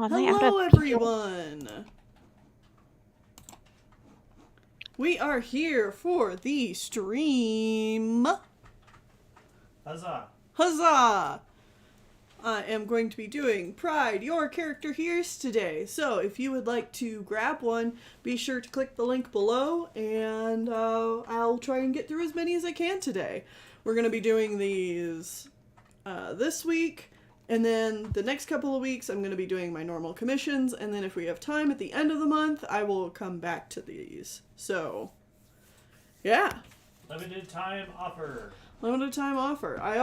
Hello, everyone! We are here for the stream. Huzzah! Huzzah! I am going to be doing Pride Your Character Here's today. So if you would like to grab one, be sure to click the link below, and I'll try and get through as many as I can today. We're going to be doing these this week. And then the next couple of weeks, I'm going to be doing my normal commissions. And then if we have time at the end of the month, I will come back to these. So, yeah. Limited time offer. Limited time offer. I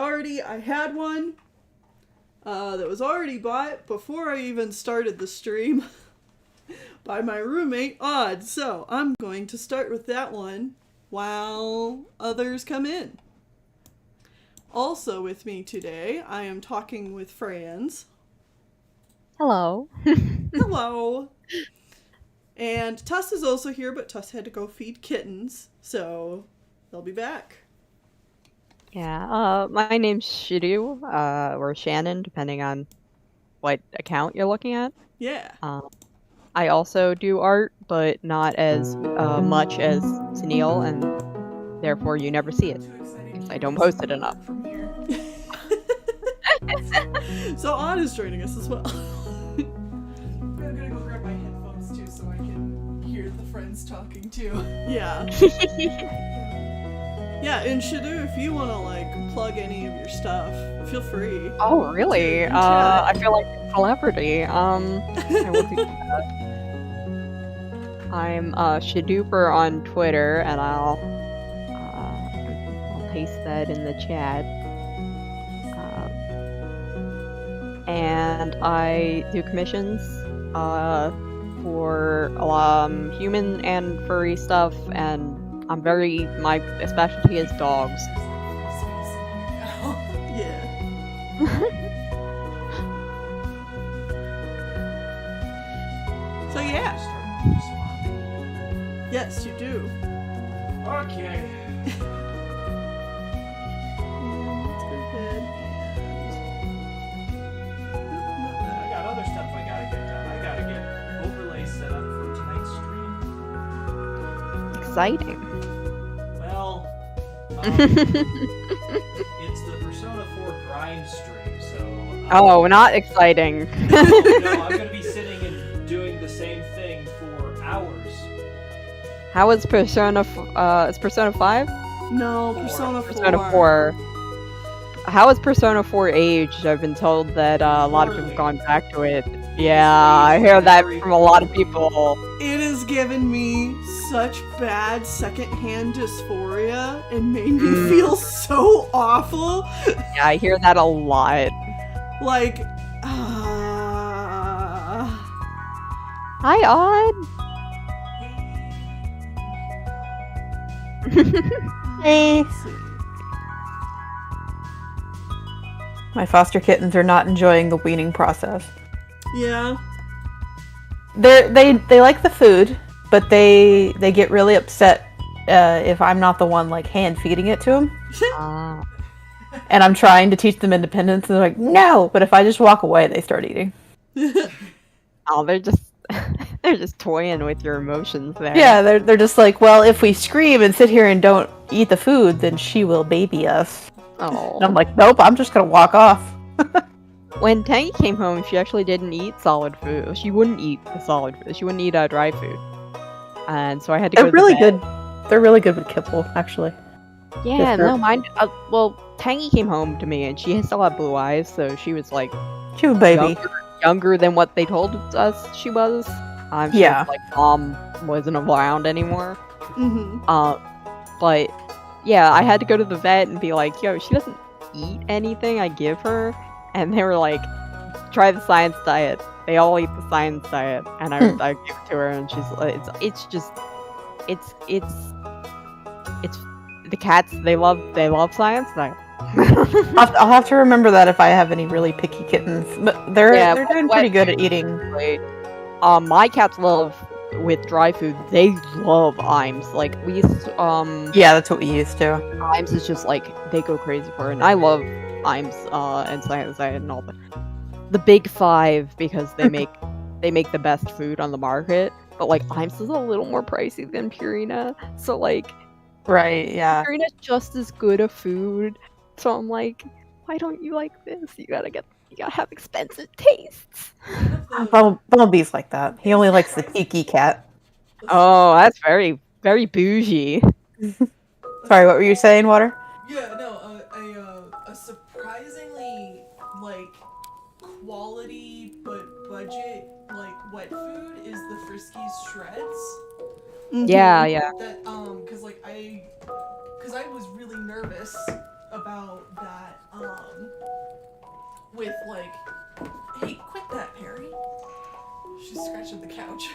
had one that was already bought before I even started the stream by my roommate, Odd. So I'm going to start with that one while others come in. Also with me today, I am talking with Franz. Hello. Hello. And Tuss is also here, but Tuss had to go feed kittens, so they'll be back. Yeah, my name's Shiru, or Shannon, depending on what account you're looking at. Yeah. I also do art, but not as much as Sunil, and therefore you never see it. I don't post it enough. From here. So Odd is joining us as well. I'm gonna go grab my headphones too so I can hear the friends talking too. Yeah. Yeah, and Shadu, if you want to like plug any of your stuff, feel free. Oh, really? I feel like a celebrity. I will do that. I'm Shaduper on Twitter, and I'll paste that in the chat. And I do commissions for human and furry stuff, and my specialty is dogs. Yeah. So yeah. Yes, you do. Okay. Let's go ahead I got other stuff I gotta get done. I gotta get overlays set up for tonight's stream. Exciting. Well, it's the Persona 4 grind stream, so... Oh, not exciting. No, I'm gonna be sitting and doing the same thing for hours. How is Persona? Is Persona 5? No, Persona 4. Persona 4. How is Persona 4 aged? I've been told that a lot of people have gone back to it. Yeah, I hear that from a lot of people. It has given me such bad secondhand dysphoria and made me feel so awful. Yeah, I hear that a lot. Like, Hi, Odd. Hey. My foster kittens are not enjoying the weaning process. Yeah. They like the food, but they get really upset if I'm not the one like hand feeding it to them. And I'm trying to teach them independence, and they're like, no. But if I just walk away, they start eating. Oh, they're just toying with your emotions there. Yeah, they're just like, well, if we scream and sit here and don't eat the food, then she will baby us. Oh. And I'm like, nope, I'm just gonna walk off. When Tangy came home, she actually didn't eat solid food. She wouldn't eat the solid food. She wouldn't eat dry food. And so I had to go They're to really the vet. good. They're really good with kibble, actually. Yeah, If they're- no, mine. Well, Tangy came home to me, and she still had blue eyes, so she was like She was a baby. younger than what they told us she was. She Yeah. was, like, mom wasn't around anymore. Mm-hmm. But yeah, I had to go to the vet and be like, yo, she doesn't eat anything I give her. And they were like, try the science diet. They all eat the science diet. And I give it to her, and she's like, it's the cats, they love science diet. I'll have to remember that if I have any really picky kittens. But they're doing pretty good at eating. My cats love with dry food. They love Imes. Like we used to, Yeah, that's what we used to. Imes is just like they go crazy for it. And I love Imes and science diet and all that. the big five because they make the best food on the market. But like Iams is a little more pricey than Purina, so like Right, yeah. Purina's just as good a food. So I'm like, why don't you like this? You gotta have expensive tastes. Bumblebee's like that. He only likes the tiki cat. Oh, that's very, very bougie. Sorry, what were you saying, Water? Yeah, no, a surprisingly like quality but budget like wet food is the Friskies shreds. Yeah, yeah. That cause I was really nervous about that with like, hey, quit that, Perry. She's scratching the couch.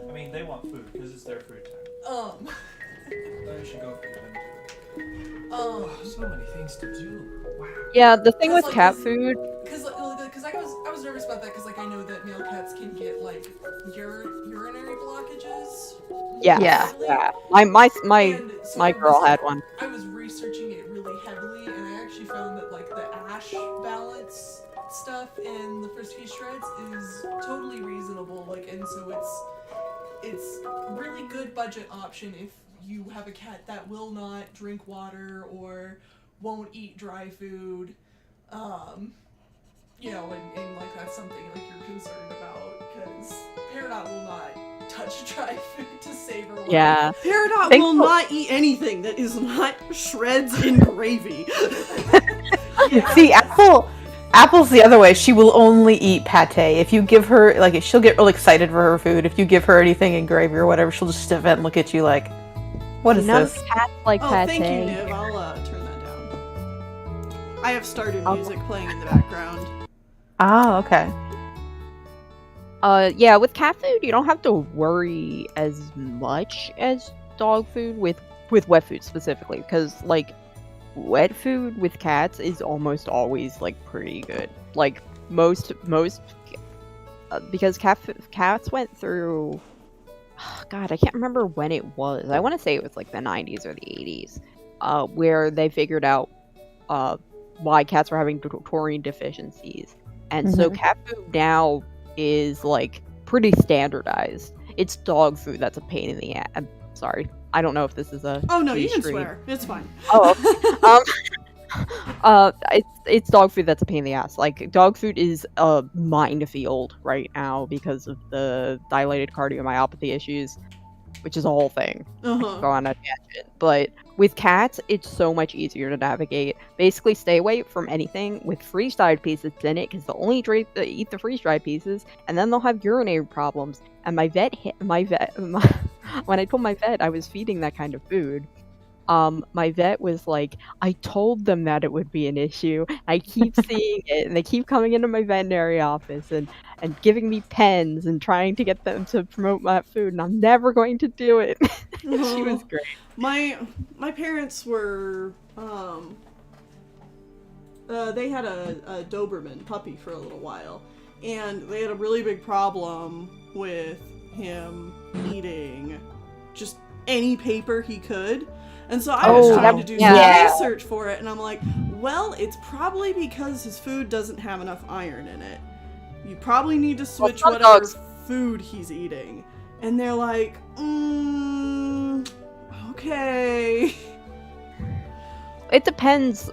I mean, they want food because it's their food time. I should go for them too. So many things to do. Wow. Yeah, the thing with like, cat food. Because I was nervous about that because like I know that male cats can get like urinary blockages. Yeah, Yeah. yeah. My And so my I girl was, had one. I was researching it really heavily, and I actually found that like the ash balance stuff in the Frisky shreds is totally reasonable. Like, and so it's a really good budget option if you have a cat that will not drink water or won't eat dry food. You know, and like that's something like you're concerned about because Peridot will not touch dry food to save her life. Yeah. Peridot Think will so- not eat anything that is not shreds in gravy. See, Apple's the other way. She will only eat pate. If you give her, like, she'll get real excited for her food. If you give her anything in gravy or whatever, she'll just stiff it and look at you like, what is None this? of cats like Oh, pate. thank you, Niv. I'll turn that down. I have started music playing in the background. Oh, okay. Yeah, with cat food, you don't have to worry as much as dog food with wet food specifically, because like wet food with cats is almost always like pretty good. Like most because cats went through. God, I can't remember when it was. I want to say it was like the 90s or the 80s, where they figured out why cats were having taurine deficiencies. And so cat food now is like pretty standardized. It's dog food that's a pain in the ass. I'm sorry. I don't know if this is a Oh no, you free can stream. swear. It's fine. Oh, it's dog food that's a pain in the ass. Like dog food is a minefield right now because of the dilated cardiomyopathy issues, which is a whole thing. Go on a tangent. But with cats, it's so much easier to navigate. Basically, stay away from anything with freeze-dried pieces in it, because they'll only eat the freeze-dried pieces, and then they'll have urinary problems. And when I told my vet I was feeding that kind of food, my vet was like, I told them that it would be an issue. I keep seeing it, and they keep coming into my veterinary office and giving me pens and trying to get them to promote my food, and I'm never going to do it. She was great. My parents were they had a Doberman puppy for a little while, and they had a really big problem with him eating just any paper he could. And so I was trying to do some research for it, and I'm like, well, it's probably because his food doesn't have enough iron in it. You probably need to switch whatever food he's eating. And they're like, okay. It depends.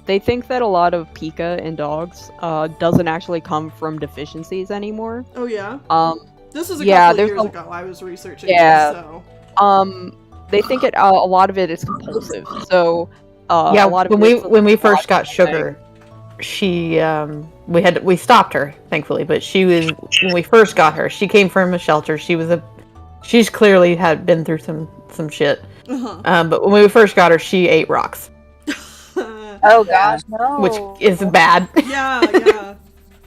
They think that a lot of pica in dogs doesn't actually come from deficiencies anymore. Oh yeah? This is a yeah, couple of years ago I was researching this, so. They think a lot of it is compulsive. So yeah, a lot of when we first got Sugar, she we stopped her, thankfully, but she was, when we first got her, she came from a shelter. She's clearly had been through some shit. But when we first got her, she ate rocks. Oh gosh, no. Which is bad. Yeah.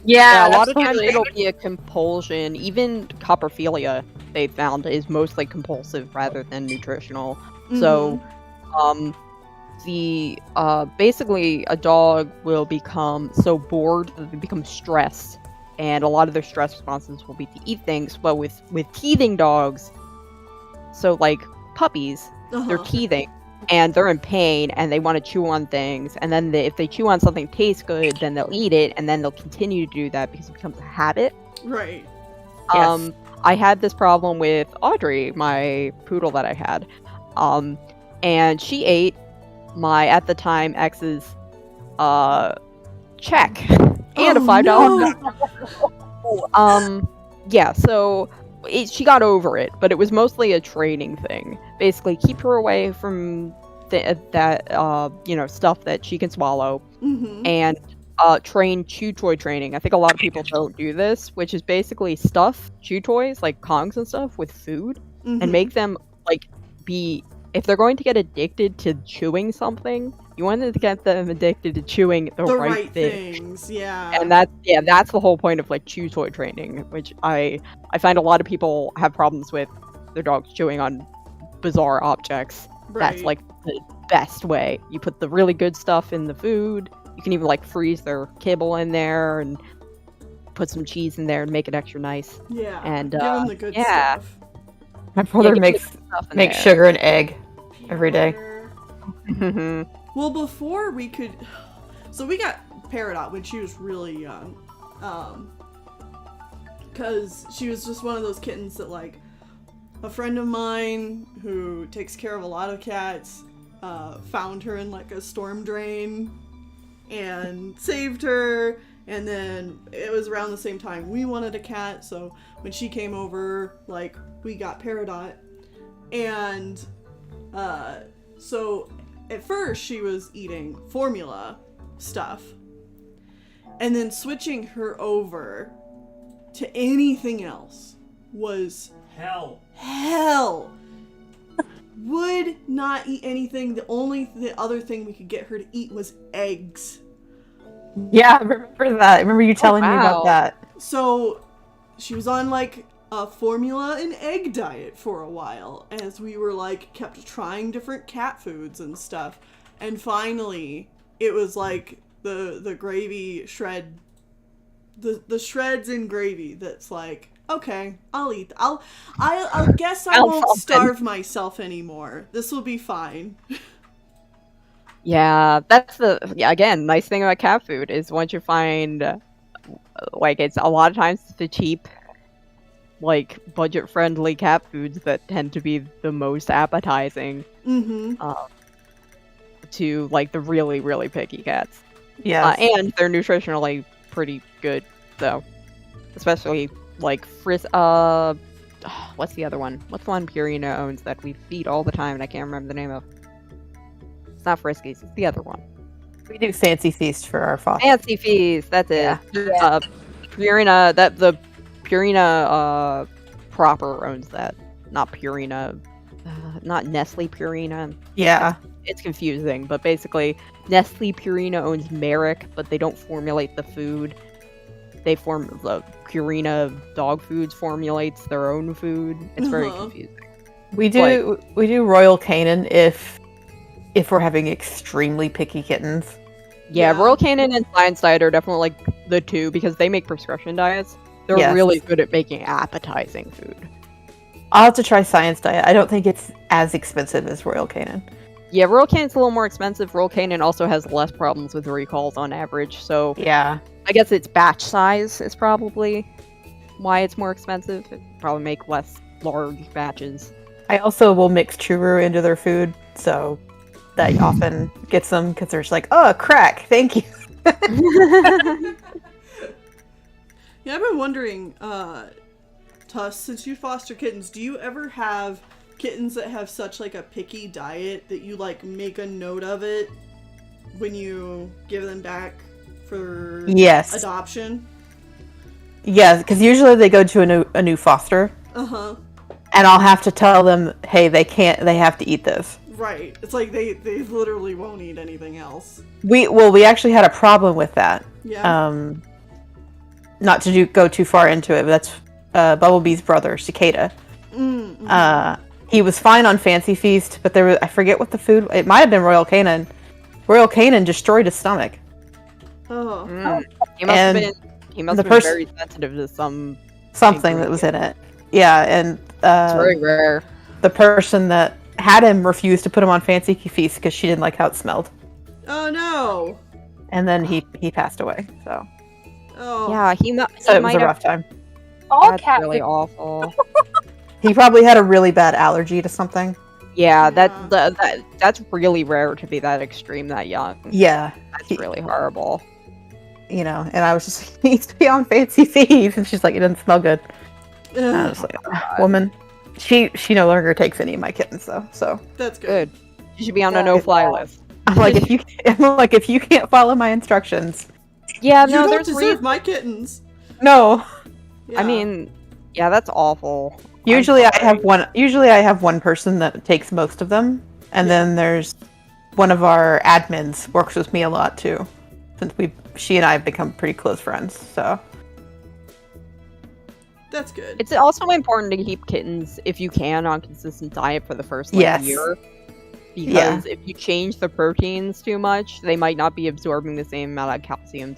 Yeah, a lot of times it'll be a compulsion. Even coprophilia, they found, is mostly compulsive rather than nutritional. So, basically a dog will become so bored that they become stressed, and a lot of their stress responses will be to eat things. But with teething dogs, so like puppies, they're teething. and they're in pain and they want to chew on things, and then if they chew on something that tastes good, then they'll eat it, and then they'll continue to do that because it becomes a habit. Right. Yes. I had this problem with Audrey, my poodle that I had, and she ate my, at the time, ex's check and a $5 no. Yeah, so she got over it, but it was mostly a training thing. Basically, keep her away from that stuff that she can swallow, and train chew toy training. I think a lot of people don't do this, which is basically stuff chew toys like Kongs and stuff with food, and make them be, if they're going to get addicted to chewing something, you want to get them addicted to chewing the right things. Yeah. And that's the whole point of chew toy training, which I find a lot of people have problems with their dogs chewing on bizarre objects. Right. That's the best way. You put the really good stuff in the food. You can even freeze their kibble in there and put some cheese in there and make it extra nice. Yeah. And give them the good stuff. My brother makes sugar and egg every day. Well, before we could, so we got Peridot when she was really young, because she was just one of those kittens that a friend of mine who takes care of a lot of cats found her in a storm drain and saved her, and then it was around the same time we wanted a cat, so when she came over, we got Peridot, and so at first she was eating formula stuff, and then switching her over to anything else was hell. Would not eat anything. The other thing we could get her to eat was eggs. Yeah, I remember that. I remember you telling me about that. So she was on a formula and egg diet for a while, as we were kept trying different cat foods and stuff, and finally it was the gravy shred, the shreds in gravy that's okay, I'll eat. I'll guess I won't starve myself anymore. This will be fine. Yeah, that's again, nice thing about cat food is once you find it's a lot of times the cheap budget friendly cat foods that tend to be the most appetizing to the really, really picky cats. Yeah. And they're nutritionally pretty good, though. Especially what's the other one? What's the one Purina owns that we feed all the time and I can't remember the name of? It's not Friskies, it's the other one. We do Fancy Feast for our foster. Fancy Feast, that's it. Yeah. Purina, the Purina proper owns that. Not Purina, not Nestle Purina. Yeah. It's confusing, but basically Nestle Purina owns Merrick, but they don't formulate the food. The Purina dog foods formulates their own food. It's very confusing. We do Royal Canin if we're having extremely picky kittens. Yeah, Royal Canin and Science Diet are definitely the two because they make prescription diets. They're really good at making appetizing food. I'll have to try Science Diet. I don't think it's as expensive as Royal Canin. Yeah, Royal Canin's a little more expensive. Royal Canin also has less problems with recalls on average, so yeah. I guess its batch size is probably why it's more expensive. It probably make less large batches. I also will mix churro into their food, so that often gets them because they're just oh, crack, thank you. Yeah, I've been wondering, Tuss, since you foster kittens, do you ever have kittens that have such a picky diet that you make a note of it when you give them back for adoption? Yes, because usually they go to a new foster. And I'll have to tell them, hey, they have to eat this. Right. It's they literally won't eat anything else. We actually had a problem with that. Yeah. Not to go too far into it, but that's Bumblebee's brother, Cicada. He was fine on Fancy Feast, but I forget what the food, it might have been Royal Canin. Royal Canin destroyed his stomach. Oh. He must have been very sensitive to something that was in it. Yeah, and it's very rare. The person that had him refuse to put him on Fancy Feast because she didn't like how it smelled. Oh no. And then he passed away. So Oh. Yeah, so it was a rough time. All That's cats. really awful. He probably had a really bad allergy to something. Yeah, Yeah. that's really rare to be that extreme that young. Yeah, That's really horrible. you know. And I was just like, he needs to be on Fancy Feast, and she's like, it doesn't smell good. And I was like, woman, she no longer takes any of my kittens though. So That's good. Good. You should be on a Yeah, no-fly yeah. list. I'm like, if you can't follow my instructions, Yeah, You no, don't there's deserve my kittens. no. Yeah. I mean, yeah, that's awful. I'm Usually I sorry. have one. Usually I have one person that takes most of them, and then there's one of our admins works with me a lot too, since she and I have become pretty close friends. So that's good. It's also important to keep kittens, if you can, on consistent diet for the first Yes. year. Because Yeah. if you change the proteins too much, they might not be absorbing the same amount of calcium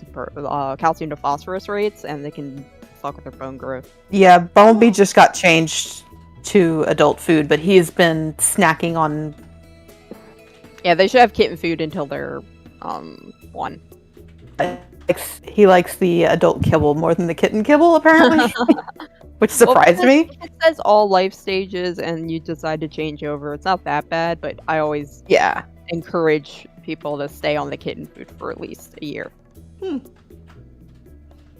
to phosphorus rates, and they can fuck with their bone growth. yeah, Bumblebee just got changed to adult food, but he's been snacking on. Yeah, they should have kitten food until they're 1. He likes the adult kibble more than the kitten kibble, apparently, which surprised Well, me. if it says all life stages and you decide to change over, it's not that bad, but I always Yeah, encourage people to stay on the kitten food for at least a year.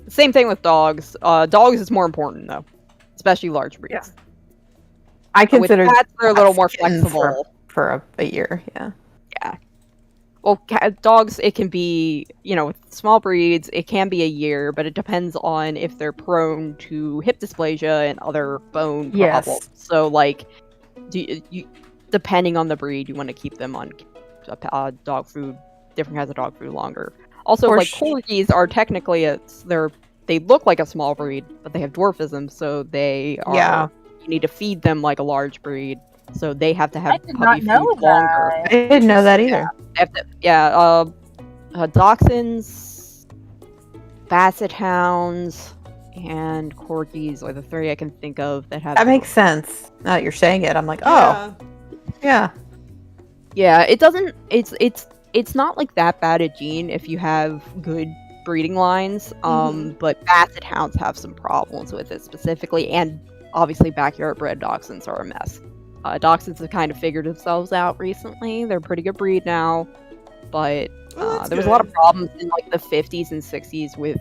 Same thing with dogs. Dogs is more important though, especially large breeds. I With consider cats, they're a little more kittens flexible. for a year. Yeah. Well, dogs, it can be, with small breeds, it can be a year, but it depends on if they're prone to hip dysplasia and other bone Yes. problems. So, like, depending on the breed, you want to keep them on dog food, different kinds of dog food longer. Also, Or like, sh- corgis are technically, they look like a small breed, but they have dwarfism, so they are, Yeah. you need to feed them like a large breed, so they have to I have did puppy not know food longer. that. I didn't know that either. Dachshunds, basset hounds, and corgis are the 3 I can think of that have. That makes sense. Now that you're saying it, I'm like, oh, Yeah. yeah. Yeah, it doesn't. It's not like that bad a gene if you have good breeding lines. But basset hounds have some problems with it specifically, and obviously backyard bred dachshunds are a mess. Dachshunds have kind of figured themselves out recently. They're a pretty good breed now, but That's there was a lot of good. problems in like the 50s and 60s with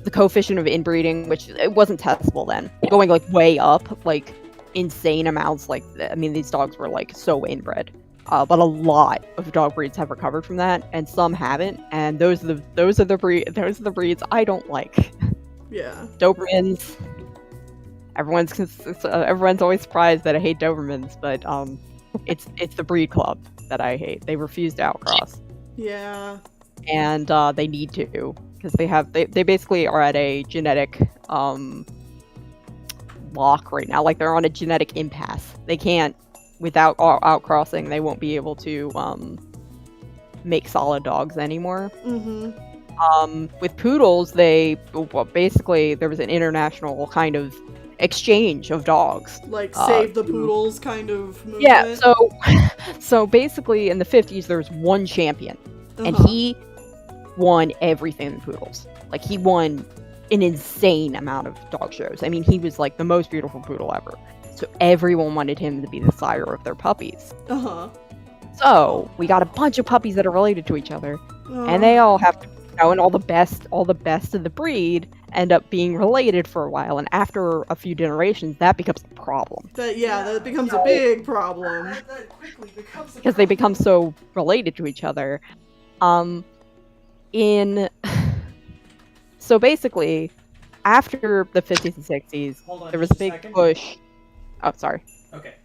the coefficient of inbreeding, which it wasn't testable then, going like way up, like insane amounts. Like, I mean, these dogs were like so inbred, but a lot of dog breeds have recovered from that, and some haven't. And those are the breeds I don't like. Yeah. Dobermans. Everyone's always surprised that I hate Dobermans, but it's the breed club that I hate. They refuse to outcross, Yeah. and they need to, because they basically are at a genetic lock right now. Like, they're on a genetic impasse. They can't, without outcrossing, they won't be able to make solid dogs anymore. Mm-hmm. With poodles, basically there was an international kind of exchange of dogs. Like save the poodles kind of movement. Yeah, so basically in the 50s there was one champion, and Uh-huh. he won everything in poodles. Like, he won an insane amount of dog shows. I mean, he was like the most beautiful poodle ever. So everyone wanted him to be the sire of their puppies. Uh-huh. So we got a bunch of puppies that are related to each other, Uh, and they all have to, and all the best of the breed end up being related for a while. And after a few generations, that becomes a problem that becomes a big problem. That quickly becomes a because they become so related to each other. So basically, after the 50s and 60s, Hold on there was a just a big second. push. Oh, sorry. Okay.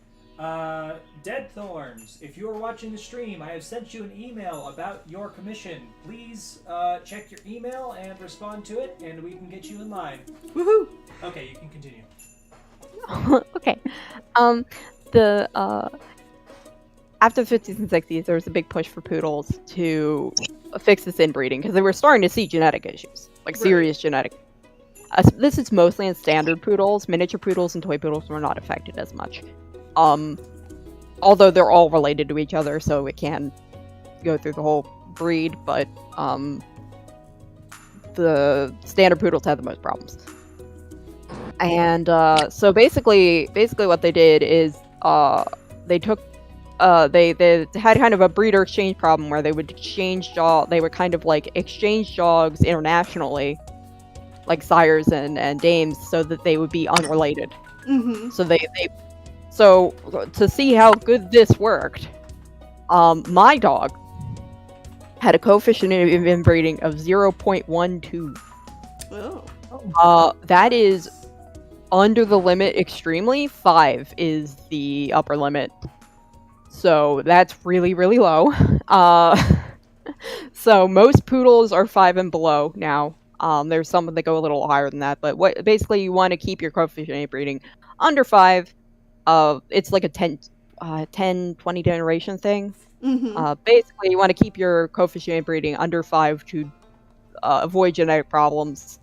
Dead Thorns, if you are watching the stream, I have sent you an email about your commission. Please check your email and respond to it, and we can get you in line. Woohoo! Okay, you can continue. Okay. After the 50s and 60s, there was a big push for poodles to fix this inbreeding, because they were starting to see genetic issues, like Right. serious genetic. This is mostly in standard poodles. Miniature poodles and toy poodles were not affected as much. although they're all related to each other, so it can go through the whole breed, but the standard poodles had the most problems. And so basically what they did is they took they had kind of a breeder exchange problem where they would they would kind of like exchange dogs internationally, like sires and dames, so that they would be unrelated. Mm-hmm. So to see how good this worked, my dog had a coefficient of inbreeding of 0.12. Oh. That is under the limit extremely. 5 is the upper limit. So that's really, really low. So most poodles are 5 and below now. There's some that go a little higher than that, but basically you want to keep your coefficient inbreeding under 5. It's like a 10-20 generation thing. Mm-hmm. Basically, you want to keep your coefficient inbreeding under 5 to avoid genetic problems.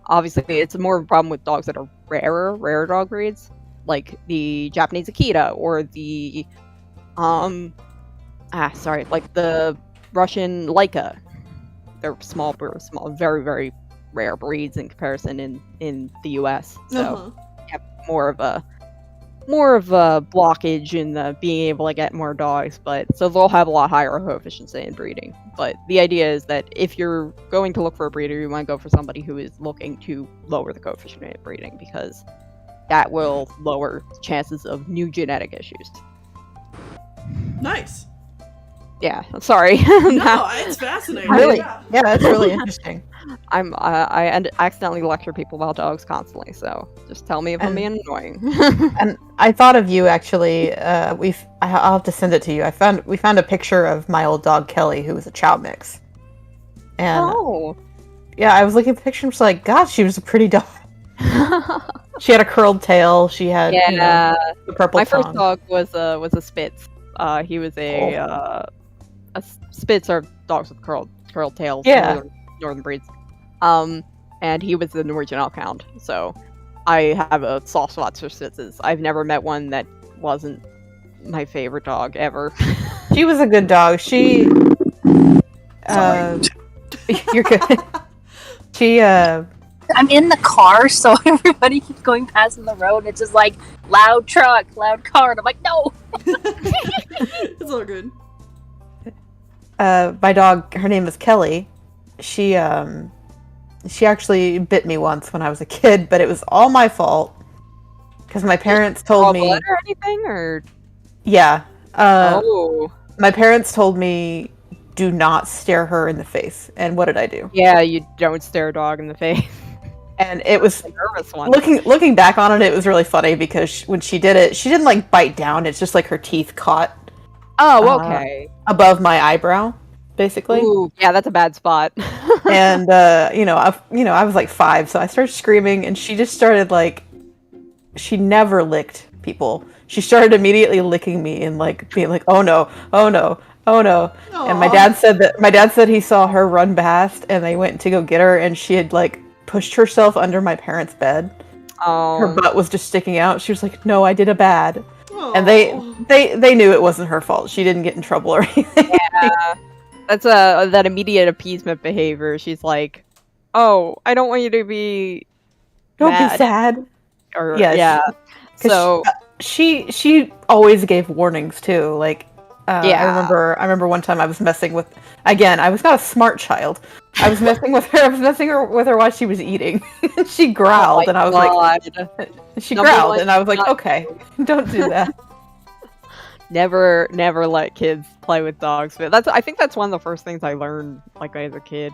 Obviously, it's more of a problem with dogs that are rare dog breeds, like the Japanese Akita or the like the Russian Laika. They're small, very, very rare breeds in comparison in the U.S. So you have more of a blockage in the being able to get more dogs, but so they'll have a lot higher coefficients in breeding. But the idea is that if you're going to look for a breeder, you want to go for somebody who is looking to lower the coefficient in breeding, because that will lower chances of new genetic issues. Nice. Yeah, sorry. No, it's fascinating. Really? Yeah. Yeah, that's really interesting. I accidentally lecture people about dogs constantly, so just tell me if I'm being annoying. And I thought of you actually. I'll have to send it to you. We found a picture of my old dog Kelly, who was a chow mix. And yeah, I was looking at the picture and was like, God, she was a pretty dog. She had a curled tail. She had the purple. My first dog was a Spitz. He was a Spitz are dogs with curled tails. Yeah. Northern breeds. And he was the Norwegian Elkhound. So I have a soft spot for Spitzes. I've never met one that wasn't my favorite dog ever. She was a good dog. She. You're good. She. I'm in the car, so everybody keeps going past in the road, and it's just like loud truck, loud car, and I'm like, no. It's all good. My dog, her name is Kelly. She actually bit me once when I was a kid, but it was all my fault because my parents told me. Blood or anything, or yeah. My parents told me do not stare her in the face, and what did I do? Yeah, you don't stare a dog in the face. And it was a nervous one. Looking back on it, it was really funny because when she did it, she didn't like bite down. It's just like her teeth caught. Oh, okay. Above my eyebrow, basically. Ooh, yeah, that's a bad spot. And I was like 5, so I started screaming, and she just started like. She never licked people. She started immediately licking me and like being like, "Oh no, oh no, oh no!" Aww. And my dad said he saw her run past, and they went to go get her, and she had like pushed herself under my parents' bed. Oh. Her butt was just sticking out. She was like, "No, I did a bad." Aww. And they knew it wasn't her fault. She didn't get in trouble or anything. Yeah, that's that immediate appeasement behavior. She's like, "Oh, I don't want you to be Don't mad. be sad." Or, yes. Yeah. So she always gave warnings too. Like yeah. I remember one time I was messing with. Again, I was not a smart child. I was messing with her. I was messing with her while she was eating. She growled, and I was like, she growled, and I was like, okay, don't do that. Never let kids play with dogs. But I think that's one of the first things I learned, like as a kid,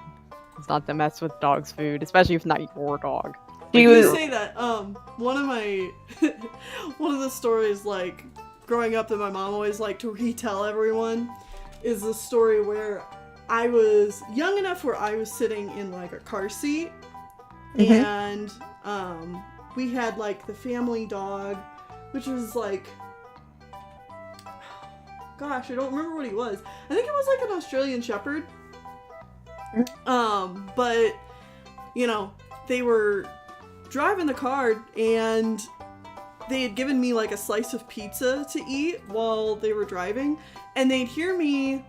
is not to mess with dogs' food, especially if it's not your dog. You say that. One of the stories like growing up that my mom always liked to retell everyone is the story where I was young enough where I was sitting in like a car seat, and we had like the family dog, which was like, gosh, I don't remember what he was. I think it was like an Australian Shepherd. But you know, they were driving the car, and they had given me like a slice of pizza to eat while they were driving, and they'd hear me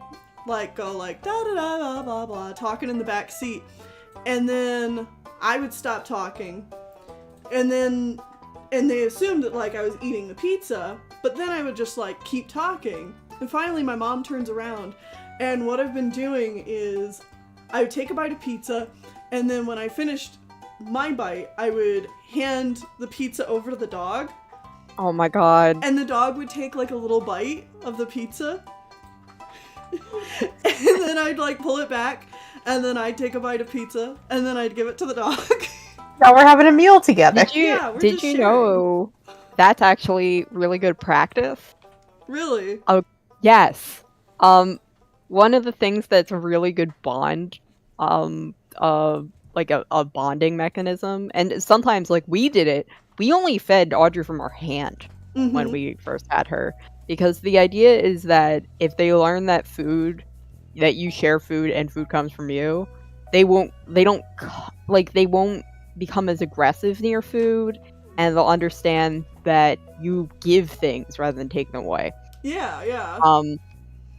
like go like da da da blah blah blah talking in the back seat, and then I would stop talking, and they assumed that like I was eating the pizza, but then I would just like keep talking, and finally my mom turns around, and what I've been doing is I would take a bite of pizza, and then when I finished my bite, I would hand the pizza over to the dog, Oh my god. and the dog would take like a little bite of the pizza. And then I'd like pull it back, and then I'd take a bite of pizza, and then I'd give it to the dog. Now we're having a meal together. Yeah, we're Did just you sharing. know that's actually really good practice? Really? Yes. One of the things that's a really good bond, like a bonding mechanism, and sometimes like we did it, we only fed Audrey from our hand when Mhm. we first had her, because the idea is that if they learn that you share food and food comes from you, they won't become as aggressive near food, and they'll understand that you give things rather than take them away. Yeah, yeah.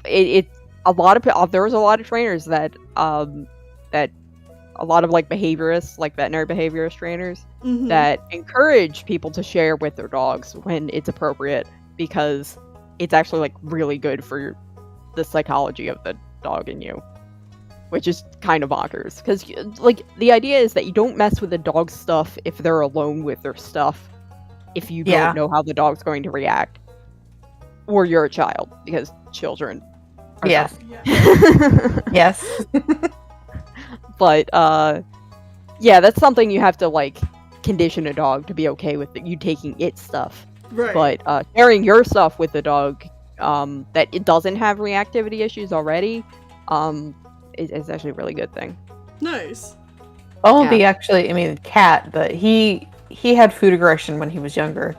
It's a lot of there was a lot of trainers that a lot of like behaviorists, like veterinary behaviorist trainers, Mhm. that encourage people to share with their dogs when it's appropriate, because it's actually like really good for the psychology of the dog in you, which is kind of bonkers, because like the idea is that you don't mess with the dog's stuff if they're alone with their stuff, if you Yeah. don't know how the dog's going to react, or you're a child, because children are Yes. Yeah. dumb. Yes. But yeah, that's something you have to like condition a dog to be okay with you taking its stuff. Right. But sharing your stuff with the dog, that it doesn't have reactivity issues already, is actually a really good thing. Nice. Bumblebee actually, I mean, cat, but he had food aggression when he was younger,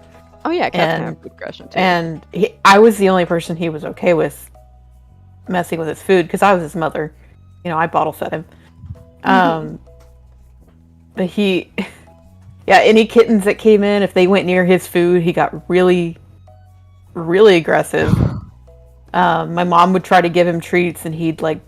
Oh yeah, cats can And- have food aggression too. and I was the only person he was okay with messing with his food because I was his mother. You know, I bottle fed him. But he, yeah, any kittens that came in, if they went near his food, he got really, really aggressive. My mom would try to give him treats, and he'd like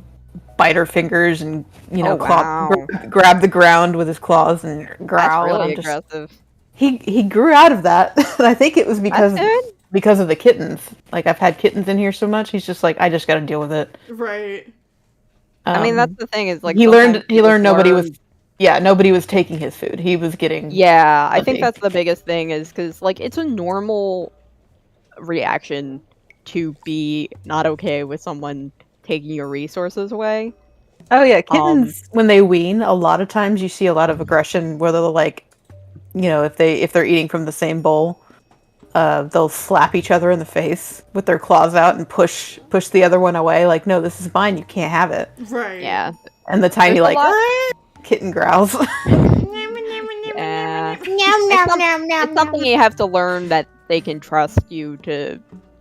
bite her fingers and Oh, wow. grab the ground with his claws and growl. That's and really I'm just- aggressive. He grew out of that, and I think it was because That's good. of the kittens. Like I've had kittens in here so much, he's just like, I just got to deal with it. Right. I mean, that's the thing, is like he sometimes learned people nobody was learn- nobody was taking his food. He was getting Yeah, I think Something. that's the biggest thing, is because like it's a normal reaction to be not okay with someone taking your resources away. Oh yeah, kittens when they wean, a lot of times you see a lot of aggression where they'll like, you know, if they're eating from the same bowl, they'll slap each other in the face with their claws out and push the other one away. Like, no, this is mine. You can't have it. Right. Yeah. And the tiny There's a like lot- kitten growls. Yeah. It's something you have to learn, that they can trust you to,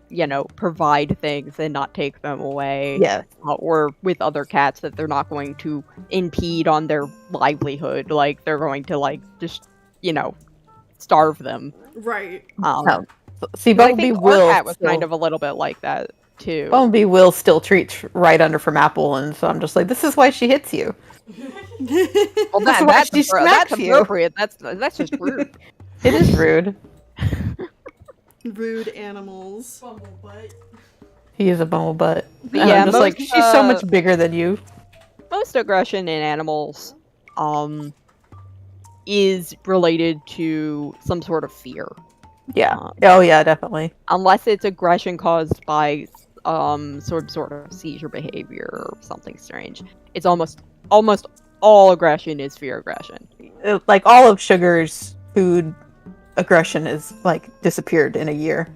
you know, provide things and not take them away. Yeah. Or with other cats, that they're not going to impede on their livelihood. Like, they're going to, like, just, you know, starve them. Right. No. See, But I Bumblebee think will our cat was still, kind of a little bit like that, too. Bumblebee will still treat right under from Apple, and so I'm just like, this is why she hits you. Well, That's why she that's smacks you. appropriate. That's just rude. It is rude. Rude animals. Bumblebutt. He is a bumblebutt. But And yeah, I'm just like, most, she's so much bigger than you. Most aggression in animals, is related to some sort of fear. Yeah. Oh yeah, definitely. Unless it's aggression caused by sort of seizure behavior or something strange. It's almost all aggression is fear aggression. Like all of Sugar's food aggression is like disappeared in a year.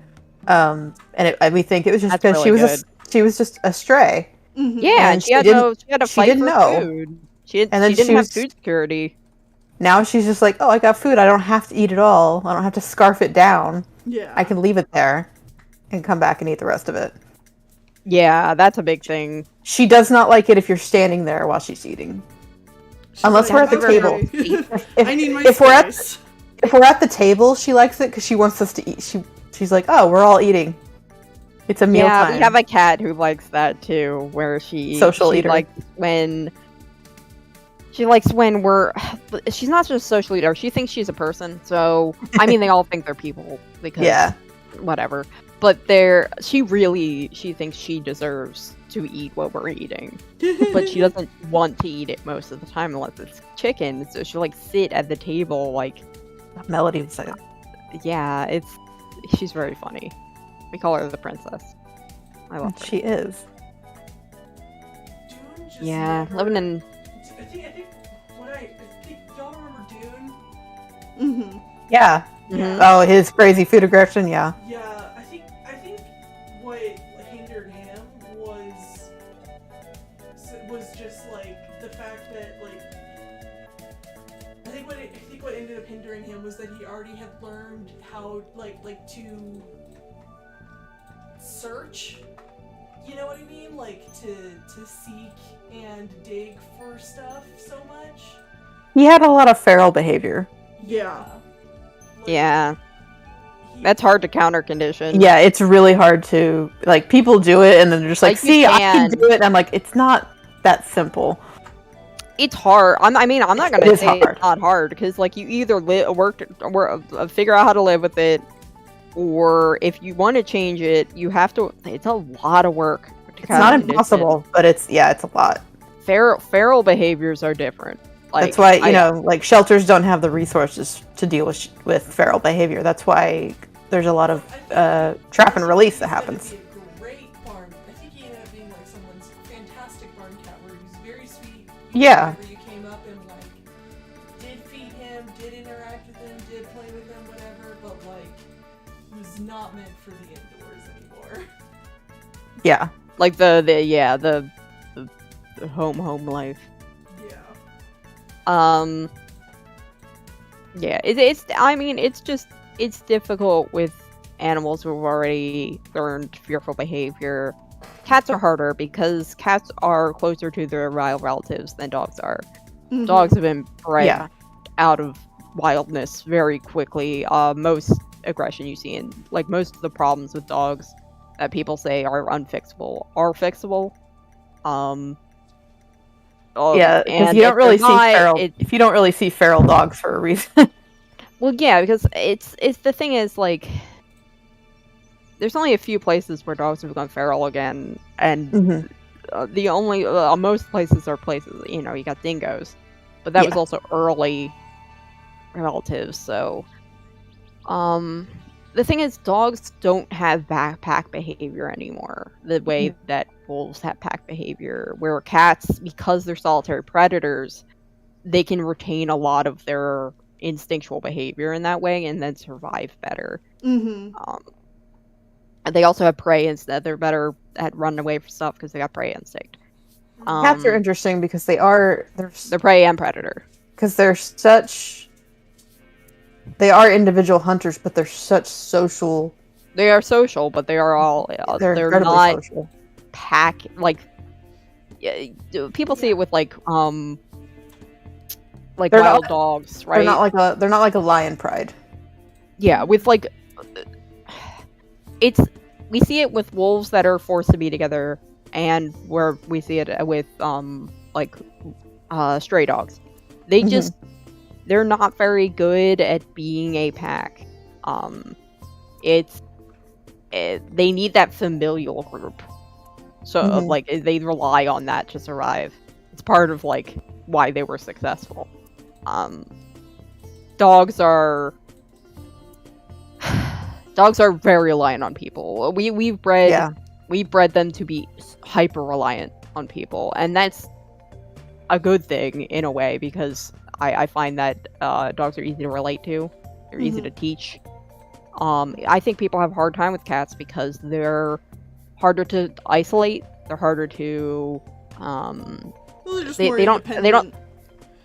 We think it was just That's because really she was just a stray. Mhm. Yeah, And she had to she fight didn't for know. food. She And then didn't she have was- food security. Now she's just like, oh, I got food. I don't have to eat it all. I don't have to scarf it down. Yeah. I can leave it there and come back and eat the rest of it. Yeah, that's a big thing. She does not like it if you're standing there while she's eating. She's Unless like, we're at the "Okay, table. I need my if we're at space." if we're at the table, she likes it because she wants us to eat. She's like, oh, we're all eating. It's a meal time. we have a cat who likes that too, where she Social she eater. likes when we're. She's not just a social eater. She thinks she's a person. So I mean, they all think they're people because Yeah. whatever. But she thinks she deserves to eat what we're eating, but she doesn't want to eat it most of the time unless it's chicken. So she'll like sit at the table like. Melody would say. Yeah, she's very funny. We call her the princess. I love her. She is. Dune just Yeah, never- living in. I think y'all remember Dune? Mm-hmm. Yeah. Mhm. Oh, his crazy food aggression. Yeah. Yeah, I think what hindered him was just like the fact that like I think what ended up hindering him was that he already had learned how like to search. You know what I mean? Like to seek and dig for stuff so much. He had a lot of feral behavior. Yeah. Yeah, that's hard to counter condition. Yeah, it's really hard to like. People do it, and then they're just like, Like, you "See, I can can. do it." And I'm like, it's not that simple. It's hard. I'm not It gonna is say hard. it's not hard because like you either figure out how to live with it, or if you want to change it, you have to. It's a lot of work. It's not impossible, but it's a lot. Feral behaviors are different. Like, That's why like shelters don't have the resources to deal with feral behavior. That's why there's a lot of trap and release that happens. He was gonna be a great barn. I think he ended up being like someone's fantastic barn cat, where he was very sweet. Yeah. Whenever you came up and like did feed him, did interact with him, did play with him, whatever. But like, he was not meant for the indoors anymore. Yeah. like the home life. Yeah. Yeah, it's difficult with animals who've already learned fearful behavior. Cats are harder because cats are closer to their wild relatives than dogs are. Mhm. Dogs have been bred Yeah. out of wildness very quickly. Most aggression you see in like most of the problems with dogs that people say are unfixable are fixable. Yeah, because and you if don't really they're see not, feral. it- If you don't really see feral dogs for a reason. Well, yeah, because it's the thing is like there's only a few places where dogs have gone feral again, and Mhm. the only most places are places you got dingoes, but that was Yeah. also early relatives. So, the thing is, dogs don't have pack behavior anymore the way that wolves have pack behavior. Where cats, because they're solitary predators, they can retain a lot of their instinctual behavior in that way and then survive better. Mm-hmm. And they also have prey instead. They're better at running away from stuff because they got prey instinct. Cats are interesting because they're prey and predator. because they are individual hunters, but they're such social. They are social, but they are all They're they're incredibly not social. pack like. Yeah, people see it with like They're wild not- dogs, right? They're not like a lion pride. Yeah, with like we see it with wolves that are forced to be together, and where we see it with stray dogs. They Mhm. just they're not very good at being a pack. They need that familial group, so Mhm. like they rely on that to survive. It's part of like why they were successful. Dogs are very reliant on people. We bred them to be hyper reliant on people, and that's a good thing in a way because I find that dogs are easy to relate to. They're easy to teach. I think people have a hard time with cats because they're harder to isolate. They're harder to Well, they're just They- more they don't- they independent.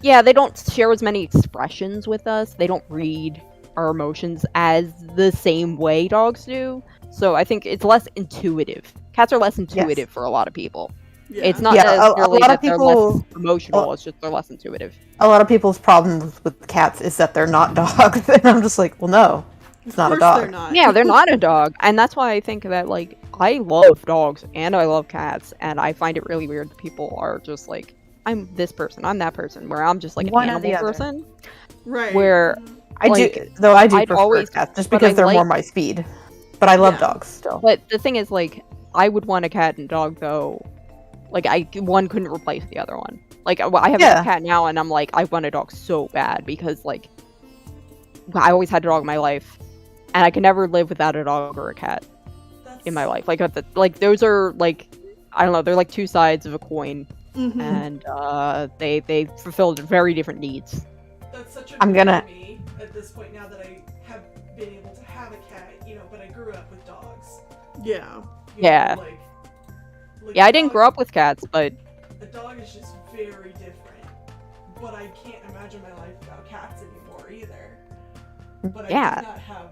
yeah, they don't share as many expressions with us. They don't read our emotions as the same way dogs do. So I think it's less intuitive. Cats are less intuitive for a lot of people. Yeah. It's not Yeah, necessarily lot of that they're people- less emotional, it's just they're less intuitive. A lot of people's problems with cats is that they're not dogs, and I'm just like, well, no, it's Of not a course dog. they're not. Yeah, they're not a dog. And that's why I think that, like, I love dogs and I love cats, and I find it really weird that people are just like, I'm this person, I'm that person, where I'm just like an One or the animal other. person. Right. Where I do Like, prefer always- cats just but because I they're more like- my speed. But I love Yeah. dogs still. But the thing is, like, I would want a cat and dog though. Like, one couldn't replace the other one. Like, I have Yeah. a cat now, and I'm like, I want a dog so bad because, like, I always had a dog in my life, and I could never live without a dog or a cat in my life. Like, those are like, I don't know, they're like two sides of a coin, Mhm. and they fulfilled very different needs. That's such a I'm dream gonna- for me at this point now that I have been able to have a cat, but I grew up with dogs. Yeah. Yeah. Like Yeah, a I didn't dog- grow up with cats, but A dog is just very different. But I can't imagine my life without cats anymore either. But I Yeah. do not have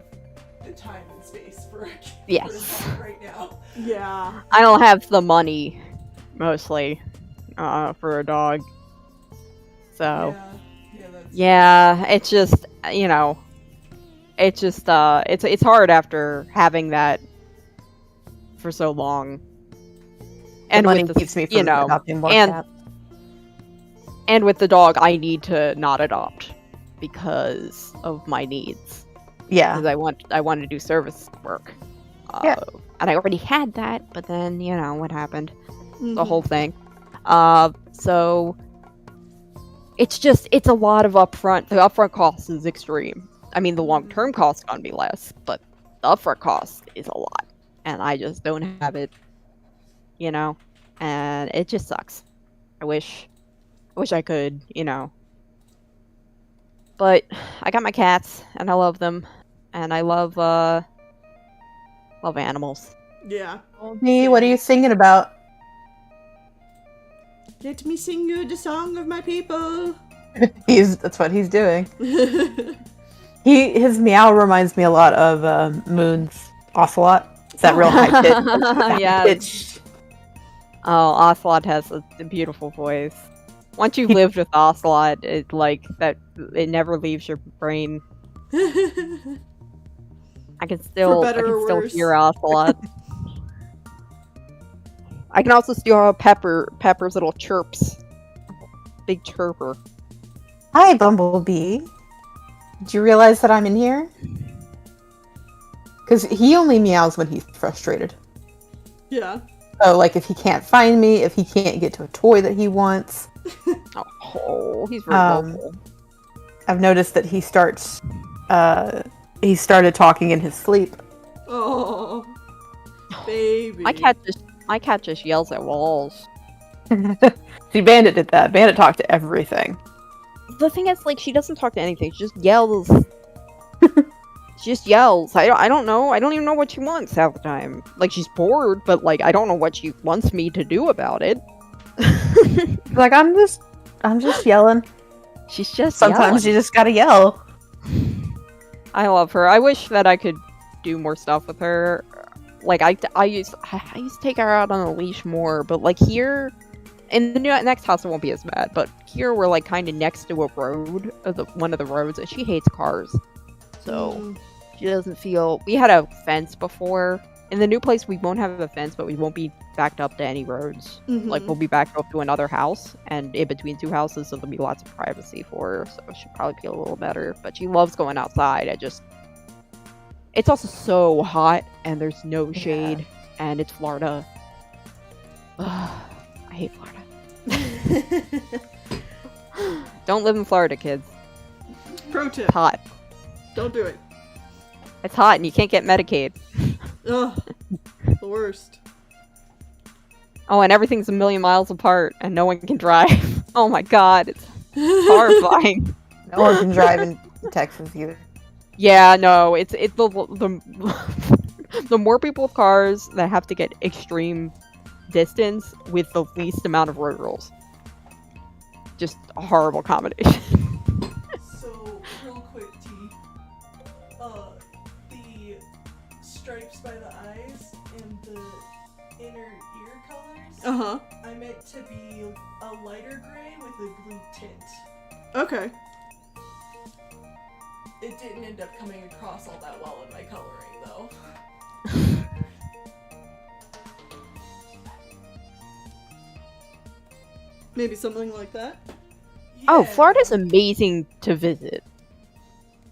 the time and space for a cat Yes. for a dog right now. Yeah. I don't have the money, mostly, for a dog. So. Yeah, that's Yeah, it's just it's just it's hard after having that for so long. And money with the, keeps me from adopting more and cats. and with the dog, I need to not adopt because of my needs. Yeah. Because I want to do service work. Yeah. And I already had that, but then what happened. The Mhm. whole thing. So it's a lot of upfront. The upfront cost is extreme. I mean, the long-term cost is gonna be less, but the upfront cost is a lot, and I just don't have it. And it just sucks. I wish I could, But I got my cats, and I love them, and I love animals. Yeah. Me, what are you singing about? Let me sing you the song of my people. That's what he's doing. His meow reminds me a lot of Moon's Ocelot. It's that real high pitch. Yeah. pitch. Oh, Ocelot has a beautiful voice. Once you've lived with Ocelot, it it never leaves your brain. I can still worse. hear Ocelot. I can also still hear Pepper's little chirps. Big chirper. Hi, Bumblebee. Did you realize that I'm in here? Because he only meows when he's frustrated. Yeah. So, like, if he can't find me, if he can't get to a toy that he wants, Oh, he's very vocal. I've noticed that he started talking in his sleep. Oh, baby. My cat just yells at walls. See, Bandit did that. Bandit talked to everything. The thing is, like, she doesn't talk to anything. She just yells. She just yells. I don't know. I don't even know what she wants half the time. Like, she's bored, but, like, I don't know what she wants me to do about it. Like, I'm just yelling. She's just Sometimes yelling. you just gotta yell. I love her. I wish that I could do more stuff with her. Like, I used to take her out on a leash more, but, like, here... In the next house, it won't be as bad, but here we're, like, kind of next to a road, one of the roads, and she hates cars. So, she doesn't feel... We had a fence before. In the new place, we won't have a fence, but we won't be backed up to any roads. Mhm. Like, we'll be backed up to another house, and in between two houses, so there'll be lots of privacy for her, so she'll probably feel a little better. But she loves going outside. It's also so hot, and there's no shade, and it's Florida. Ugh, I hate Florida. Don't live in Florida, kids. Pro tip: It's hot. don't do it. It's hot, and you can't get Medicaid. Ugh, the worst. Oh, and everything's a million miles apart, and no one can drive. Oh my god, it's horrifying. No one can drive in Texas either. Yeah, no, it's the the more people with cars that have to get extreme distance with the least amount of road rules. Just a horrible combination. So, real quick, T. The stripes by the eyes and the inner ear colors. Uh-huh. I meant to be a lighter gray with a blue tint. Okay. It didn't end up coming across all that well in my coloring, though. Maybe something like that? Oh, Yeah. Florida's amazing to visit.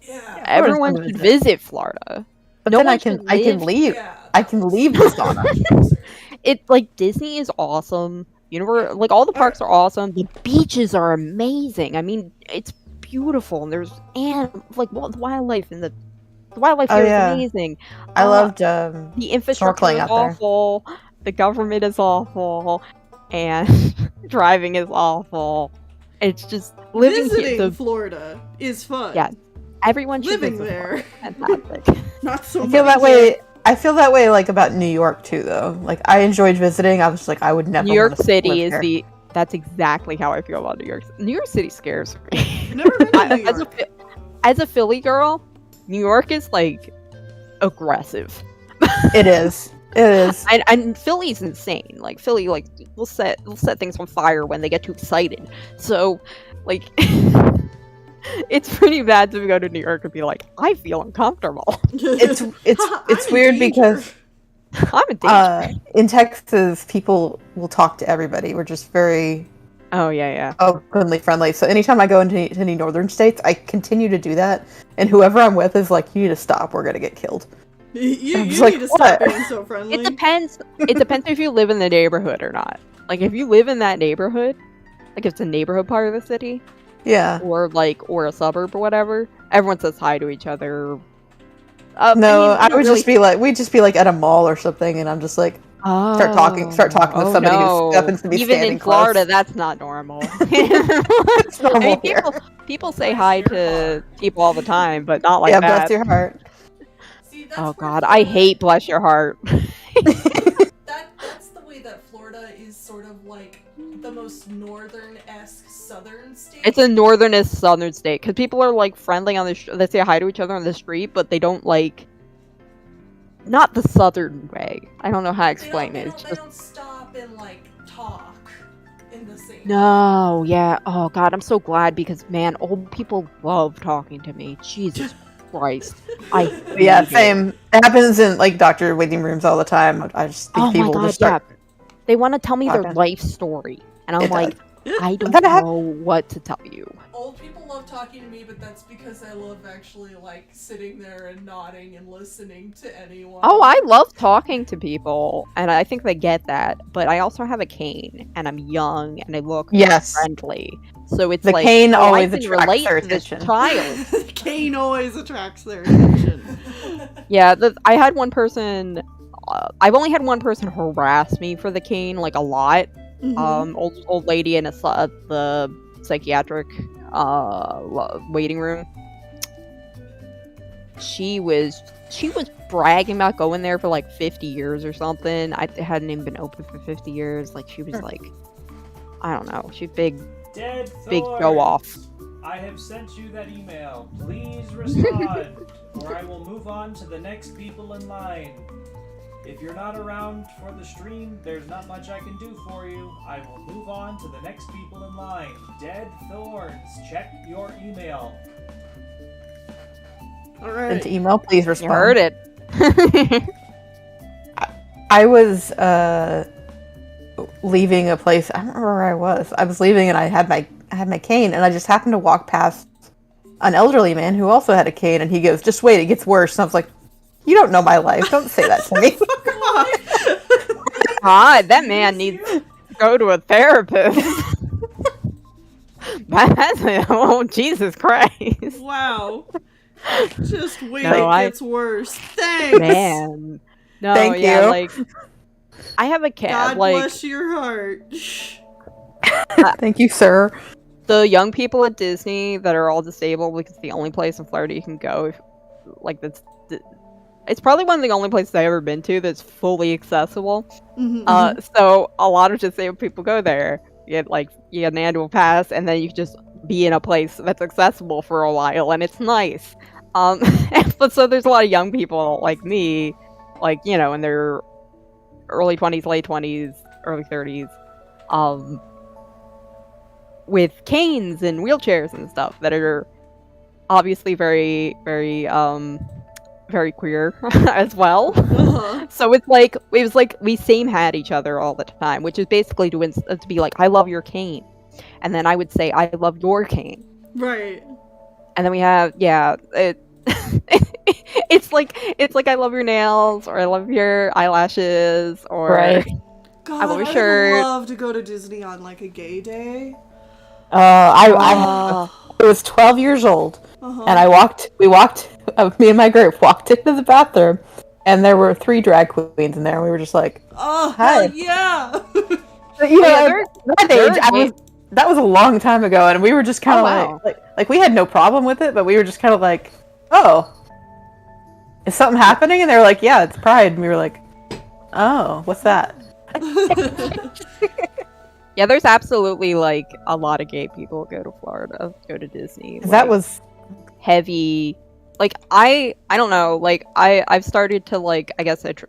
Yeah. Everyone Florida's should amazing. visit Florida. But No then one I can should leave. Yeah. I can leave the sauna. It like Disney is awesome. Like all the parks are awesome. The beaches are amazing. I mean, it's beautiful, and there's like the wildlife and the wildlife Oh, here is yeah. amazing. I loved the infrastructure snorkeling is out there. awful. The government is awful, and driving is awful. It's just living Visiting here. Florida is fun. Yeah, everyone should Living visit there. Florida. Fantastic. Not so I much. feel that way. I feel that way like about New York too, though. Like I enjoyed visiting. I was like, I would never. New York wanna City live is here. that's exactly how I feel about New York. New York City scares me. Never been to New As York. as a Philly girl, New York is like aggressive. It is. It is. And Philly's insane. Like Philly, like will set things on fire when they get too excited. So, like, it's pretty bad to go to New York and be like, I feel uncomfortable. It's I'm in weird danger. because I'm in danger. in Texas, people will talk to everybody. We're just very Oh yeah. openly friendly. So anytime I go into any northern states, I continue to do that. And whoever I'm with is like, you need to stop. We're gonna get killed. You I'm just like, need to stop what? being so friendly. It depends. It depends if you live in the neighborhood or not. Like if you live in that neighborhood, like if it's a neighborhood part of the city, Yeah. or a suburb or whatever, everyone says hi to each other. No, I I would just be like, we'd just be like at a mall or something, and I'm just like, start talking with somebody who happens to be even standing in Florida, close. that's not normal. It's normal I mean, here. people say hi to people all the time, but not like Yeah, that. bless your heart. See, that's Oh where God, I Florida- hate bless your heart. That's the way that Florida is sort of like the most northern-esque southern state. It's a northernest southern state because people are like friendly on the. They say hi to each other on the street, but they don't like. Not the southern way. I don't know how to explain it. It's They just don't stop and like talk in the same. no, yeah. Oh God, I'm so glad because man, old people love talking to me. Jesus Christ, I Yeah, hate it. same. It happens in like doctor waiting rooms all the time. I just think Oh my people God, just start. yeah. They want to tell me their talking. life story, and I'm It like, I don't That hap- know what to tell you. Old people love talking to me, but that's because I love actually like sitting there and nodding and listening to anyone. Oh, I love talking to people, and I think they get that. But I also have a cane, and I'm young, and I look Yes. friendly. So it's The like cane oh, always I can attracts relate their to this attention. child. Cane always attracts their attention. Yeah, I had one person. I've only had one person harass me for the cane, like a lot. Mhm. Old lady in the psychiatric waiting room. She was bragging about going there for like 50 years or something. It hadn't even been open for 50 years. Like she was like, I don't know. She's big Dead show off. Thorns, I have sent you that email. Please respond, or I will move on to the next people in line. If you're not around for the stream, there's not much I can do for you. I will move on to the next people in line. Dead Thorns, check your email. All Sent right. to email, please You respond. heard it. I was leaving a place. I don't remember where I was. I was leaving, and I had my cane, and I just happened to walk past an elderly man who also had a cane, and he goes, "Just wait, it gets worse." And I was like, "You don't know my life. Don't say that to me." God, that man needs to go to a therapist. Oh, Jesus Christ. Wow. Just wait, No, it gets worse. Thanks. Man. No, Thank yeah, you. like I have a cat. God Like bless your heart. Thank you, sir. the young people at Disney that are all disabled because it's the only place in Florida you can go. Like it's probably one of the only places I've ever been to that's fully accessible. Mhm. So a lot of disabled people go there. You get an annual pass, and then you just be in a place that's accessible for a while, and it's nice. But so there's a lot of young people like me, like in their early 20s, late 20s, early 30s, with canes and wheelchairs and stuff that are obviously very, very, very queer as well. So it was like we same had each other all the time, which is basically to be like, I love your cane, and then I would say, I love your cane, Right. and then we have it. it's like I love your nails, or I love your eyelashes, or Right. God, I love your would shirt. love to go to Disney on like a gay day. I was 12 years old, and me and my group walked into the bathroom, and there were 3 drag queens in there, and we were just like, Oh, Hi. hell yeah! you know, Yeah, at that age, that was a long time ago, and we were just kind of wow. like we had no problem with it, but we were just kind of like, oh, is something happening? And they were like, yeah, it's Pride, and we were like, oh, what's that? Yeah, there's absolutely like a lot of gay people go to Florida, go to Disney. That like, was heavy. Like I don't know. Like I've started to like, I guess like,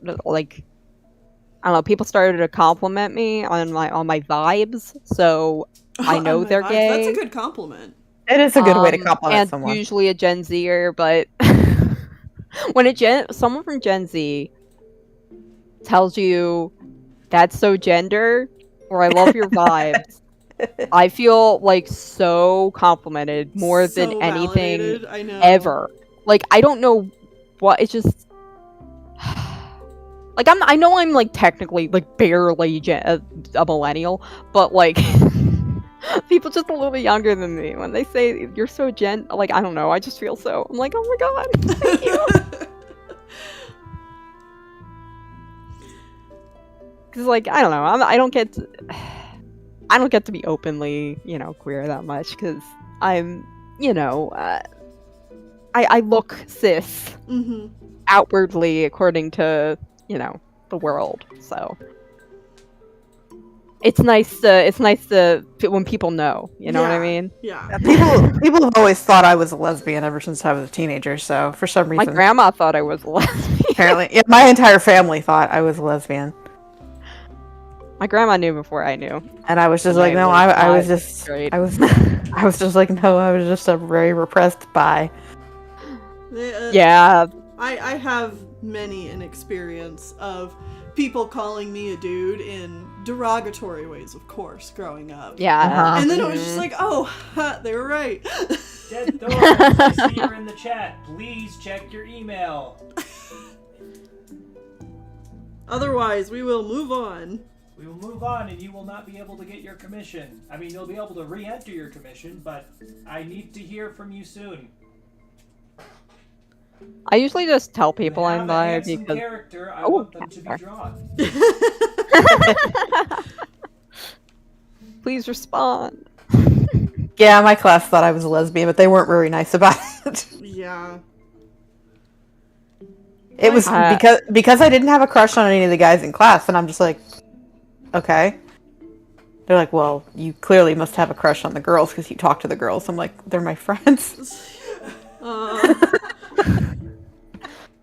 I don't know. People started to compliment me on my vibes, so I know they're gay. That's a good compliment. it is a good way to compliment and someone. usually a Gen Zer, but when someone from Gen Z tells you that's so gender, or I love your vibes, I feel like so complimented more than So anything validated, I know. ever. Like, I don't know what, it's just like I know I'm like technically like barely a millennial, but like people just a little bit younger than me, when they say you're so like, I don't know, I just feel so, I'm like, oh my god, thank you. Because like, I don't know, I don't get to be openly, you know, queer that much, because I'm, you know, I look cis outwardly according to, you know, the world. So it's nice to when people know, you know what I mean? Yeah. People have always thought I was a lesbian ever since I was a teenager. So for some reason, My grandma thought I was a lesbian. apparently, yeah, my entire family thought I was a lesbian. My grandma knew before I knew. And I was just And like, no, I was just, straight. I was just like, no, I was just a very repressed bi. Yeah. I have many an experience of people calling me a dude in derogatory ways, of course, growing up. Yeah. And then it was just like, oh, ha, they were right. Dead Thorns, I see you're in the chat. Please check your email. Otherwise, we will move on. We will move on, and you will not be able to get your commission. I mean, you'll be able to re-enter your commission, but I need to hear from you soon. I usually just tell people You I'm have a bi handsome because character. I want them to be drawn. please respond. Yeah, my class thought I was a lesbian, but they weren't very nice about it. Yeah. It was because I didn't have a crush on any of the guys in class, and I'm just like, okay. They're like, well, you clearly must have a crush on the girls because you talk to the girls. I'm like, they're my friends.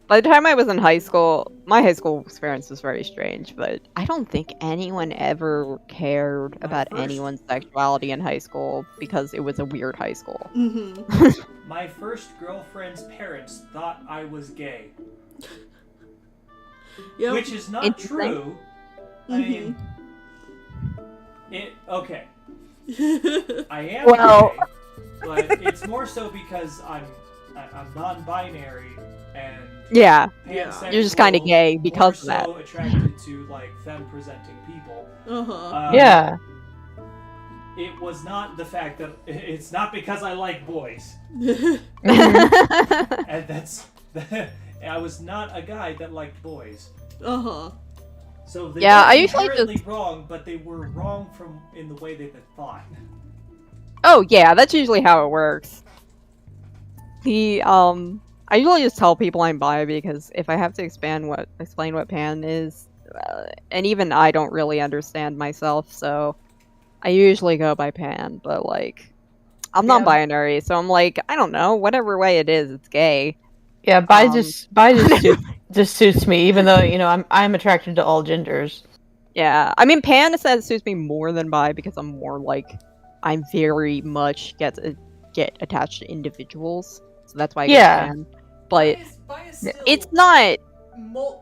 By the time I was in high school, my high school experience was very strange, but I don't think anyone ever cared about anyone's sexuality in high school because it was a weird high school. My first girlfriend's parents thought I was gay. Yep. Which is not true. I mean, okay. I am gay, but it's more so because I'm non-binary and pansexual, you're just kind of gay because of that. More so attracted to like femme-presenting people. Yeah. It was not the fact that it's not because I like boys, and that's. I was not a guy that liked boys. So they I weren't usually inherently wrong, but they were wrong in the way they thought. Oh yeah, that's usually how it works. I usually just tell people I'm bi because if I have to explain what pan is, and even I don't really understand myself, so I usually go by pan. But like, I'm non-binary, so I'm like, I don't know, whatever way it is, it's gay. Yeah, bi just suits me, even though, you know, I'm attracted to all genders. Yeah, I mean, pan says suits me more than bi because I'm more like, I'm very much get attached to individuals, so that's why I get pan. But Bi is still it's not.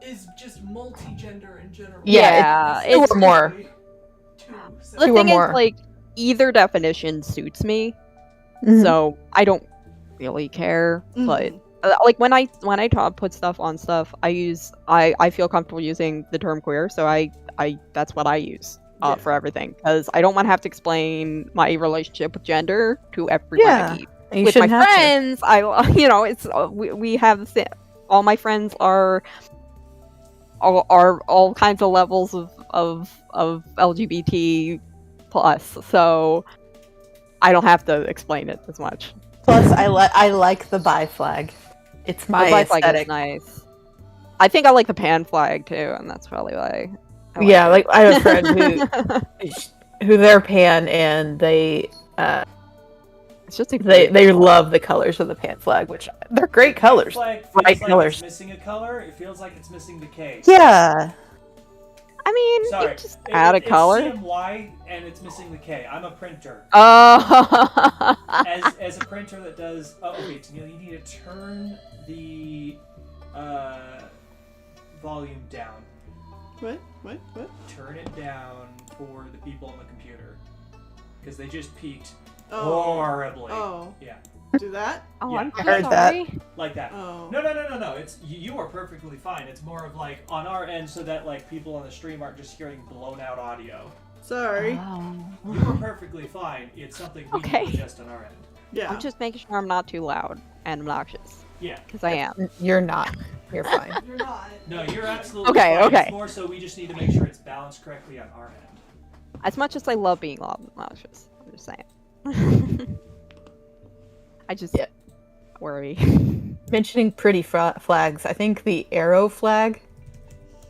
is just multi-gender in general. Yeah, it's two or more. The Two or thing is, more. like, either definition suits me, Mhm. so I don't really care. But like when I put stuff on stuff, I feel comfortable using the term queer, so I that's what I use for everything, because I don't want to have to explain my relationship with gender to everyone I meet. You With my shouldn't have to. friends, it's we have the same. All my friends are all kinds of levels of LGBT plus, so I don't have to explain it as much. Plus, I like the bi flag. It's my The bi flag aesthetic. is nice. I think I like the pan flag too, and that's probably why. I Yeah, like I have a friend who they're pan, and they it's just a they love the colors of the pan flag, which they're great colors. Flag Bright feels like colors. it's missing a color. It feels like it's missing the K. Yeah. I mean, Sorry, you just add a color. It's CMY and it's missing the K. I'm a printer. Oh. As a printer that does. Oh, okay, Tennille, you need to turn the volume down. What? Turn it down for the people on the computer, because they just peaked Oh. horribly. Oh. Yeah. Do that? Oh, Yeah. I'm I heard sorry. Like that. Oh. No. It's you are perfectly fine. It's more of like on our end, so that like people on the stream aren't just hearing blown out audio. Sorry. You are perfectly fine. It's something we Okay. need to adjust on our end. Yeah. I'm just making sure I'm not too loud and obnoxious, Yeah. because I am. You're not. You're fine. You're not. No, you're absolutely Okay, fine. okay. It's more so we just need to make sure it's balanced correctly on our end. As much as I love being loud and obnoxious, I'm just saying. I just worry. Mentioning pretty flags, I think the arrow flag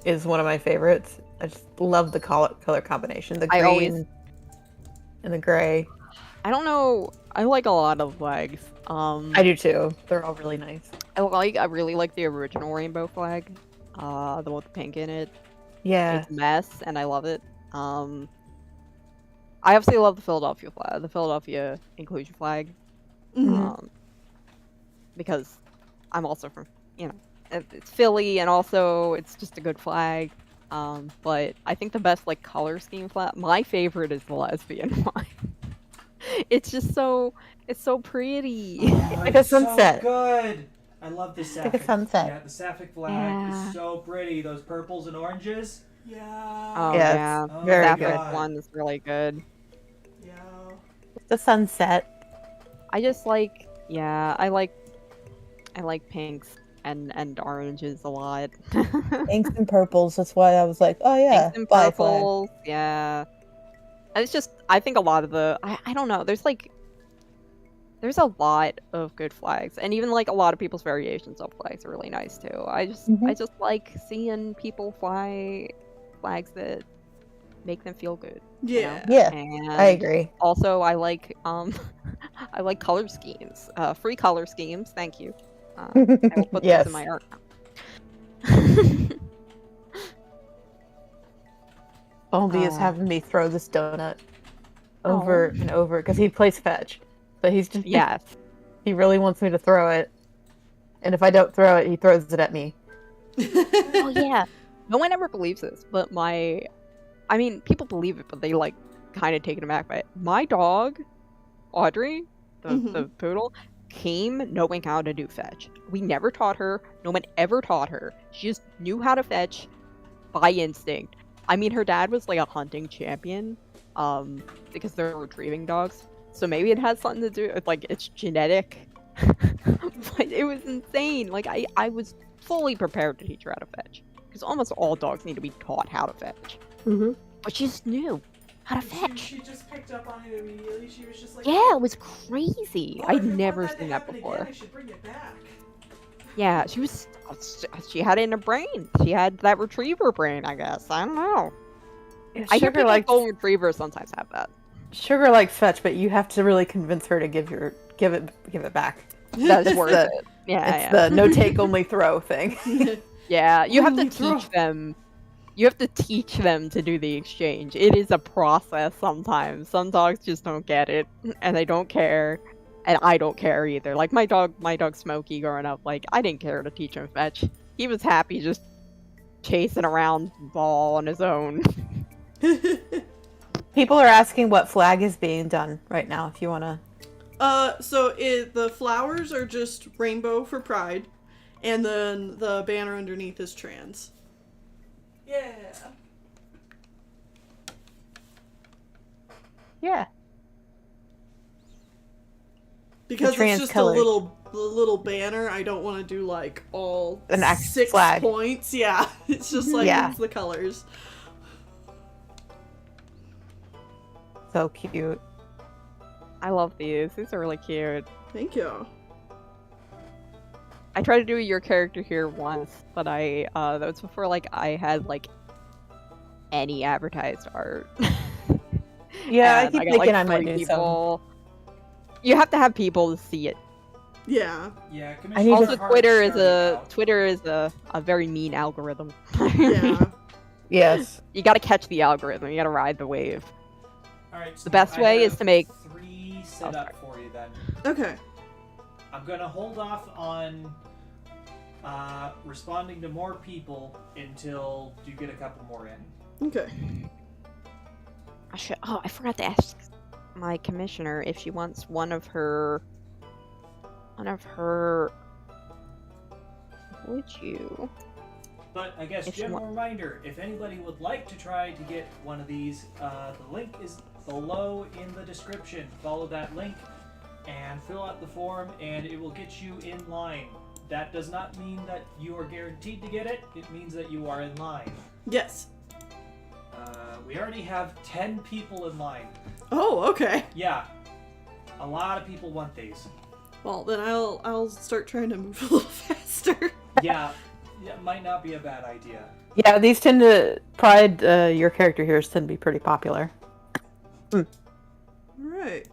is one of my favorites. I just love the color combination, the green and the gray. I don't know. I like a lot of flags. I do too. They're all really nice. I really like the original rainbow flag, the one with the pink in it. Yeah. It's a mess, and I love it. I obviously love the Philadelphia flag, the Philadelphia inclusion flag, because I'm also from, it's Philly, and also it's just a good flag. But I think the best like color scheme flag, my favorite is the lesbian one. It's just it's so pretty. Oh, like a it's sunset. So good. I love the sapphic. Like a sunset. Yeah, the sapphic flag Yeah. is so pretty. Those purples and oranges. Yeah. Oh Yes. yeah, Oh, the very Sapphic good. one is really good. Yeah. The sunset. I just like, I like pinks and oranges a lot. Pinks and purples. That's why I was like, oh yeah. Pinks and bi flag. purples, yeah. And it's just, I think a lot of I don't know, there's a lot of good flags, and even like a lot of people's variations of flags are really nice too. I just like seeing people fly flags that make them feel good. Yeah. Yeah, And I agree. also, I like I like color schemes, free color schemes. Thank you. I will put Yes. those in my art. Baldy is having me throw this donut over and over because he plays fetch, but he's just Yes. he really wants me to throw it, and if I don't throw it, he throws it at me. Oh yeah. No one ever believes this, but I mean, people believe it, but they like kind of taken aback by it. My dog, Audrey, the poodle, came knowing how to do fetch. We never taught her. No one ever taught her. She just knew how to fetch by instinct. I mean, her dad was like a hunting champion, because they're retrieving dogs. So maybe it has something to do with like it's genetic. But it was insane. Like I was fully prepared to teach her how to fetch, because almost all dogs need to be taught how to fetch. But she just knew how to fetch. She just picked up on it immediately. She was just like, Yeah, it was crazy. "Oh, I'd if you want never to seen that happen before. Again, I should bring it back." Yeah, she had it in her brain. She had that retriever brain, I guess. I don't know. I hear people with golden retrievers sometimes have that. Sugar likes fetch, but you have to really convince her to give it back. That's worth the- it. Yeah, It's the no take only throw thing. yeah. You have to Only throw. teach them You have to teach them to do the exchange. It is a process sometimes. Some dogs just don't get it, and they don't care, and I don't care either. Like my dog Smokey growing up, like I didn't care to teach him fetch. He was happy just chasing around the ball on his own. People are asking what flag is being done right now, if you want to... The flowers are just rainbow for Pride, and then the banner underneath is trans. Yeah. Yeah. Because it's trans just colored. a little banner, I don't want to do like all An actual 6 flag. points. Yeah, it's just like Yeah. it's the colors. So cute. I love these. These are really cute. Thank you. I tried to do your character here once, but that was before like I had like any advertised art. Yeah, I And keep got, thinking I might 40 do some. people. You have to have people to see it. Yeah. Yeah, I need Also, to- Twitter is a very mean algorithm. Yeah. Yes. You gotta catch the algorithm. You gotta ride the wave. Alright, so The best I way have is to make- 3 set up for you then. Okay. I'm gonna hold off on responding to more people until you get a couple more in. Okay. I forgot to ask my commissioner if she wants one of her. Would you? But I guess If you general reminder, if anybody would like to try to get one of these, the link is below in the description. Follow that link and fill out the form and it will get you in line. That does not mean that you are guaranteed to get it, it means that you are in line. Yes. We already have 10 people in line. Oh, okay. Yeah, a lot of people want these. Well, then I'll start trying to move a little faster. Yeah, might not be a bad idea. Yeah, these tend to... Pride, your character here tend to be pretty popular. Right.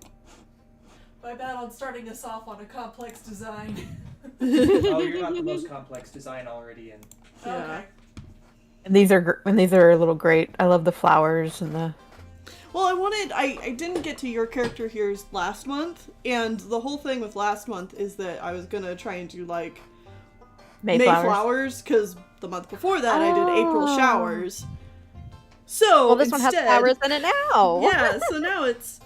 My bad on starting us off on a complex design. Oh, you're not the most complex design already in. Yeah. Okay. And these are a little great. I love the flowers and the... Well, I didn't get to your character here's last month, and the whole thing with last month is that I was gonna try and do like Mayflowers, because the month before that I did April Oh. showers. So Well, this one has instead- flowers in it now. Yeah, so now it's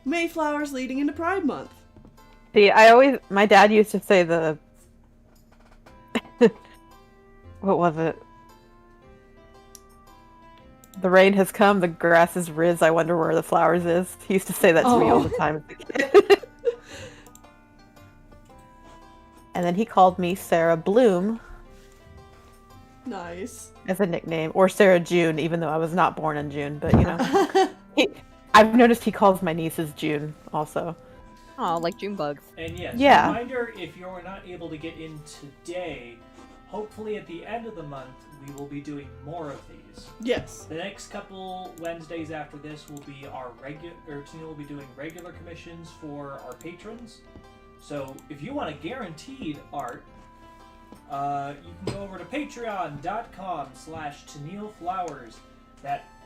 Mayflowers leading into Pride Month. See, my dad used to say the... What was it? The rain has come, the grass is riz, I wonder where the flowers is. He used to say that to me all the time as a kid. And then he called me Sarah Bloom Nice. as a nickname, or Sarah June, even though I was not born in June, but you know. I've noticed he calls my nieces June also. Oh, like June bugs. And yes, Yeah. reminder, if you're not able to get in today, hopefully at the end of the month, we will be doing more of these. Yes. The next couple Wednesdays after this will be our Tania will be doing regular commissions for our patrons. So if you want a guaranteed art, you can go over to patreon.com/TennielFlowers.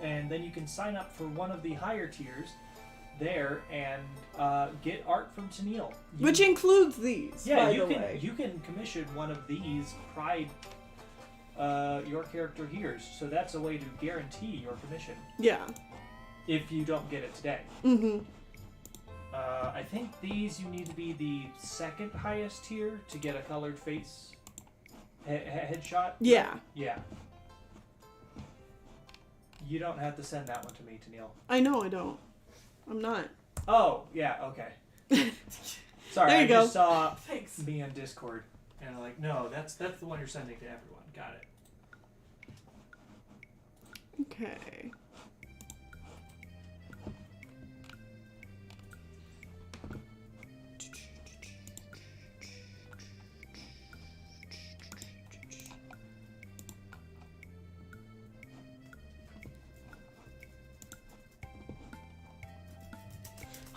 And then you can sign up for one of the higher tiers there and get art from Tennille. Which includes these, Yeah, by you the can way. you can commission one of these Pride your character here's. So that's a way to guarantee your commission Yeah. if you don't get it today. Mm-hmm. I think these you need to be the second highest tier to get a colored face headshot. Yeah. Yeah. You don't have to send that one to me, Tennille. I know I don't. I'm not. Oh, yeah, okay. Sorry, There you I go. just saw Thanks. me on Discord, and I'm like, no, that's the one you're sending to everyone. Got it. Okay.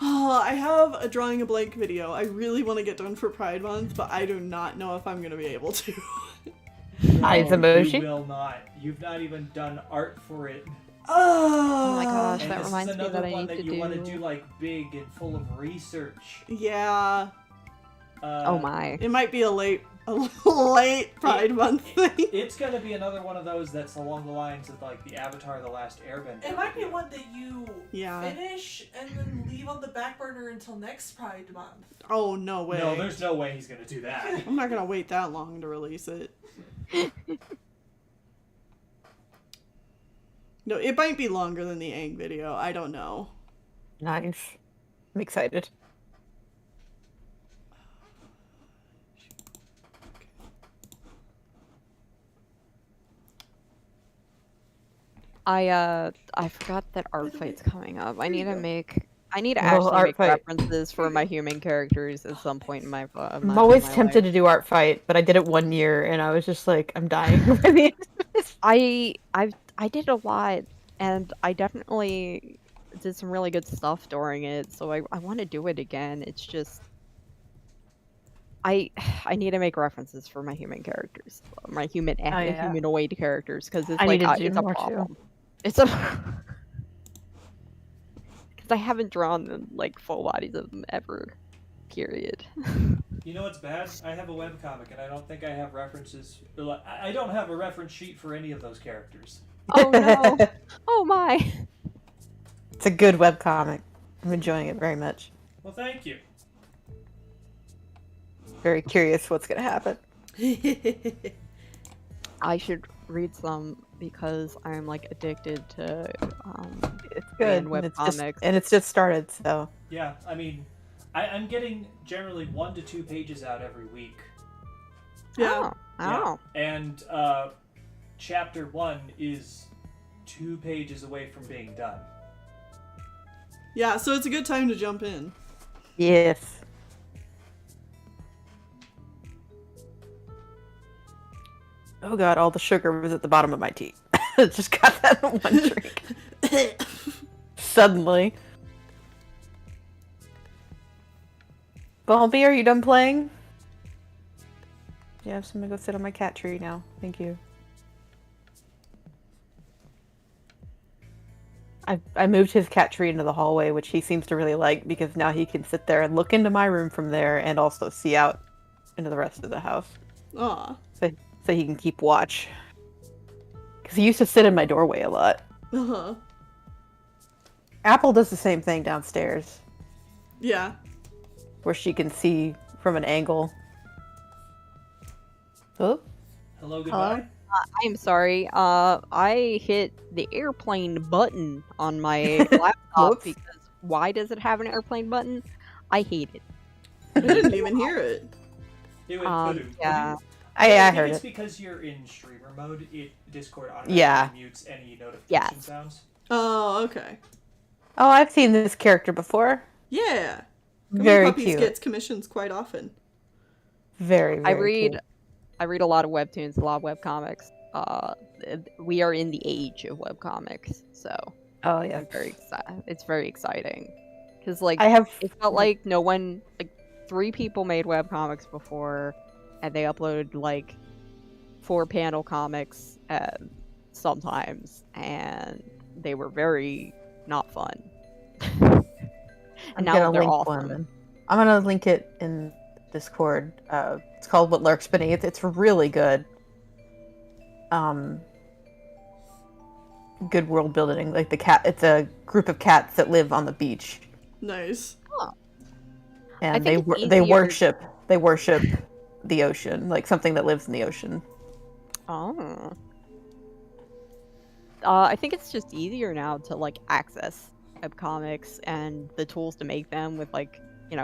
Oh, I have a drawing a blank video I really want to get done for Pride Month, but I do not know if I'm going to be able to. Eyes No, emoji? you will not. You've not even done art for it. Oh my gosh, And that this reminds is me another that I one need that to you want to do. do like big and full of research. Yeah, Oh my. it might be a late Pride Month thing. It's gonna be another one of those that's along the lines of like the Avatar: The Last Airbender. It might be one that you Yeah. finish and then leave on the back burner until next Pride Month. Oh, no way. No, there's no way he's gonna do that. I'm not gonna wait that long to release it. No, it might be longer than the Aang video. I don't know. Nice. I'm excited. I forgot that art fight's coming up. I need to go. make. I need to Well, actually art make fight. references for my human characters at some point in my. I'm always tempted to do art fight, but I did it 1 year and I was just like, I'm dying by the end of this. I did a lot, and I definitely did some really good stuff during it. So I want to do it again. It's just I need to make references for my human characters, my yeah. humanoid characters, because it's I like need to do it's a more, too. problem. It's a because I haven't drawn like full bodies of them ever. Period. You know what's bad? I have a webcomic and I don't think I have references. I don't have a reference sheet for any of those characters. Oh no! Oh my! It's a good webcomic. I'm enjoying it very much. Well, thank you. Very curious what's gonna happen. I should read some because I'm like addicted to It's good. web And comics. it's just started, so Yeah, I mean, I'm getting generally 1 to 2 pages out every week. Yeah. Oh. And chapter 1 is 2 pages away from being done. Yeah, so it's a good time to jump in. yes. Oh god, all the sugar was at the bottom of my tea. Just got that in one drink. Suddenly. Bumpy, are you done playing? Yeah, I'm just gonna go sit on my cat tree now. Thank you. I moved his cat tree into the hallway, which he seems to really like because now he can sit there and look into my room from there and also see out into the rest of the house. Aw. So he can keep watch. Because he used to sit in my doorway a lot. Uh-huh. Apple does the same thing downstairs, Yeah. where she can see from an angle. Oh, Hello, goodbye. I am sorry. I hit the airplane button on my laptop Whoops. because why does it have an airplane button? I hate it. I didn't even hear it. It went poo-doo. Yeah. I think heard it's it. because you're in streamer mode. Discord automatically Yeah. mutes any notification Yes. sounds. Oh, okay. Oh, I've seen this character before. Yeah. Gummy Very Puppies cute. gets commissions quite often. Very, very cute. I read a lot of webtoons, a lot of webcomics. We are in the age of webcomics, so Oh yeah. I'm very excited. It's very exciting because like I have. it felt like no one, like 3 people made webcomics before, and they uploaded like 4 panel comics sometimes, and they were very not fun. I'm And now gonna they're link awesome. one. I'm gonna link it in Discord. It's called What Lurks Beneath. It's really good. Good world building. Like the cat. It's a group of cats that live on the beach, Nice. and think it's they easier- worship the ocean, like something that lives in the ocean. Oh. I think it's just easier now to like access webcomics and the tools to make them with like,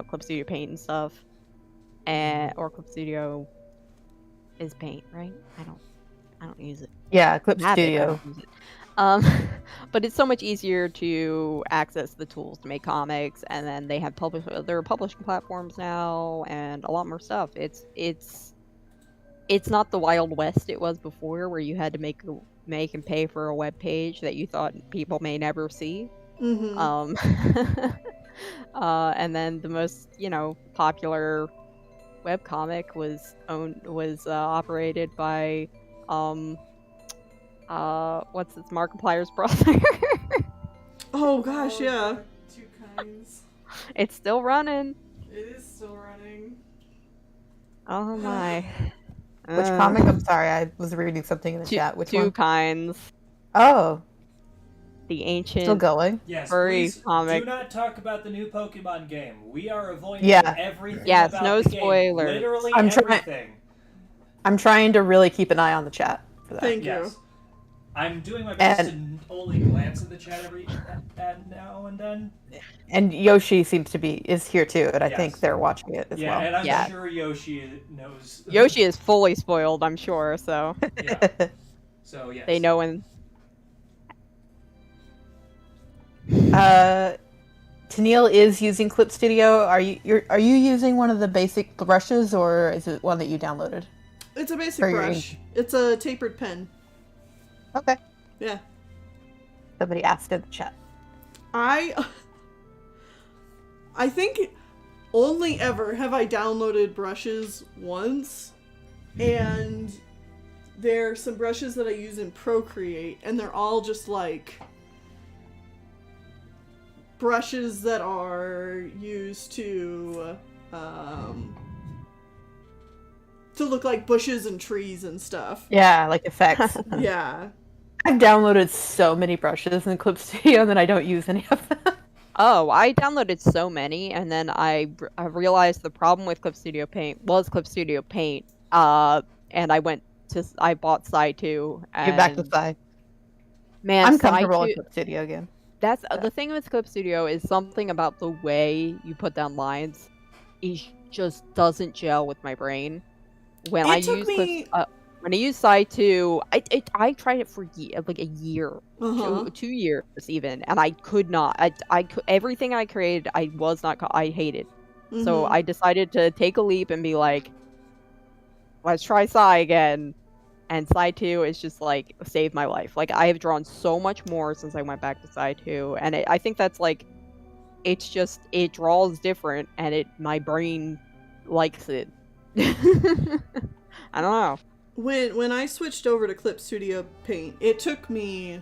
Clip Studio Paint and stuff. Or Clip Studio is Paint, right? I don't use it. Yeah, Clip I have it, I Studio. don't use it. But it's so much easier to access the tools to make comics, and then they have there are publishing platforms now and a lot more stuff. It's not the Wild West it was before, where you had to make and pay for a web page that you thought people may never see. Mm-hmm. And then the most popular webcomic was operated by what's its Markiplier's brother? Oh gosh, yeah. Two kinds. It's still running. It is still running. Oh my. Which comic? I'm sorry, I was reading something in the chat. Which Two one? kinds. Oh, The ancient still going. Yes, furry please comic. do not talk about the new Pokemon game. We are avoiding Yeah. everything Yes, about no the game. spoilers. Literally I'm trying- everything. I'm trying to really keep an eye on the chat for that. Thank Yes. you. I'm doing my best to only glance at the chat every now and then. And Yoshi is here too, and I Yes. think they're watching it as Yeah, well. and I'm Yeah. sure Yoshi knows. Yoshi is fully spoiled, I'm sure, so Yeah. So yes. they know when. Tennille is using Clip Studio. Are you using one of the basic brushes, or is it one that you downloaded? It's a basic For your brush. It's a tapered pen. Okay. Yeah. Somebody asked in the chat. I think only ever have I downloaded brushes once, and there are some brushes that I use in Procreate, and they're all just like brushes that are used to look like bushes and trees and stuff. Yeah, like effects. Yeah. I've downloaded so many brushes in Clip Studio, and then I don't use any of them. Oh, I downloaded so many, and then I realized the problem with Clip Studio Paint was Clip Studio Paint. And I bought Psy 2. Get back to Psy. Man, I'm Psy comfortable 2 with Clip Studio again. That's the thing with Clip Studio is something about the way you put down lines. It just doesn't gel with my brain. When I use Psy 2, I tried it for like a year, Uh-huh. 2 years even, and I could not. Everything I created, I hated. So Mhm. I decided to take a leap and be like, let's try Psy again. And Psy 2 is just like saved my life. Like I have drawn so much more since I went back to Psy 2, and I think that's like, it's just it draws different, and my brain likes it. I don't know. When I switched over to Clip Studio Paint, it took me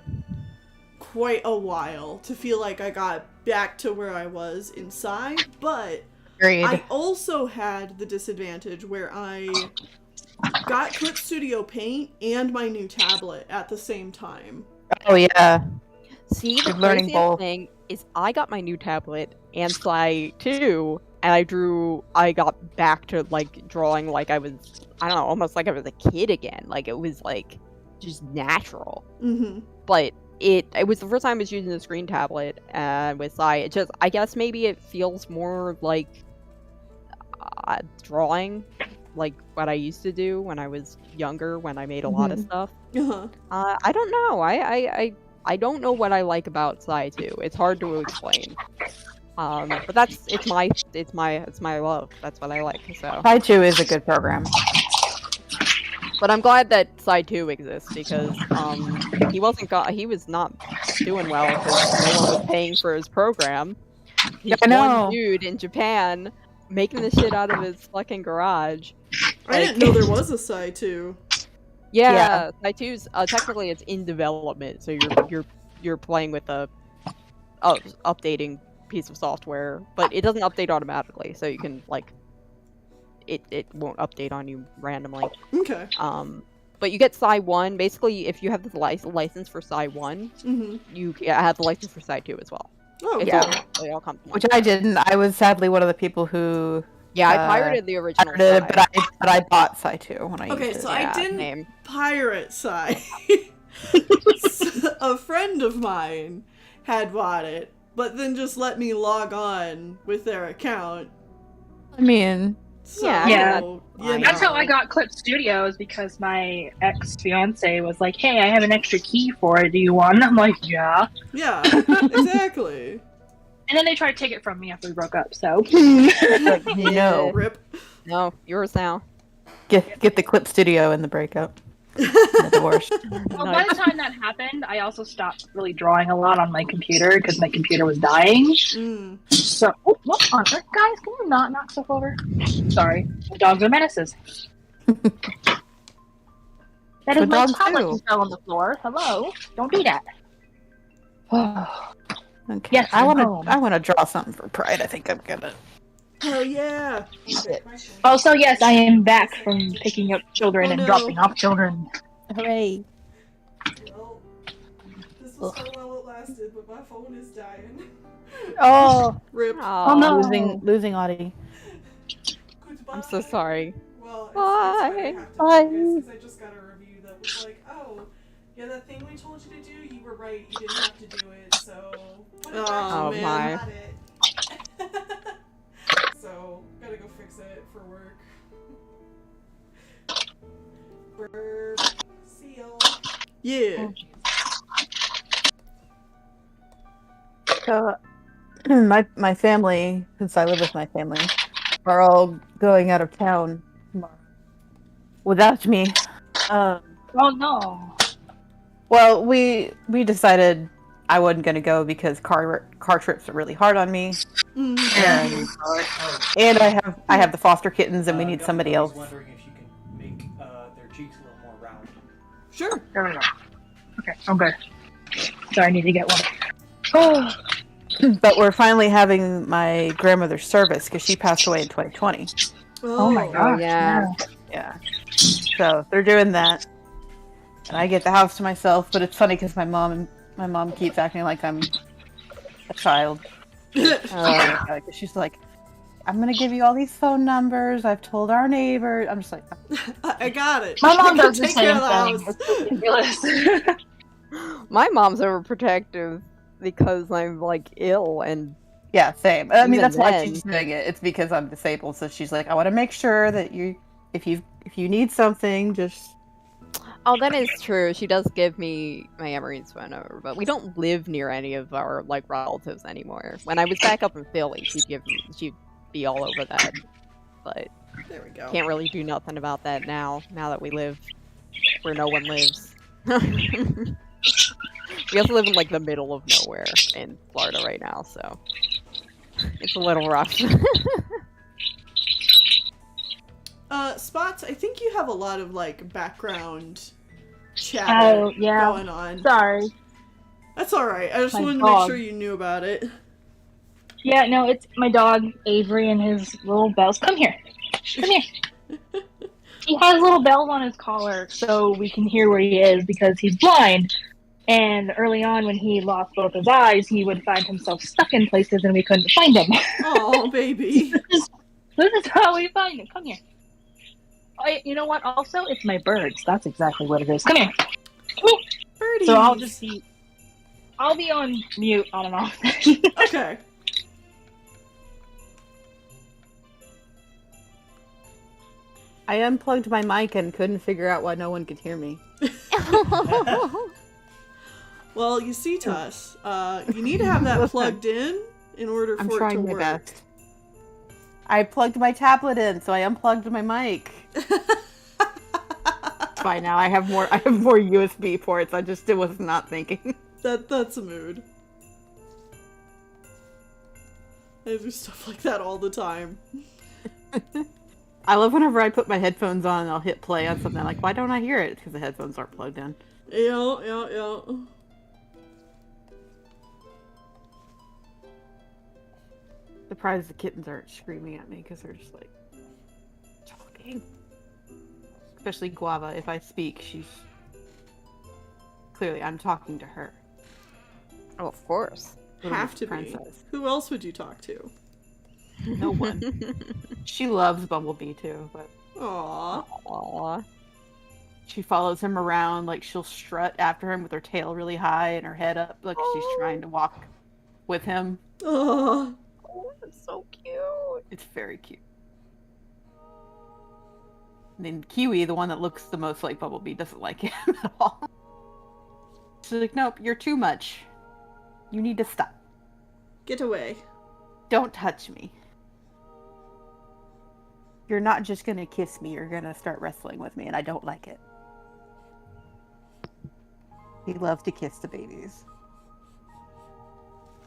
quite a while to feel like I got back to where I was inside, but Agreed. I also had the disadvantage where I got Clip Studio Paint and my new tablet at the same time. Oh yeah. See, the You're learning craziest both. thing is I got my new tablet and Psy 2, and I got back to like drawing like I was, I don't know, almost like I was a kid again. Like it was like just natural. Mm-hmm. But it was the first time I was using the screen tablet with Psy. It just, I guess maybe it feels more like drawing, like what I used to do when I was younger, when I made a lot of stuff. Uh-huh. I don't know. I don't know what I like about Psy 2. It's hard to explain. But it's my love. That's what I like. So. Psy 2 is a good program. But I'm glad that Psy 2 exists because he was not doing well because no one was paying for his program. He's I know. one dude in Japan making the shit out of his fucking garage. I didn't know there was a Psy 2. Yeah, Psy 2's technically it's in development, so you're playing with a updating piece of software, but it doesn't update automatically, so you can like it won't update on you randomly. Okay. But you get Psy 1. Basically, if you have the license for Psy 1, Mm-hmm. you have the license for Psy 2 as well. Oh, It's cool. all, they all come. Which I didn't. I was sadly one of the people who Yeah, I pirated the original. pirated, Psy. but I bought Psy 2 when I Okay, used it. so Yeah, I didn't same. pirate Psy. A friend of mine had bought it, but then just let me log on with their account. I mean, So, Yeah, Yeah. you That's how know. I got Clip Studios because my ex-fiance was like, "Hey, I have an extra key for it. Do you want it?" I'm like, "Yeah." Yeah, exactly. And then they tried to take it from me after we broke up. So no. Rip. No, yours now. Get the Clip Studio in the breakup. The divorce. well, by the time that happened, I also stopped really drawing a lot on my computer because my computer was dying. Mm. So, what on earth, guys? Can you not knock stuff over? Sorry, the dogs are menaces. That For is my dogs, tablet too. you fell on the floor. Hello? Don't do that. Okay. Yes, I I'm want home. to. I want to draw something for Pride. I think I'm gonna. Hell yeah. Also, yes, I am back from picking up children Oh, and no. dropping off children. Hooray! Well, this was fun while it lasted, but my phone is dying. Oh, Rip. Oh no! losing Audie. Goodbye. I'm so sorry. Well, it's fine. I Bye. have to Bye. focus because I just got a review that was like, oh, yeah, that thing we told you to do, you were right. You didn't have to do it, so put it back Oh, to me. man. I got it. So, gotta go fix it for work. Burp. Seal. Yeah. My family, since I live with my family, are all going out of town tomorrow without me. Oh no! Well, we decided I wasn't going to go because car trips are really hard on me, Mm. and I have the foster kittens, and we need Gummy somebody Gummies else. wondering if you can make their cheeks a little more round. Sure. There we go. Okay, I'm good. Sorry, I need to get one. Oh, But we're finally having my grandmother's service because she passed away in 2020. oh my gosh! yeah. Yeah, so they're doing that, and I get the house to myself. But it's funny because my mom keeps acting like I'm a child. She's like, I'm gonna give you all these phone numbers. I've told our neighbors. I'm just like, I got it. My mom I can does the take care same of the thing. house. It's ridiculous. My mom's overprotective because I'm like ill and yeah, same. I mean, Even that's why then. she's doing it. It's because I'm disabled. So she's like, I want to make sure that if you need something, just. oh, that is true. She does give me my Emery's phone number, but we don't live near any of our like relatives anymore. When I was back up in Philly, she'd be all over that, but There we go. can't really do nothing about that now. Now that we live where no one lives. We also live in like the middle of nowhere in Florida right now, so it's a little rough. Spots, I think you have a lot of like background chatter Oh yeah. going on. Sorry. That's alright. I just My wanted to make dog. sure you knew about it. Yeah, no, it's my dog Avery and his little bells. Come here. Come here. He has little bells on his collar so we can hear where he is because he's blind. And early on, when he lost both his eyes, he would find himself stuck in places and we couldn't find him. Oh, baby. This is how we find him. Come here. Oh, you know what? Also, it's my birds. That's exactly what it is. Come here. Come here. Birdies. So I'll be on mute on and off. Okay. I unplugged my mic and couldn't figure out why no one could hear me. Well, you see, Tuss, you need to have that Listen. plugged in order I'm for it to trying my work. best. I plugged my tablet in, so I unplugged my mic. It's fine now. I have more USB ports. I just was not thinking. That's a mood. I do stuff like that all the time. I love whenever I put my headphones on and I'll hit play on something. I'm like, why don't I hear it? Because the headphones aren't plugged in. Yeah. Surprised the kittens aren't screaming at me because they're just like talking. Especially Guava. If I speak, she's clearly I'm talking to her. Oh, of course. Little Have to be. princess. Who else would you talk to? No one. She loves Bumblebee too, but Aww. Aww. she follows him around. Like she'll strut after him with her tail really high and her head up, like she's trying to walk with him. Aww. Oh, that's so cute. It's very cute. And then Kiwi, the one that looks the most like Bumblebee, doesn't like him at all. She's like, nope, you're too much. You need to stop. Get away. Don't touch me. You're not just gonna kiss me, you're gonna start wrestling with me, and I don't like it. He loves to kiss the babies.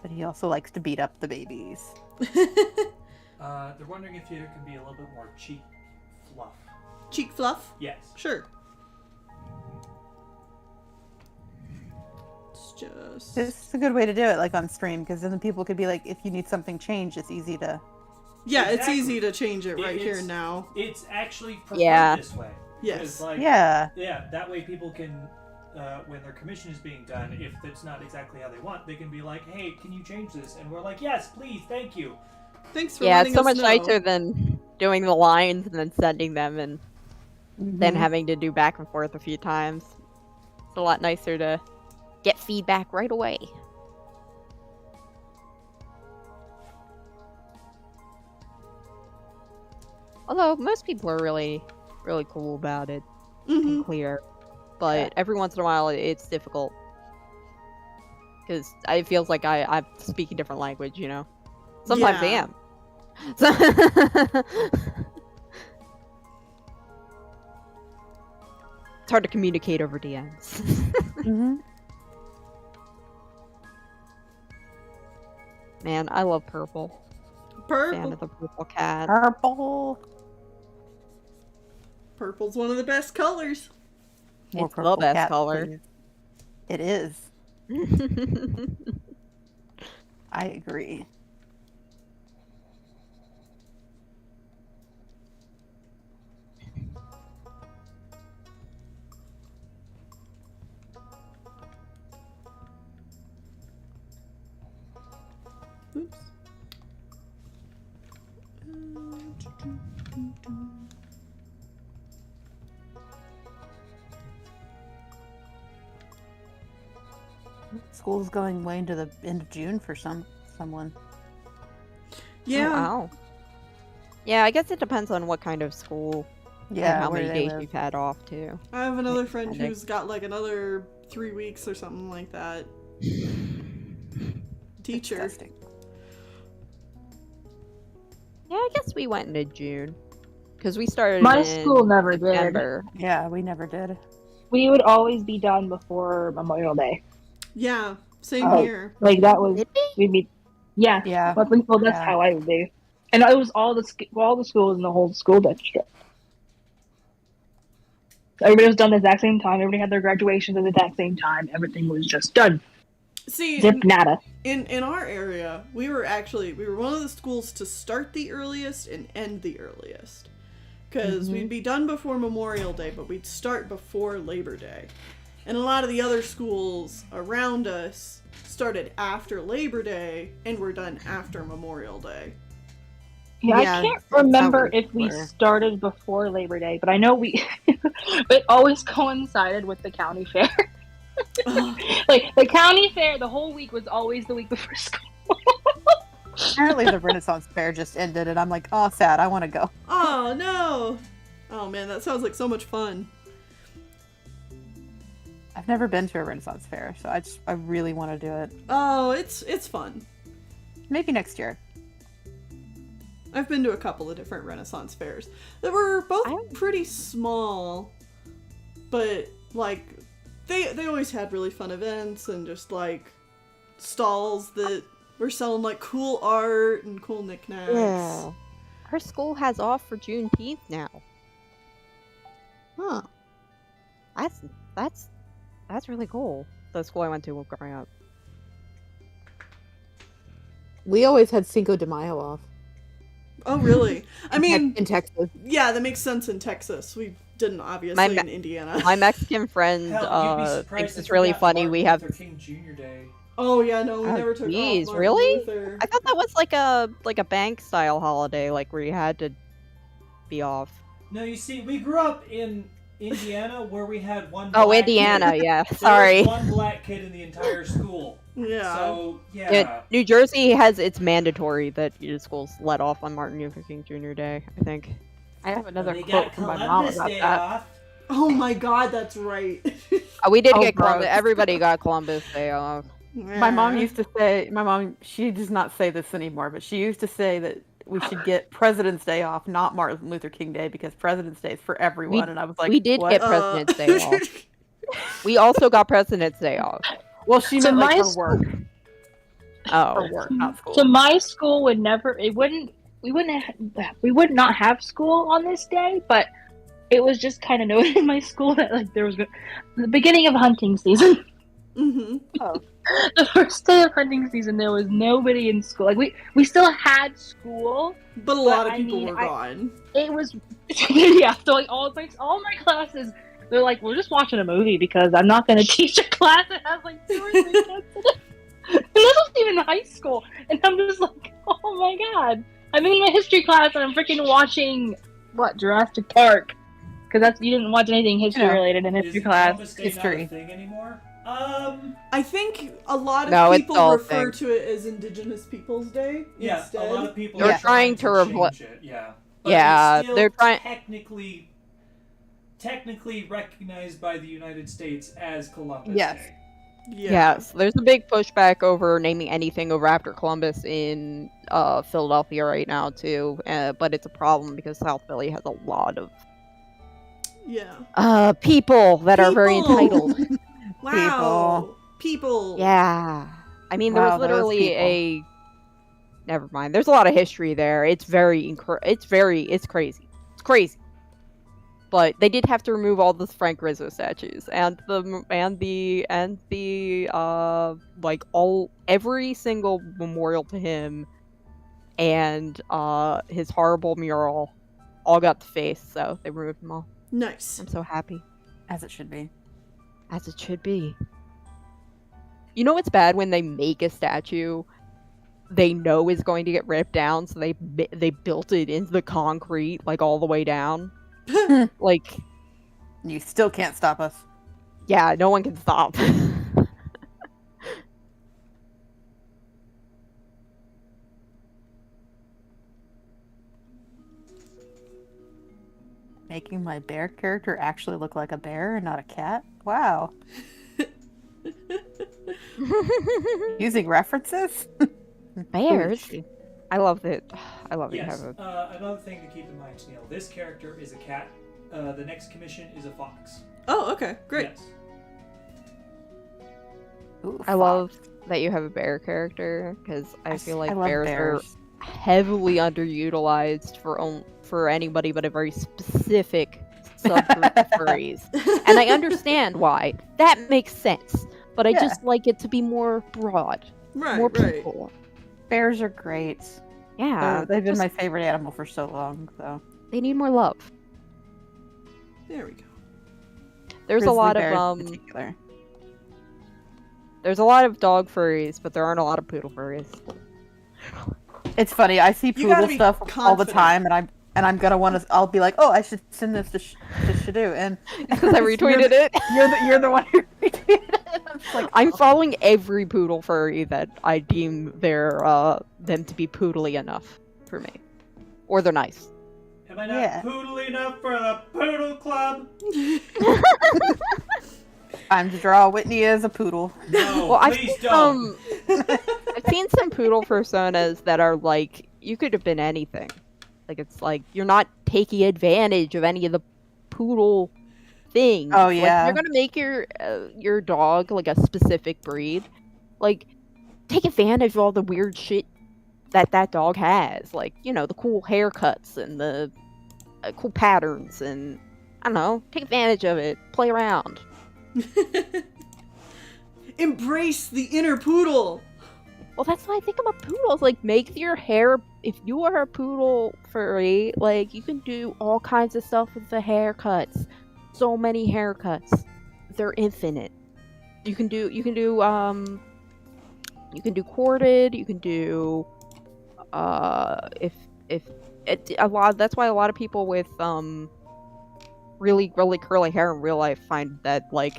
But he also likes to beat up the babies. They're wondering if there can be a little bit more cheek fluff. Cheek fluff? Yes. Sure. just... This is a good way to do it, like on stream, because then the people could be like, if you need something changed, it's easy to. Yeah, Exactly. it's easy to change it right here It's- and now. It's actually preferred Yeah. this way. Yes. 'Cause, like, Yeah. Yeah, that way people can, when their commission is being done, if it's not exactly how they want, they can be like, hey, can you change this? And we're like, yes, please, thank you. Thanks for Yeah, letting it's so us much know. nicer than doing the lines and then sending them and then having to do back and forth a few times. It's a lot nicer to get feedback right away. Although most people are really, really cool about it Mm-hmm. and clear, but every once in a while it's difficult because it feels like I'm speaking a different language, you know. Sometimes I Yeah. am. It's hard to communicate over DMs. Mm-hmm. Man, I love purple. Fan Purple. of the purple cat. Purple. Purple's one of the best colors. More It's the purple best cat, color. please. It is. I agree. Oops. School's going way into the end of June for someone. Yeah. Oh, wow. Yeah, I guess it depends on what kind of school Yeah, and how where many they days live. you've had off too. I have another friend Kinda. who's got like another 3 weeks or something like that. Teacher. Disgusting. Yeah, I guess we went into June because we started. My in school never did. September. Yeah, we never did. We would always be done before Memorial Day. Yeah, same Oh. here. Like that was Did we? we'd be. Yeah. Yeah. Well, that's Yeah. how I would be. And it was all the schools in the whole school district. Everybody was done at the exact same time. Everybody had their graduations at the exact same time. Everything was just done. See, Zip nada. in our area, we were one of the schools to start the earliest and end the earliest. Because we'd be done before Memorial Day, but we'd start before Labor Day. And a lot of the other schools around us started after Labor Day and were done after Memorial Day. Yeah, Yeah, I can't that's how remember we if we were. started before Labor Day, but I know we it always coincided with the county fair. Like the county fair, the whole week was always the week before school. Apparently the Renaissance Fair just ended, and I'm like, oh, sad. I want to go. Oh, no! Oh, man, that sounds like so much fun. I've never been to a Renaissance Fair, so I really want to do it. Oh, it's fun. Maybe next year. I've been to a couple of different Renaissance fairs. They were both I- pretty small, but like they always had really fun events and just like stalls that were selling like cool art and cool knickknacks. Yeah. Our school has off for Juneteenth now. Huh. That's really cool. The school I went to growing up. We always had Cinco de Mayo off. Oh, really? I mean, In Texas. yeah, that makes sense in Texas. We didn't obviously My in Indiana. My Mexican friend Hell, you'd be surprised thinks if it's we really got funny. Martin We have. Luther King Jr. Day. Oh yeah, no, we Oh, never took geez, off Martin really? Luther. I thought that was like a bank style holiday, like where you had to be off. No, you see, we grew up in Indiana where we had one. Oh, black Indiana, kid. yeah. There Sorry. was one black kid in the entire school. Yeah. So yeah. Yeah, New Jersey has it's mandatory that your schools let off on Martin Luther King Jr. Day. I think. I have another They quote got from my mom Columbus about Day that. off. Oh my God, that's right. We did Oh, get gross. Columbus. Everybody got Columbus Day off. My mom used to say, she does not say this anymore, but she used to say that we should get President's Day off, not Martin Luther King Day, because President's Day is for everyone. And I was like, we did what? get President's Day off. We also got President's Day off. Well, she So meant like my for work. Oh, For work, not school. So my school would never. We would not have school on this day, but it was just kind of noted in my school that like there was the beginning of hunting season. Mm-hmm. Oh. The first day of hunting season, there was nobody in school. Like we still had school. But a lot of I people mean, were gone. It was yeah. So like all my classes, they're like, we're just watching a movie because I'm not going to teach a class that has like 2 or 3 kids in it. And this was even high school, and I'm just like, oh my god, I'm in my history class and I'm freaking watching Jurassic Park, because you didn't watch anything history related in history Is class. Columbus Day History. not a thing anymore? I think a lot No, of it's people all refer thing. to it as Indigenous Peoples Day Yeah, instead. a lot of people They're are trying to change it. Yeah. But Yeah, it's still they're trying- technically recognized by the United States as Columbus Yes. Day. Yeah. Yes, there's a big pushback over naming anything over after Columbus in Philadelphia right now too, but it's a problem because South Philly has a lot of Yeah. people that are very People! entitled. Wow. People. Yeah, I mean there Wow, was those literally people. a. Never mind. There's a lot of history there. It's it's crazy. It's crazy. But they did have to remove all the Frank Rizzo statues and every single memorial to him and his horrible mural all got defaced, so they removed them all. Nice. I'm so happy. As it should be. As it should be. You know it's bad when they make a statue they know is going to get ripped down, so they built it into the concrete like all the way down. Like, You still can't stop us. yeah, no one can stop. Making my bear character actually look like a bear and not a cat? Wow. Using references? Bears? I love it. I love it. You Yes. have a... Another thing to keep in mind, Neil. This character is a cat. The next commission is a fox. Oh, okay. Great. Yes. Ooh, I love that you have a bear character because I feel like love bears are heavily underutilized for anybody but a very specific subgroup of furries. And I understand why. That makes sense. But I Yeah. just like it to be more broad. Right, More right. people. Bears are great. Yeah. They've been just- my favorite animal for so long, so. They need more love. There we go. There's a Grizzly lot bears of in particular. there's a lot of dog furries, but there aren't a lot of poodle furries. It's funny. I see You gotta poodle be stuff all the confident. time, and I'm gonna want to. I'll be like, oh, I should send this to Shadu, and Because I retweeted it. You're the one who retweeted it. I'm just like, I'm oh. following every poodle furry that I deem them to be poodly enough for me, or they're nice. Am I not Yeah. poodle enough for the poodle club? Time to draw Whitney as a poodle. No, Well, I've please seen don't. I've seen some poodle personas that are like you could have been anything. Like it's like you're not taking advantage of any of the poodle things. Oh, Like, yeah. you're gonna make your dog like a specific breed. Like take advantage of all the weird shit that dog has. Like the cool haircuts and the cool patterns and I don't know. Take advantage of it. Play around. Embrace the inner poodle. Well, that's what I think about poodles. Like, make your hair. If you are a poodle furry, like you can do all kinds of stuff with the haircuts. So many haircuts. They're infinite. You can do corded. You can do that's why a lot of people with really really curly hair in real life find that like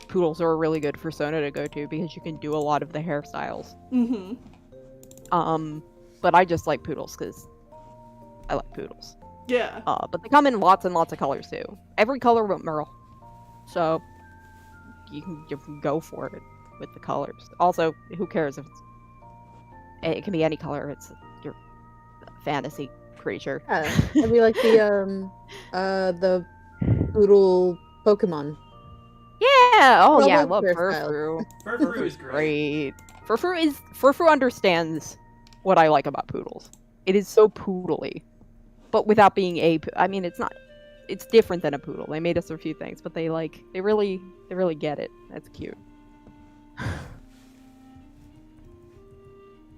poodles are a really good persona to go to because you can do a lot of the hairstyles. Mm-hmm. But I just like poodles because I like poodles. Yeah. But they come in lots and lots of colors too. Every color but Merle. So you can go for it with the colors. Also, who cares if it can be any color? It's your fantasy creature. Yeah, it'd be like the poodle Pokemon. Yeah. Oh Well, yeah, I both love hairstyles. Furfru. Furfru is great. Furfru understands what I like about poodles. It is so poodly, but without being I mean, it's not. It's different than a poodle. They made us a few things, but they really get it. That's cute.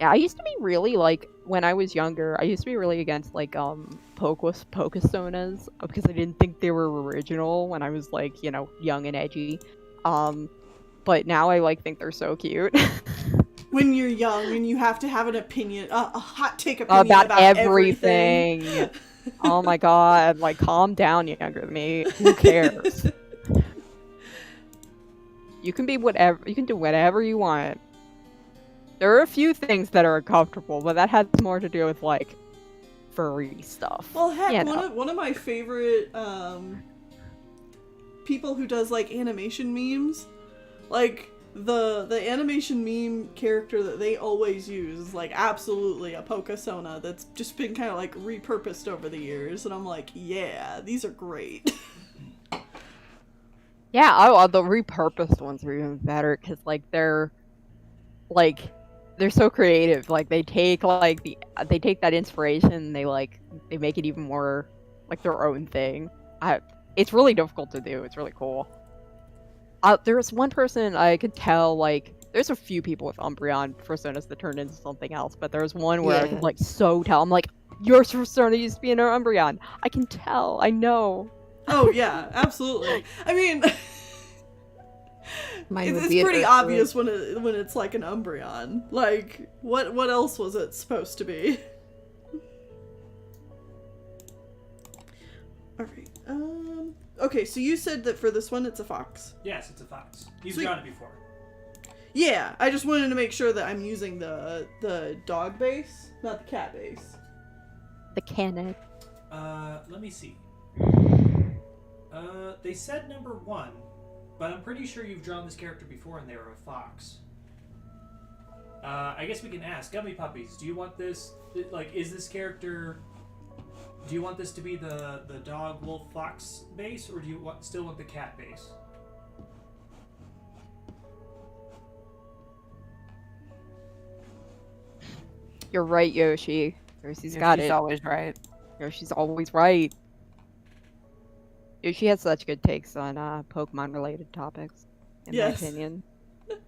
Yeah, I used to be really like when I was younger. I used to be really against like Pokesonas because I didn't think they were original when I was like young and edgy. But now I like think they're so cute. When you're young and you have to have an opinion, a hot take opinion About about everything. everything. Oh my god! Like, calm down, younger than me. Who cares? You can be whatever. You can do whatever you want. There are a few things that are uncomfortable, but that has more to do with like furry stuff. Well, heck, You know. one of my favorite people who does like animation memes, like the animation meme character that they always use is like absolutely a Pokesona that's just been kind of like repurposed over the years, and I'm like, yeah, these are great. Yeah, the repurposed ones are even better because they're so creative. Like they take that inspiration and they make it even more like their own thing. It's really difficult to do. It's really cool. There was one person I could tell, like, there's a few people with Umbreon personas that turned into something else, but there was one where I could like so tell. I'm like, your persona used to be an Umbreon. I can tell. I know. Oh yeah, absolutely. I mean, Mine would it's be a pretty Earthquake. obvious when it's like an Umbreon. Like, what else was it supposed to be? All right. Okay, so you said that for this one it's a fox. Yes, it's a fox. You've Sweet. drawn it before. Yeah, I just wanted to make sure that I'm using the dog base, not the cat base. The cannon. Let me see. They said number 1, but I'm pretty sure you've drawn this character before and they were a fox. I guess we can ask. Gummy Puppies, do you want this, like, is this character, do you want this to be the dog, wolf, fox base, or do you still want the cat base? You're right, Yoshi. Yoshi's got She's it. always right. Yoshi's always right. Yoshi has such good takes on Pokemon-related topics, in Yes. my opinion.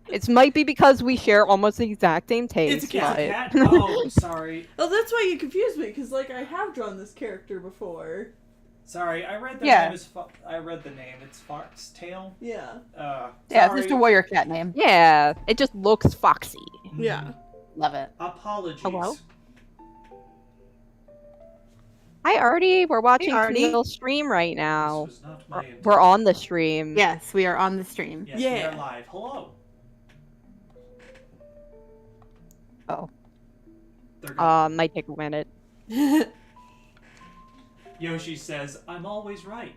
It might be because we share almost the exact same taste. It's a cat. Cat? Oh, sorry. Oh, that's why you confused me, because like I have drawn this character before. Sorry, I read the Yeah. name as I read the name. It's Foxtail. Yeah. Yeah, it's just a Sorry. warrior cat name. Yeah, it just looks foxy. Yeah. Love it. Apologies. Hello? Hi, Artie. We're watching Artie. Camille's stream right now. This was not my intent. We're on the stream. Yes, we are on the stream. Yes, we Yeah. are live. Hello. Oh. They're gone. Might take a minute. Yoshi says, "I'm always right."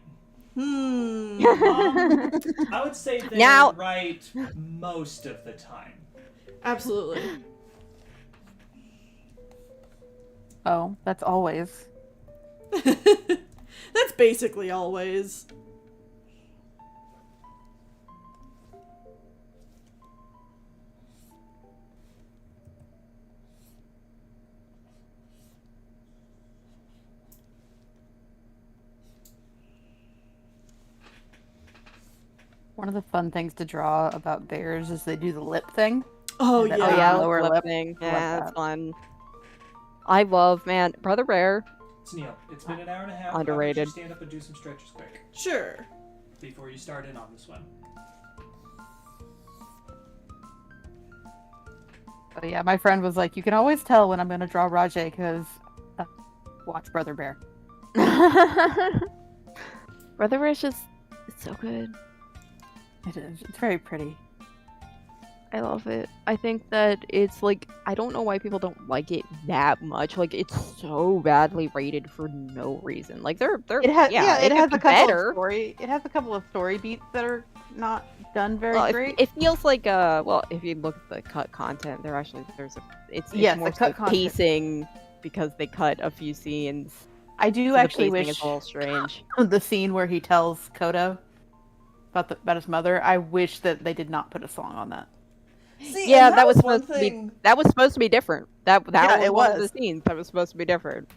I would say they're Now- right most of the time. Absolutely. Oh, that's always. That's basically always. One of the fun things to draw about bears is they do the lip thing. Oh That- yeah. Oh yeah, lower lip lip. thing. I love Yeah, that's that. fun. I love, man, Brother Bear. It's Neil. It's been an hour and a half. Why don't you Underrated. stand up and do some stretches quick Sure. before you start in on this one. Oh yeah, my friend was like, you can always tell when I'm going to draw Rajay because watch Brother Bear. Brother Bear's just, it's so good. It is. It's very pretty. I love it. I think that it's like, I don't know why people don't like it that much. Like, it's so badly rated for no reason. Like, they're It has it has could a be couple better. of story. It has a couple of story beats that are not done very Well, great. it feels like well, if you look at the cut content, it's Yes, the more cut so content. pacing because they cut a few scenes. I do So the actually pacing wish is a little strange. the scene where he tells Kodo about his mother. I wish that they did not put a song on that. See, Yeah, and that was one supposed to be thing. that was supposed to be different. That Yeah, was it one of was. the scenes that was supposed to be different.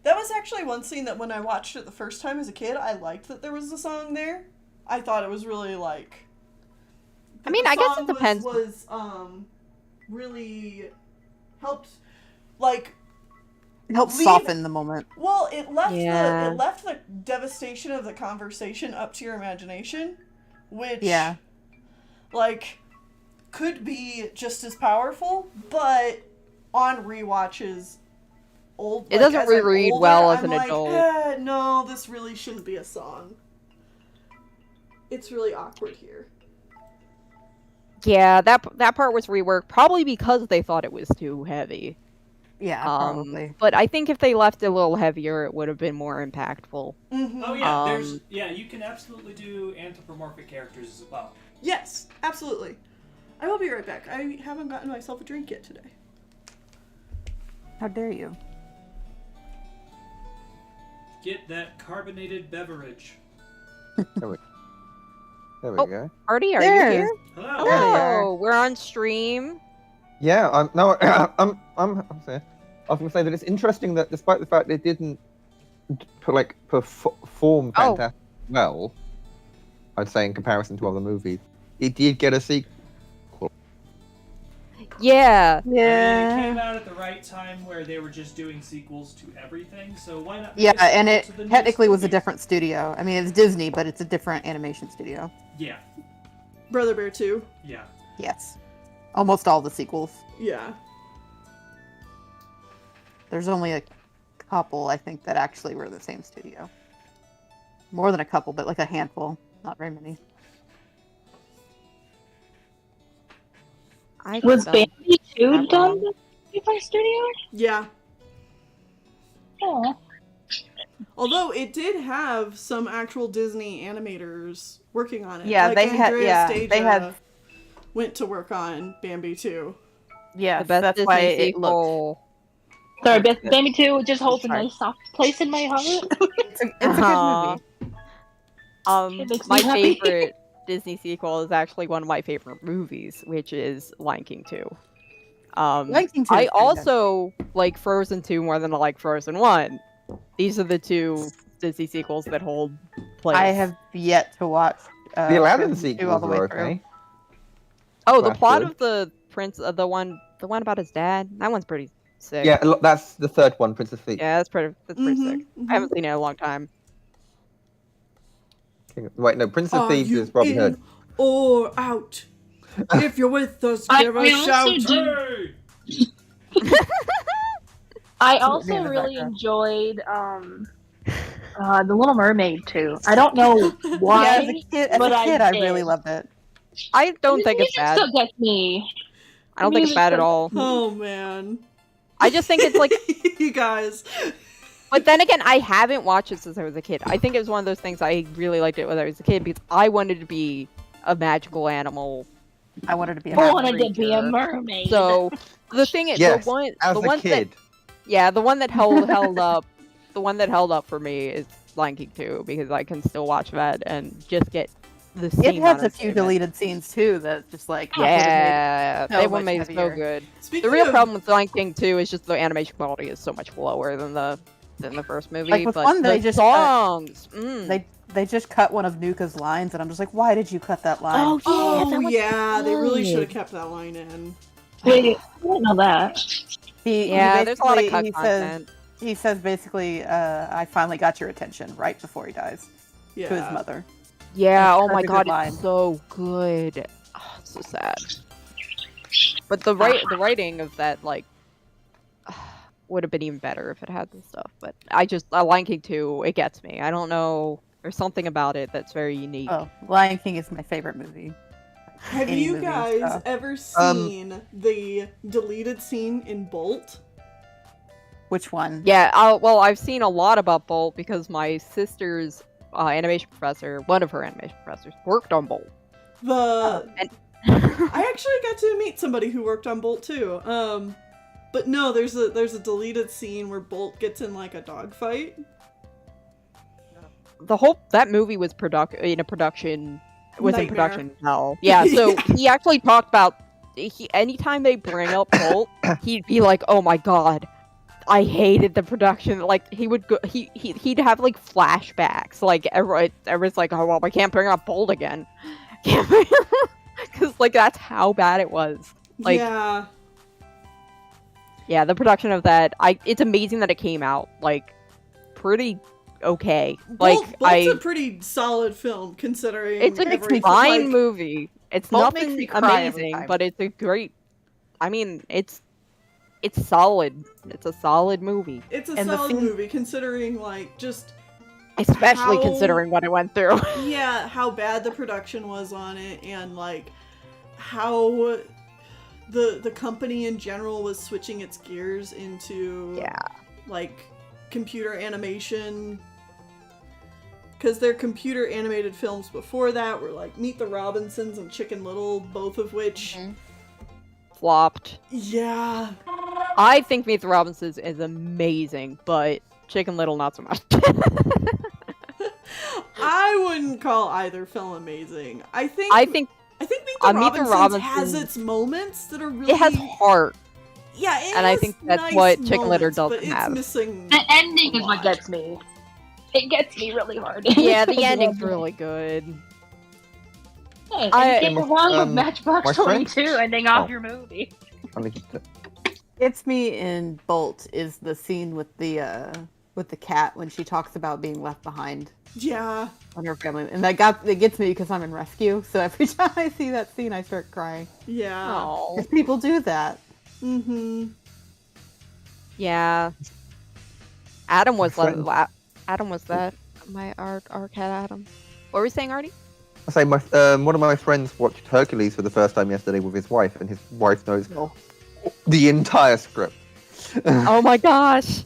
That was actually one scene that when I watched it the first time as a kid, I liked that there was a song there. I thought it was really like. I mean, the I guess it song depends. Was really helped, like, It helps leave- soften the moment. well, it left Yeah. the devastation of the conversation up to your imagination, which Yeah. like could be just as powerful, but on rewatches, It doesn't as I'm reread older, well as I'm an like, adult. no, this really shouldn't be a song. It's really awkward here. Yeah, that part was reworked probably because they thought it was too heavy. Yeah, probably. But I think if they left it a little heavier, it would have been more impactful. Mm-hmm. Oh yeah, Um, you can absolutely do anthropomorphic characters as well. Yes, absolutely. I will be right back. I haven't gotten myself a drink yet today. How dare you? Get that carbonated beverage. There we Oh. go. Artie, are There. you here? Hello. Yeah, they are. Hello, we're on stream. Yeah, I'm sorry. I was going to say that it's interesting that despite the fact it didn't perform Oh. fantastic well, I'd say in comparison to other movies, it did get a sequel. Yeah, And it Yeah. came out at the right time where they were just doing sequels to everything, so why not make Yeah, a and sequel it to the technically newest was a movie? different studio. I mean, it's Disney, but it's a different animation studio. Yeah, Brother Bear 2. yeah. Yes. Almost all the sequels. Yeah. There's only a couple, I think, that actually were the same studio. More than a couple, but like a handful. Not very many. I Was don't- Bambi 2 Not done wrong. by studio? Yeah. Oh. Although it did have some actual Disney animators working on it. Yeah, like they had- Andrea yeah, Staja they had- went to work on Bambi 2. Yeah, the best that's Disney why it looked. sequel. Sorry, Bambi 2 just holds a Sorry. nice soft place in my heart. It's a good Aw. movie. It makes My me happy. favorite Disney sequel is actually one of my favorite movies, which is Lion King 2. Lion King 2 I is good, also like Frozen 2 more than I like Frozen 1. These are the two Disney sequels that hold place. I have yet to watch The Aladdin Frozen 2 all sequels the way were through. okay. Oh, the That's plot good. of the Prince, the one about his dad. That one's pretty sick. Yeah, that's the third one, Princess Thief. Yeah, that's pretty sick. Mhm, I haven't seen it in a long time. Wait, no, Princess Are Thieves you is Robin in Hood. or out? If you're with us, I- give a I also shout. do- Hey! I That's what also we have in the really background. enjoyed The Little Mermaid too. I don't know why. Yeah, as but a I kid, I did. really loved it. I don't think The it's music bad. still gets me. I don't think it's music bad at still- all. Oh man. I just think it's like, You guys. but then again, I haven't watched it since I was a kid. I think it was one of those things I really liked it when I was a kid because I wanted to be a magical animal. I wanted to be a I Yeah. wanted to be a creature. mermaid. So the thing is, Yes, the one, As the a one kid. that, yeah, the one that held up, the one that held up for me is Lion King 2 because I can still watch that and just get the It same has amount a of few enjoyment. deleted scenes too that just like would've made it Yeah, so they were much made so heavier. good. Speaking The real of, problem with Lion King 2 is just the animation quality is so much lower than the first movie. Like, with but one, the they just, songs, They just cut one of Nuka's lines, and I'm just like, why did you cut that line? oh oh that was yeah, they really good. should have kept that line in. Wait, I didn't know that. Yeah, there's a lot of cut he content. he says basically, I finally got your attention right before he dies Yeah. to his mother. Yeah, That's oh my such a god, good line. it's so good. Oh, it's so sad. But the writing of that like would have been even better if it had this stuff. But Lion King 2, it gets me. I don't know. There's something about it that's very unique. Oh, Lion King is my favorite movie. Have Any you movie and guys stuff. ever seen the deleted scene in Bolt? Which one? Yeah, well, I've seen a lot about Bolt because my sister's animation professor, one of her animation professors, worked on Bolt. I actually got to meet somebody who worked on Bolt too. But no, there's a deleted scene where Bolt gets in like a dogfight. That movie was in production Nightmare. hell. Yeah, so he actually talked about anytime they bring up Bolt, he'd be like, "Oh my god, I hated the production." Like he would go, he'd have like flashbacks. Like everyone's like, "Oh well, I can't bring up Bolt again," because like that's how bad it was. Like- yeah. Yeah, the production of that, it's amazing that it came out, like, pretty okay. Like, Bolt's a pretty solid film considering it's a everything. fine Like, movie. It's Bolt makes nothing me cry every amazing, time. but it's a great, I mean, it's solid. It's a solid movie. it's a And the solid thing- movie considering, like, just Especially how- considering what I went through. yeah, how bad the production was on it, and like how the company in general was switching its gears into Yeah. like computer animation, because their computer animated films before that were like Meet the Robinsons and Chicken Little, both of which Flopped. yeah, I think Meet the Robinsons is amazing, but Chicken Little not so much. I wouldn't call either film amazing. I think Meet Meet the Meet the Robinsons has Robinsons- its moments that are really it has heart. yeah, it and I has think that's nice what Chicken Litter moments, but doesn't it's have. missing The ending a is what lot. gets me. It gets me really hard. Yeah, the ending's really good. Hey, I- and you can't go wrong with my Matchbox friend- 22 ending off Oh. your movie. I think it's- Gets me in Bolt is the scene with the cat when she talks about being left behind Yeah. on her family, and it gets me because I'm in rescue. So every time I see that scene, I start crying. Yeah. Oh. Because people do that. Mm-hmm. Yeah. Adam was My friend- Adam was that. Our cat Adam. What were we saying, Artie? I say one of my friends watched Hercules for the first time yesterday with his wife, and his wife knows the entire script. Oh my gosh.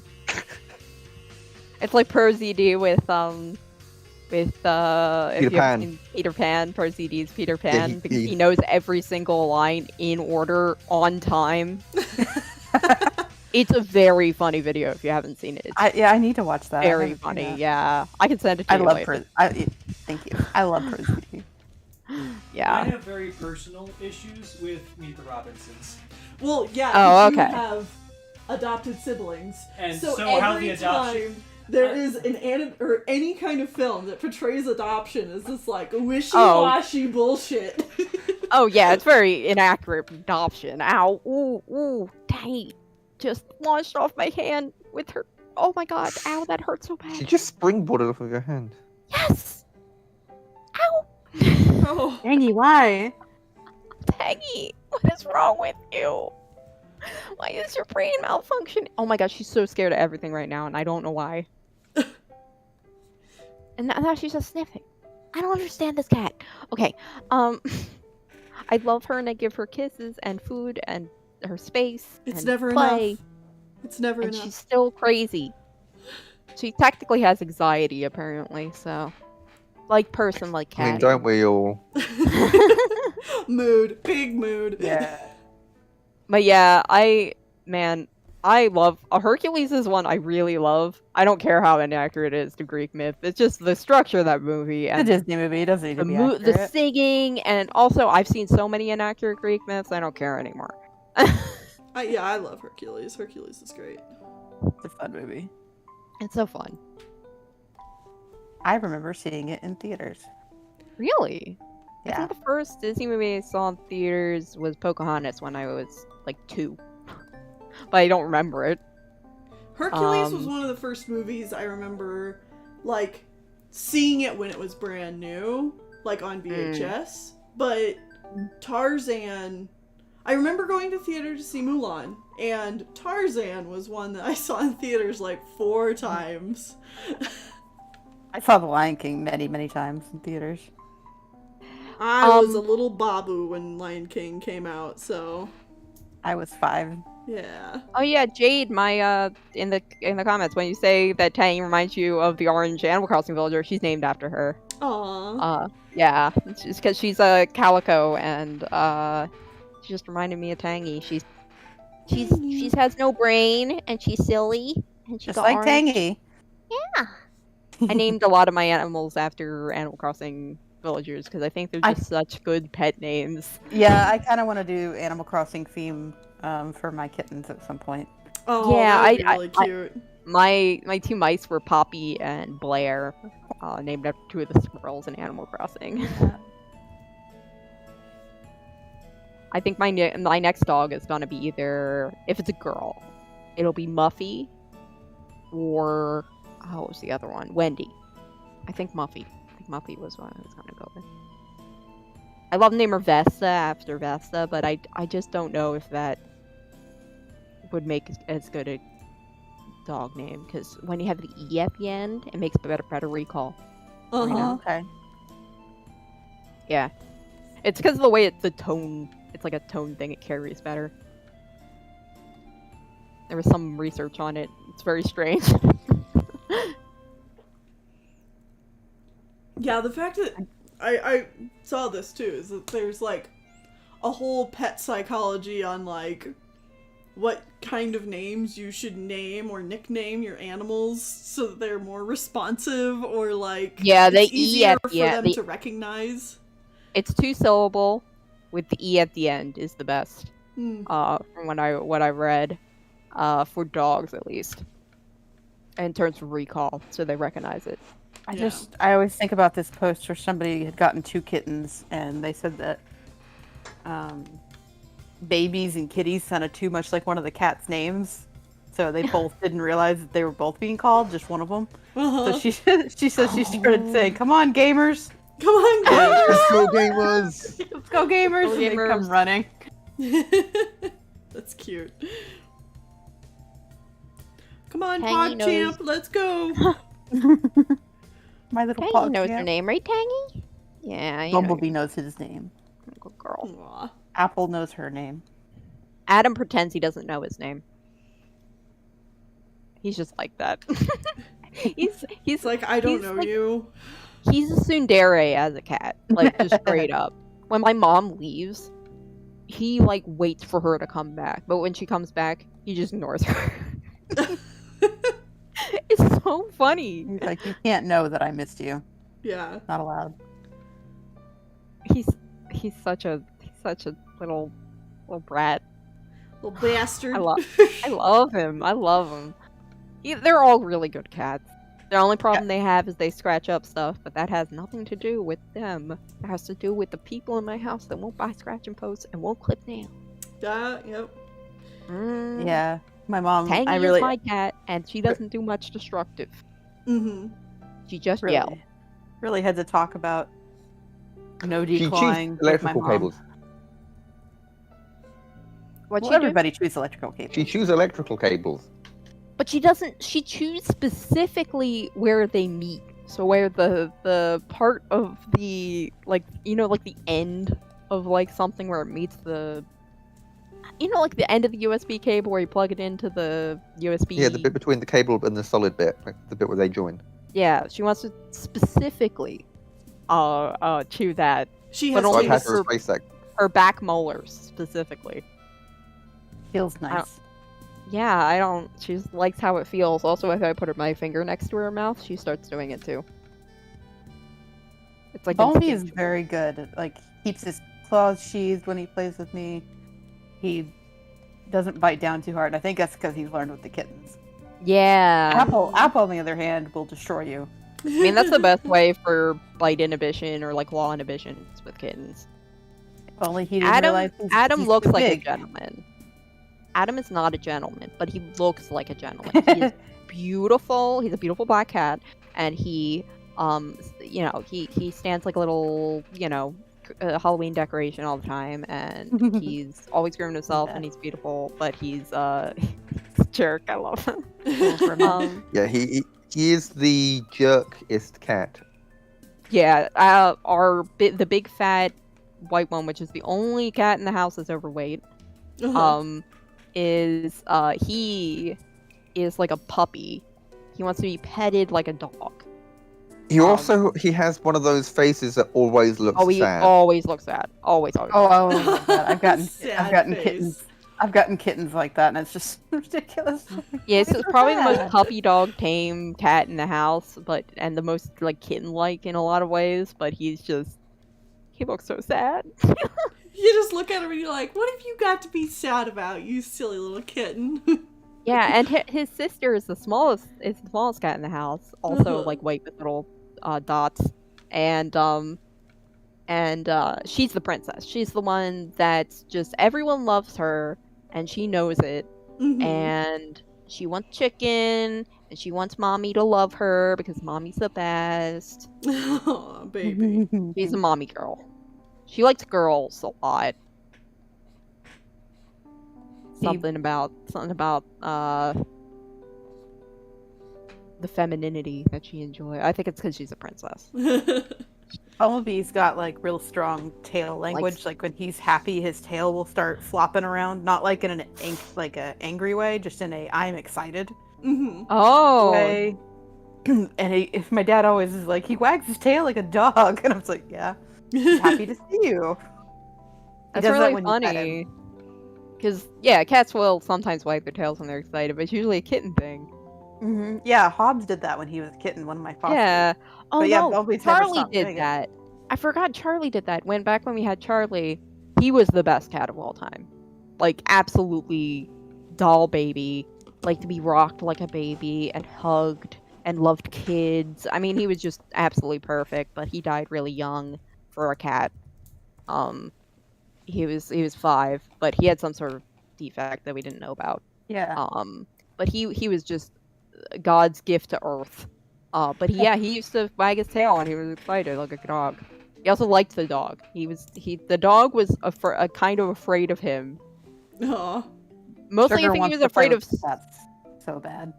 It's like Pro ZD with if Peter you have Pan. seen Peter Pan, Pro ZD's Peter Yeah, Pan, because he- he knows every single line in order on time. It's a very funny video if you haven't seen it. It's I need to watch that. I very haven't seen funny, that. yeah. I can send it to I you love later. Thank you. I love Prosy. I Yeah. have very personal issues with Meet the Robinsons. Well, yeah. Oh, 'cause you okay. have adopted siblings, And so so how every the adoption- time there is an or any kind of film that portrays adoption is this like Oh. wishy-washy bullshit. Oh yeah, it's very inaccurate adoption. Ow, ooh, dang. Just launched off my hand with her. Oh my god, ow, that hurt so She bad. just springboarded off of your hand. Yes! Ow! Oh. Dangy, why? Peggy, what is wrong with you? Why is your brain malfunctioning? Oh my god, she's so scared of everything right now, and I don't know why. And now she's just sniffing. I don't understand this cat. Okay, I love her and I give her kisses and food and her space. It's and never play, enough. It's never and enough. she's still crazy. She technically has anxiety, apparently. So, like person, like cat. I mean, don't we all? Mood. Big mood. Yeah. But yeah, I love Hercules is one I really love. I don't care how inaccurate it is to Greek myth. It's just the structure of that movie It's a and Disney movie. It doesn't need to be the accurate. singing, and also I've seen so many inaccurate Greek myths. I don't care anymore. I love Hercules. Hercules is great. It's a fun movie. It's so fun. I remember seeing it in theaters. Really? I Yeah. think the first Disney movie I saw in theaters was Pocahontas when I was like 2. But I don't remember it. Hercules was Um, one of the first movies I remember, like, seeing it when it was brand new, like on VHS. But Tarzan, I remember going to theater to see Mulan, and Tarzan was one that I saw in theaters like 4 times. I saw The Lion King many, many times in theaters. I was a little babu when Lion King came out, so I was 5. yeah. Oh yeah, Jade, my in the comments when you say that Tang reminds you of the orange Animal Crossing villager, she's named after her. Aww. Yeah, it's just because she's a calico and she just reminded me of Tangy. She has no brain and she's silly and she's Just like Tangy. Yeah. I named a lot of my animals after Animal Crossing villagers because I think they're just such good pet names. Yeah, I kind of want to do Animal Crossing theme for my kittens at some point. Oh, yeah, that would be really cute. My 2 mice were Poppy and Blair, named after 2 of the squirrels in Animal Crossing. I think my next dog is gonna be either, if it's a girl, it'll be Muffy, or what was the other one? Wendy. I think Muffy. Muffy was what I was gonna go with. I love the name her Vesta after Vesta, but I just don't know if that would make as good a dog name, because when you have the E at the end, it makes better recall. Okay. Yeah. It's because of the way it's a tone. It's like a tone thing. It carries better. There was some research on it. It's very strange. Yeah, the fact that I saw this too is that there's like a whole pet psychology on like what kind of names you should name or nickname your animals so that they're more responsive or like Yeah, it's the E easier at for the end. them to recognize. It's 2-syllable with the E at the end is the best. From what I read, for dogs at least, in terms of recall, so they recognize it. I always think about this post where somebody had gotten 2 kittens, and they said that babies and kitties sounded too much like one of the cat's names, so they both didn't realize that they were both being called, just one of them. So she says she started saying, "Come on, gamers! Come on, gamers! Let's go, gamers! Let's go, gamers!" And they come running. That's cute. Come on, Tangy PogChamp, let's go! My little Tangy knows PogChamp. her name, right, Tangy? Yeah, Bumblebee knows his name. Good girl. Aw. Apple knows her name. Adam pretends he doesn't know his name. He's just like that. he's It's like, I don't he's know like- you. He's a tsundere as a cat, like just straight up. When my mom leaves, he like waits for her to come back, but when she comes back, he just ignores her. It's so funny. He's like, "You can't know that I missed you. Yeah. Not allowed." He's such a little brat. Little bastard. I love him. I love him. They're all really good cats. The only problem they have is they scratch up stuff, but that has nothing to do with them. It has to do with the people in my house that won't buy scratch and post and won't clip nails. Yep. Yeah, my mom. Tangy is my cat, and she doesn't do much destructive. Mm-hmm. She just really, yells. really had to talk about no She declawing chews with my electrical mom. cables. What Well, she do? everybody chews electrical cables. She chews electrical cables. But she doesn't. She chews specifically where they meet. So where the part of the like the end of like something where it meets the like the end of the USB cable where you plug it into the USB. Yeah, the bit between the cable and the solid bit, like the bit where they join. Yeah, she wants to specifically chew that. She But has So I've only had taste. to replace that. Her back molars specifically. Feels nice. Yeah, I don't. She likes how it feels. Also, if I put my finger next to her mouth, she starts doing it too. It's like Bumblebee is instinctual. very good. Like, keeps his claws sheathed when he plays with me. He doesn't bite down too hard. I think that's because he's learned with the kittens. Yeah. Apple, on the other hand, will destroy you. I mean, that's the best way for bite inhibition or like claw inhibition with kittens. If only he didn't Adam realize Adam he's looks too like big. a gentleman. Adam is not a gentleman, but he looks like a gentleman. He is beautiful. He's a beautiful black cat, and he he stands like a little Halloween decoration all the time, and he's always grooming himself, and he's beautiful. But he's a jerk. I love him. Yeah, he is the jerkest cat. Yeah, the big fat white one, which is the only cat in the house that's overweight. He is like a puppy. He wants to be petted like a dog. He has one of those faces that always looks He sad. always looks sad. Always. Oh, I love that. I've gotten Sad face. kittens. I've gotten kittens like that, and it's just ridiculous. Yeah, Why so is it's it probably the sad? most puppy dog tame cat in the house, and the most like kitten like in a lot of ways. But he looks so sad. You just look at him and you're like, what have you got to be sad about, you silly little kitten? Yeah, and his sister is the smallest cat in the house, also like white with little dots, and and she's the princess. She's the one that's just everyone loves her, and she knows it. And she wants chicken, and she wants mommy to love her because mommy's the best. Oh, baby. She's a mommy girl. She likes girls a lot. Something about the femininity that she enjoys. I think it's because she's a princess. Bumblebee's got like real strong tail language. Like when he's happy, his tail will start flopping around, not like in an angry way, just in a I'm excited Oh, way. And if my dad always is like, he wags his tail like a dog, and I was like, yeah, he's happy to see you. that's really funny. Because cats will sometimes wag their tails when they're excited, but it's usually a kitten thing. Yeah, Hobbs did that when he was a kitten. One of my fosters. Yeah. Oh But yeah, no, Bumblebee's never Charlie stopped did doing it. that. I forgot Charlie did that. Back when we had Charlie, he was the best cat of all time. Like absolutely doll baby, like to be rocked like a baby and hugged and loved kids. I mean, he was just absolutely perfect, but he died really young for a cat. He was 5, but he had some sort of defect that we didn't know about. Yeah. But he was just God's gift to Earth. But he used to wag his tail when he was excited, like a dog. He also liked the dog. The dog was kind of afraid of him. Aw. Mostly, Sugar I think he wants was to play afraid of. with cats so bad.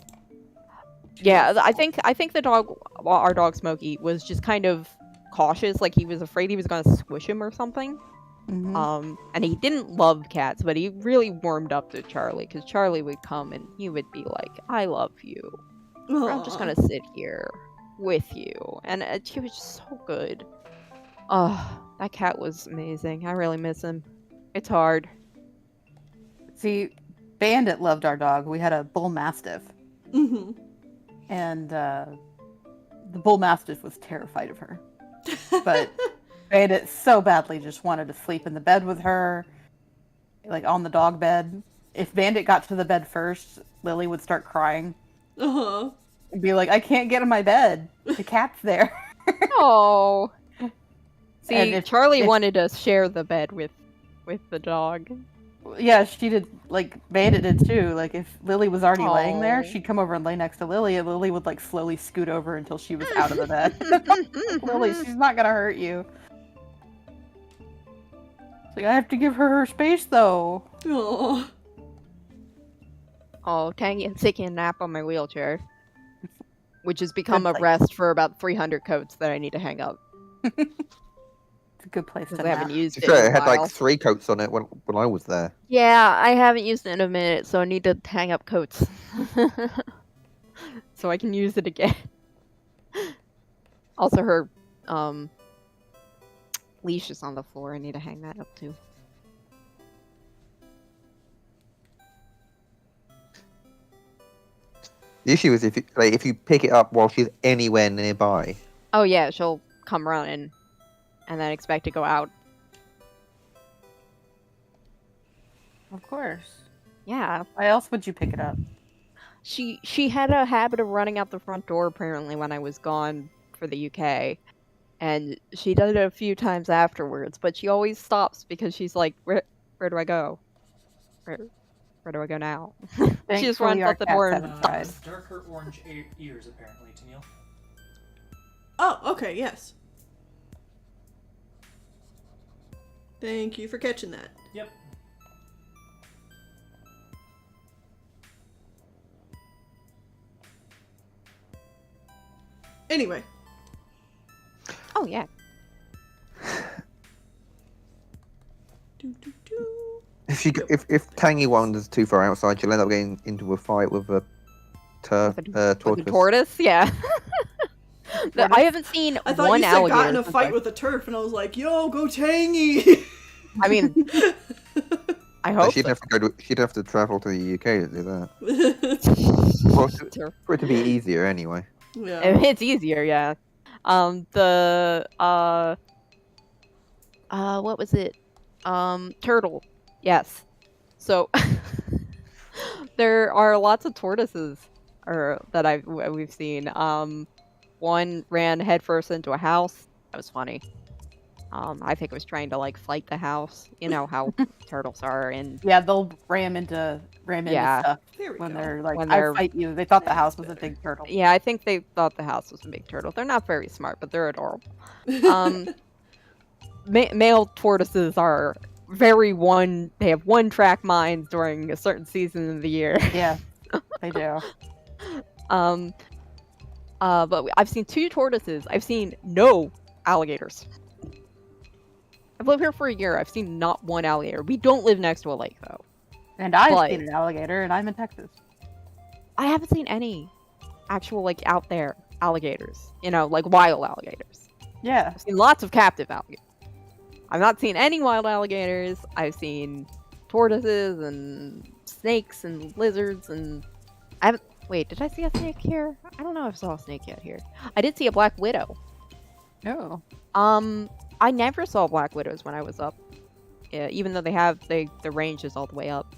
Yeah, I think the dog, our dog Smokey, was just kind of cautious. Like he was afraid he was going to squish him or something. And he didn't love cats, but he really warmed up to Charlie because Charlie would come and he would be like, "I love you. I'm just gonna sit here with you," and he was just so good. Oh, that cat was amazing. I really miss him. It's hard. See, Bandit loved our dog. We had a bull mastiff, and the bull mastiff was terrified of her, but Bandit so badly just wanted to sleep in the bed with her, like on the dog bed. If Bandit got to the bed first, Lily would start crying. And be like, I can't get in my bed. The cat's there. Oh. See, Charlie if- wanted to share the bed with the dog. Yeah, she did. Like Bandit did too. Like if Lily was already laying there, Aw. she'd come over and lay next to Lily, and Lily would like slowly scoot over until she was out of the bed. Lily, she's not gonna hurt you. It's like I have to give her space though. Aw. Oh, Tangy's taking a nap on my wheelchair, which has become Good a place. rest for about 300 coats that I need to hang up It's a good place to because I haven't nap. used it Sure, in a it had while. like 3 coats on it when I was there. Yeah, I haven't used it in a minute, so I need to hang up coats so I can use it again. Also, her leash is on the floor. I need to hang that up too. The issue is if you pick it up while she's anywhere nearby. Oh yeah, she'll come running and then expect to go out. Of course. Yeah, Why else would you pick it up? she had a habit of running out the front door apparently when I was gone for the UK, and she did it a few times afterwards. But she always stops because she's like, "Where do I go? Where do I go now?" She just runs Thankfully, our out the cats door and haven't tried. Darker orange ears, apparently, Tennille. Oh, okay, yes. Thank you for catching that. Yep. Anyway. oh yeah. If Tangy wanders too far outside, she'll end up getting into a fight with a With the tortoise. tortoise, yeah. I haven't seen I thought one you said alligator. got in a since fight I- with a turf, and I was like, yo, go Tangy! I mean, I So hope she'd so. have to she'd have to travel to the UK to do that. Well, for it to be easier anyway. Yeah. It's easier, yeah. What was it? Turtle. Yes. So there are lots of tortoises that we've seen. One ran headfirst into a house. That was funny. I think it was trying to like fight the house. You know how turtles are, and Yeah, they'll ram into Yeah. stuff There we when go. they're like, When "I they're- fight you." They thought the That's house was a better. big turtle. yeah, I think they thought the house was a big turtle. They're not very smart, but they're adorable. Male tortoises are very they have one-track minds during a certain season of the year. Yeah, they do. But I've seen 2 tortoises. I've seen no alligators. I've lived here for a year. I've seen not one alligator. We don't live next to a lake, though. And I've But- seen an alligator, and I'm in Texas. I haven't seen any actual, like, out there alligators. You know, like wild alligators. Yeah. I've seen lots of captive alligators. I've not seen any wild alligators. I've seen tortoises and snakes and lizards and... I haven't... Wait, did I see a snake here? I don't know if I saw a snake yet here. I did see a black widow. Oh. I never saw black widows when I was up. Yeah, even though the range is all the way up.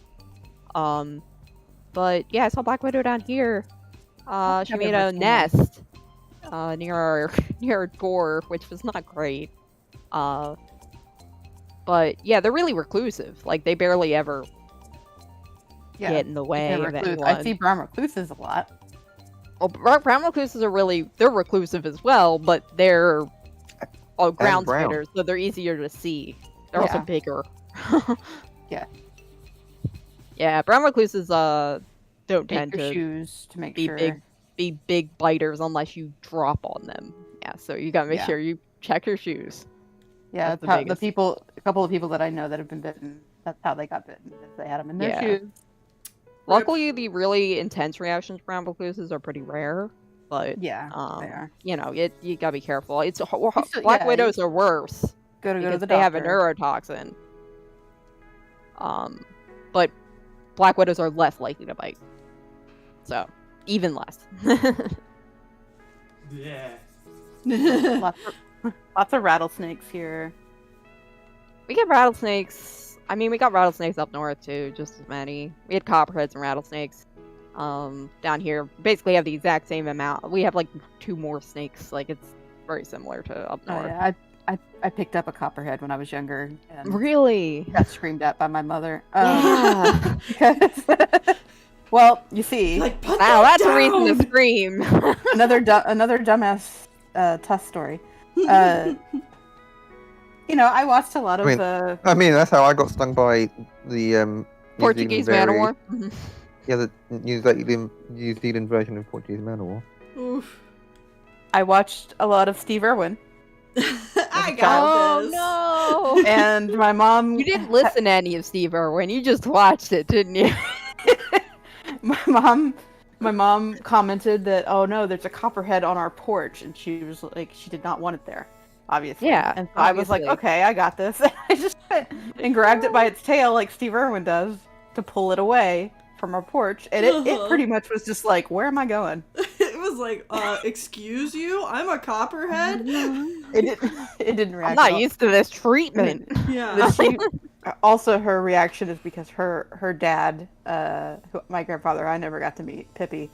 But yeah, I saw black widow down here. She I've made never a seen nest near our door, which was not great. But yeah, they're really reclusive. Like they barely ever Yeah. get in the way They're of recluse. anyone. I see brown recluses a lot. Well, brown recluses are they're reclusive as well, but they're ground brown. spiders, so they're easier to see. They're also Yeah. bigger. Yeah. Yeah, brown recluses don't Take tend your to shoes to make be sure. big biters unless you drop on them. Yeah, so you gotta make Yeah. sure you check your shoes. Yeah, That's the that's how, biggest. a couple of people that I know that have been bitten, that's how they got bitten. Is they had them in their Yeah. shoes. Luckily, the really intense reactions to brown recluses are pretty rare, but Yeah, um, they are. you know, you gotta be careful. It's still- black yeah, widows are worse Go to because the they have a doctor. neurotoxin. But black widows are less likely to bite, so even less. Yeah. Lots of rattlesnakes here. We get rattlesnakes. I mean, we got rattlesnakes up north too, just as many. We had copperheads and rattlesnakes. Down here, basically have the exact same amount. We have like 2 more snakes. Like it's very similar to up Oh, north. yeah. I picked up a copperhead when I was younger and Really? got screamed at by my mother. Yeah. Because- well, you see, Like, put Wow, that that's a reason to down! scream. another dumbass Tuss story. You know, I watched a lot of I mean, that's how I got stung by the New Portuguese Zealand man of very- war. Yeah, the New Zealand version of Portuguese Man of War. Oof. I watched a lot of Steve Irwin, I got Oh this. no! and my mom. You didn't listen to any of Steve Irwin. You just watched it, didn't you? My mom commented that, oh no, there's a copperhead on our porch, and she was like, she did not want it there, obviously. Yeah, And so I was like, obviously. okay, I got this. I just went and grabbed it by its tail like Steve Irwin does to pull it away from our porch, and it pretty much was just like, where am I going? It was like, excuse you? I'm a copperhead? It didn't react. I'm not at all. used to this treatment. Yeah. But she, also, her reaction is because her dad, my grandfather, I never got to meet, Pippi,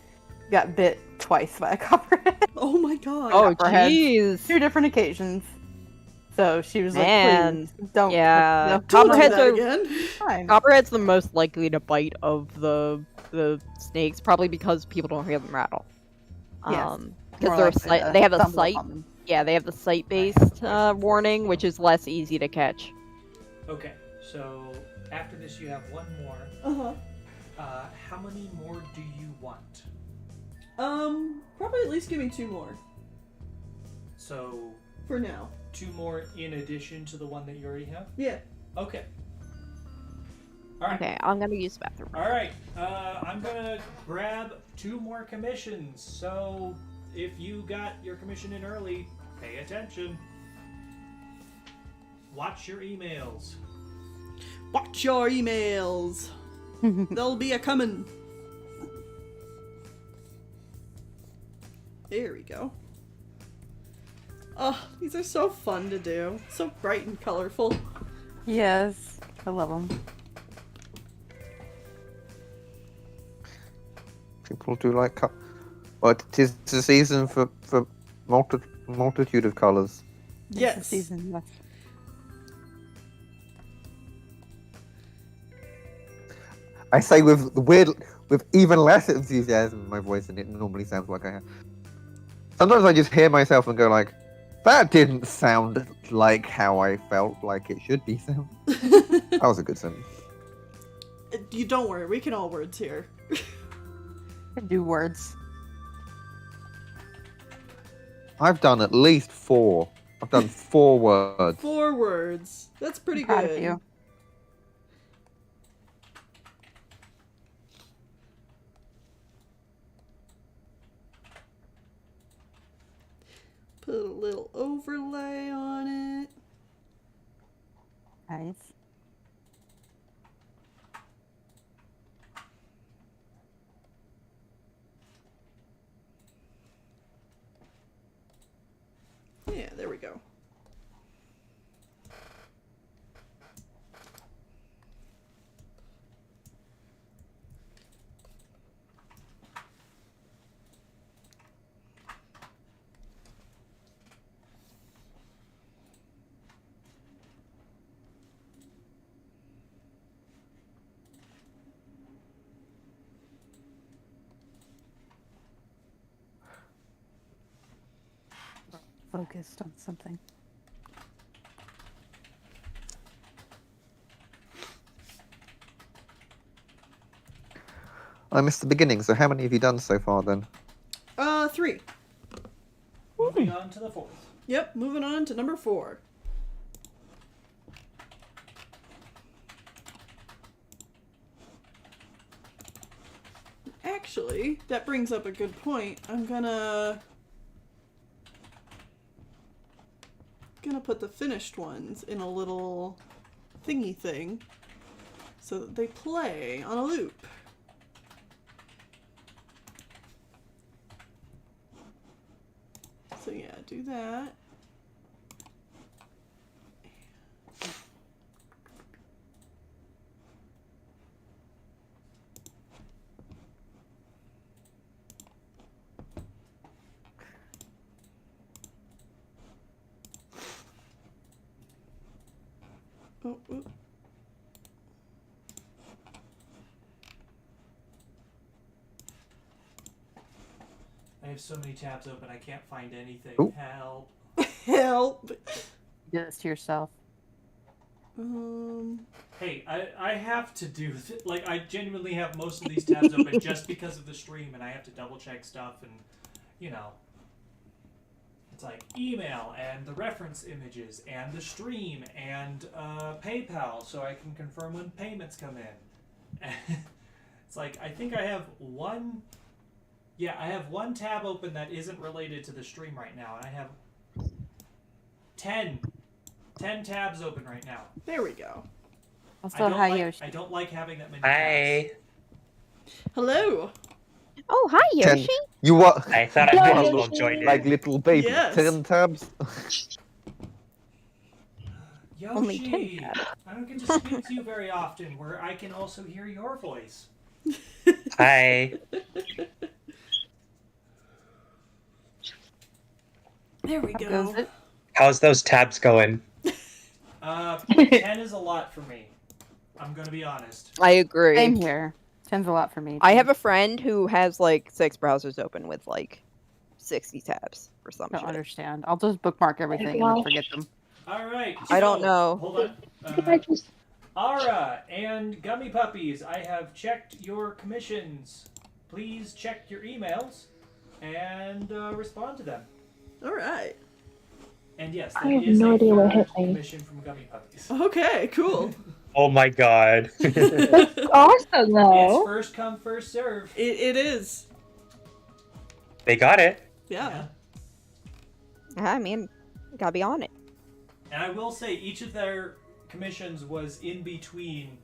got bit twice by a copperhead. Oh my god. Oh, Copperhead. jeez. 2 different occasions. So she was Man. like, please, don't. Yeah. don't Don't do Copperheads that are again. fine. Copperhead's the most likely to bite of the snakes, probably because people don't hear them rattle. Yes. Because More they're likely to they have a stumble sight. upon them. Yeah, they have the sight-based warning, which is less easy to catch. Okay, so after this you have 1 more. Uh-huh. How many more do you want? Probably at least give me 2 more. So For now. 2 more in addition to the one that you already have? Yeah. Okay. Alright. Okay, I'm gonna use the bathroom. Alright, I'm gonna grab 2 more commissions. So if you got your commission in early, pay attention. Watch your emails. Watch your emails. They'll be a coming. There we go. Oh, these are so fun to do. So bright and colorful. Yes, I love them. People do like well, it is the season for multitude of colours. Yes. Season, yes. I say with even less enthusiasm in my voice than it normally sounds like I have. Sometimes I just hear myself and go like, that didn't sound like how I felt like it should be sound. That was a good sentence. You don't worry, we can all words here. Can do words. I've done at least 4. I've done 4 words. 4 words. That's pretty I'm proud good. of you. Put a little overlay on it. Nice. Yeah, there we go. Focused on something. I missed the beginning, so how many have you done so far then? 3. Moving on to the 4th. Yep, moving on to number 4. Actually, that brings up a good point. I'm gonna put the finished ones in a little thingy thing so that they play on a loop. So yeah, do that. Oh, oh. I have so many tabs open, I can't find anything. Ooh. Help. Help. Do this to yourself. Hey, I have to do like I genuinely have most of these tabs open just because of the stream, and I have to double check stuff, and you know, it's like email and the reference images and the stream and PayPal, so I can confirm when payments come in. It's like I think I have one. Yeah, I have one tab open that isn't related to the stream right now, and I have 10 tabs open right now. There we go. Also, hi, Yoshi. I don't like having that many Hi. tabs. Hello. Oh, hi, Yoshi. You what? I thought I might as well join in. Like little baby. Yes. 10 tabs? Yoshi, Only 10 tabs. I don't get to speak to you very often, where I can also hear your voice. Hi. There we How go. goes it? How's those tabs going? 10 is a lot for me. I'm gonna be honest. I agree. Same here. 10's a lot for me. I too. have a friend who has like 6 browsers open with like 60 tabs or I something. don't understand. I'll just bookmark everything and then forget them. All right. I don't so, know. Hold on. Ara and Gummy Puppies, I have checked your commissions. Please check your emails and respond to them. All right. And yes, I that have is no a idea what third hit me. commission from Gummy Puppies. Okay, cool. Oh my god. That's awesome, It's though. first come, first serve. It is. They got it. Yeah. I mean, gotta be on it. And I will say, each of their commissions was in between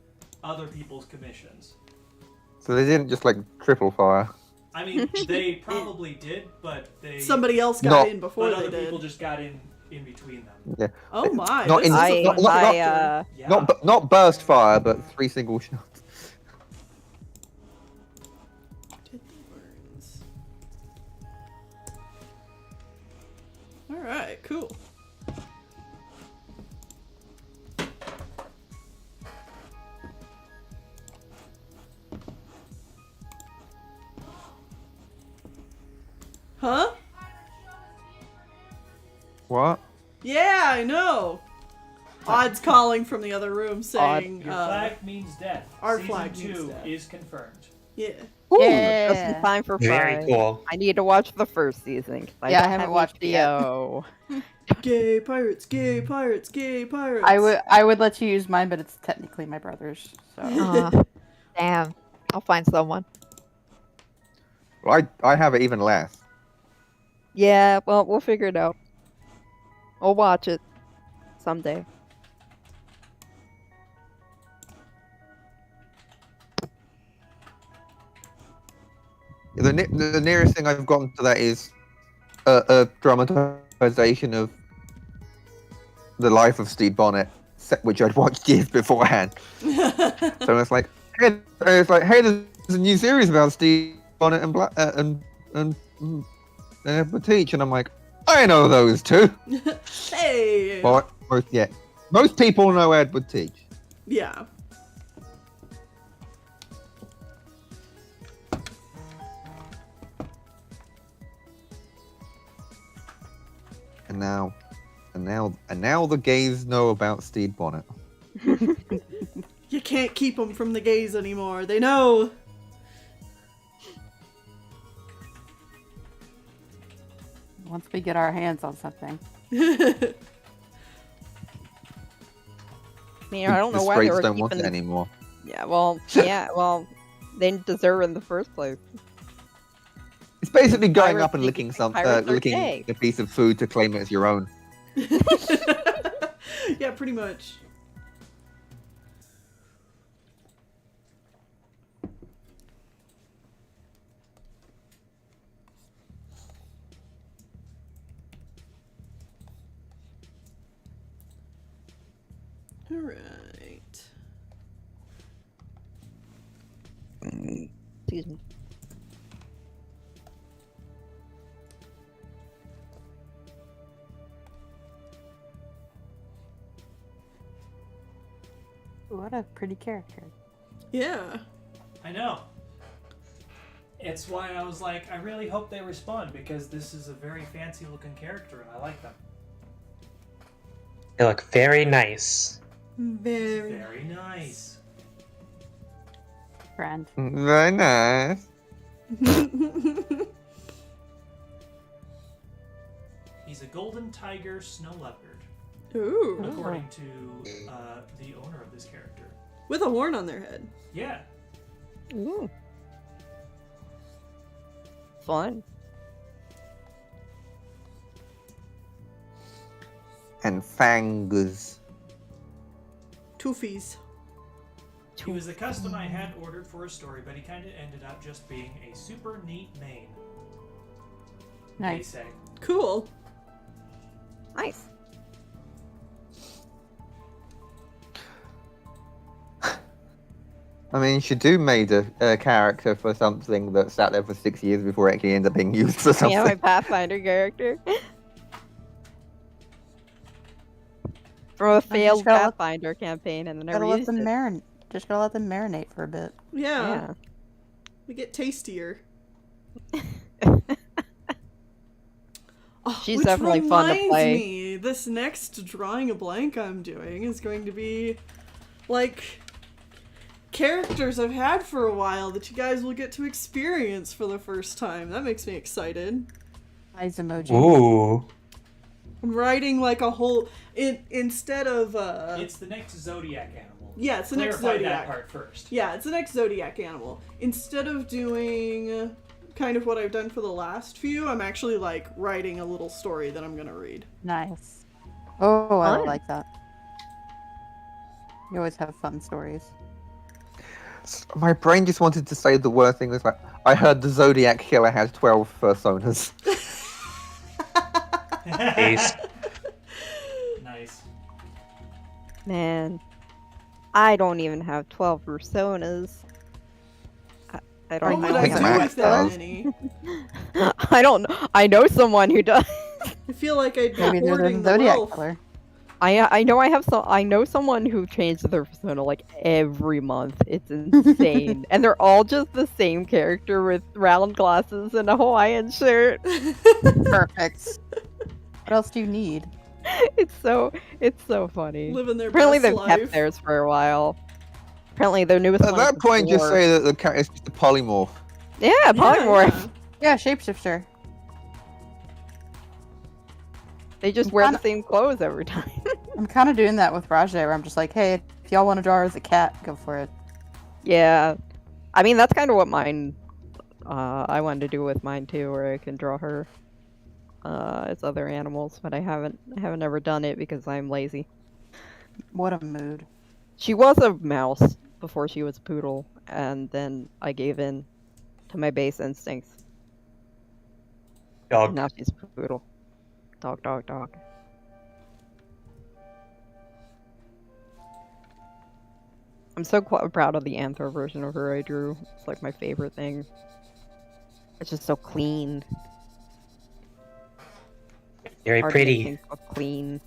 other people's commissions. So they didn't just like triple fire. I mean, they probably did, but Somebody else got No. in before but they other did. people just got in between them. Yeah. Oh my. Not this in- is a I, not- fun not- chapter. Yeah. Not burst fire, but 3 single shots. Did the words. All right, cool. Huh? What? Yeah, I know. Odd's calling from the other room saying, Your flag means death. our Season flag means 2 death. is confirmed. yeah. Just in Yeah. time for Very Pride. cool. I need to watch the first season. 'Cause Yeah, I don't haven't have watched it yet. HBO. Gay pirates, gay pirates, gay pirates. I would let you use mine, but it's technically my brother's. So Damn. I'll find someone. Well, I have it even less. Yeah, well, we'll figure it out. We'll watch it someday. The nearest thing I've gotten to that is a dramatization of the life of Steve Bonnet, which I'd watched years beforehand. So it's like, hey, there's a new series about Steve Bonnet and Edward Teach, and I'm like, I know those two. Hey. Well, most people know Edward Teach. Yeah. And now the gays know about Steve Bonnet. You can't keep them from the gays anymore. They know. once we get our hands on something. I mean, I don't The know why they straights were don't want it keeping... anymore. Yeah, well, they didn't deserve it in the first place. It's basically going Pirates up and think licking pirates are licking gay. a piece of food to claim it as your own. Yeah, pretty much. All right. Excuse me. What a pretty character. Yeah. I know. It's why I was like, I really hope they respond, because this is a very fancy looking character and I like them. They look very nice. Very. Very nice. Friend. Very nice. He's a golden tiger snow leopard, Ooh. according to the owner of this character. With a horn on their head. Yeah. Ooh. Fun. And fangs. Toofies. He was a custom I had ordered for a story, but he kind of ended up just being a super neat mane. Nice. They say. Cool. Nice. I mean, Shadu made a character for something that sat there for 6 years before it actually ended up being used for something. Yeah, my Pathfinder character. From a failed gotta let- Pathfinder campaign, and then I Gotta let used them it. marinate. Just gotta let them marinate for a bit. Yeah. Yeah. We get tastier. Oh, She's which definitely fun to reminds play. Me, this next drawing a blank I'm doing is going to be like characters I've had for a while that you guys will get to experience for the first time. That makes me excited. Eyes emoji. Ooh. I'm writing like a whole instead of It's the next zodiac animal. yeah, it's the next Clarify zodiac. that part first. Yeah, it's the next zodiac animal. Instead of doing kind of what I've done for the last few, I'm actually like writing a little story that I'm gonna read. Nice. Oh, I Fun. like that. You always have fun stories. My brain just wanted to say the worst thing. Was like, I heard the Zodiac Killer has 12 personas. Ace. Nice. Man, I don't even have 12 personas. I What don't would know. I think do Max with that does. many? I don't know. I know someone who does. I feel like I'd be Maybe they're the hoarding the Zodiac wealth. killer. I know I know someone who changed their persona like every month. It's insane. And they're all just the same character with round glasses and a Hawaiian shirt. Perfect. What else do you need? It's so funny. Living their Apparently best they've life. kept theirs for a while. Apparently their newest At one is that the point, just dwarf. say that the cat is just a polymorph. Yeah, polymorph. Yeah. Yeah, shapeshifter. They just I'm wear kinda- the same clothes every time. I'm kind of doing that with Rajay, where I'm just like, hey, if y'all want to draw her as a cat, go for it. Yeah. I mean, that's kind of what mine, I wanted to do with mine too, where I can draw her, as other animals, but I haven't ever done it because I'm lazy. What a mood. She was a mouse before she was a poodle, and then I gave in to my base instincts. Dog. Now she's a poodle. Dog, dog, dog. I'm so proud of the anthro version of her I drew. It's like my favorite thing. It's just so clean. Very Hard to make pretty. things look clean.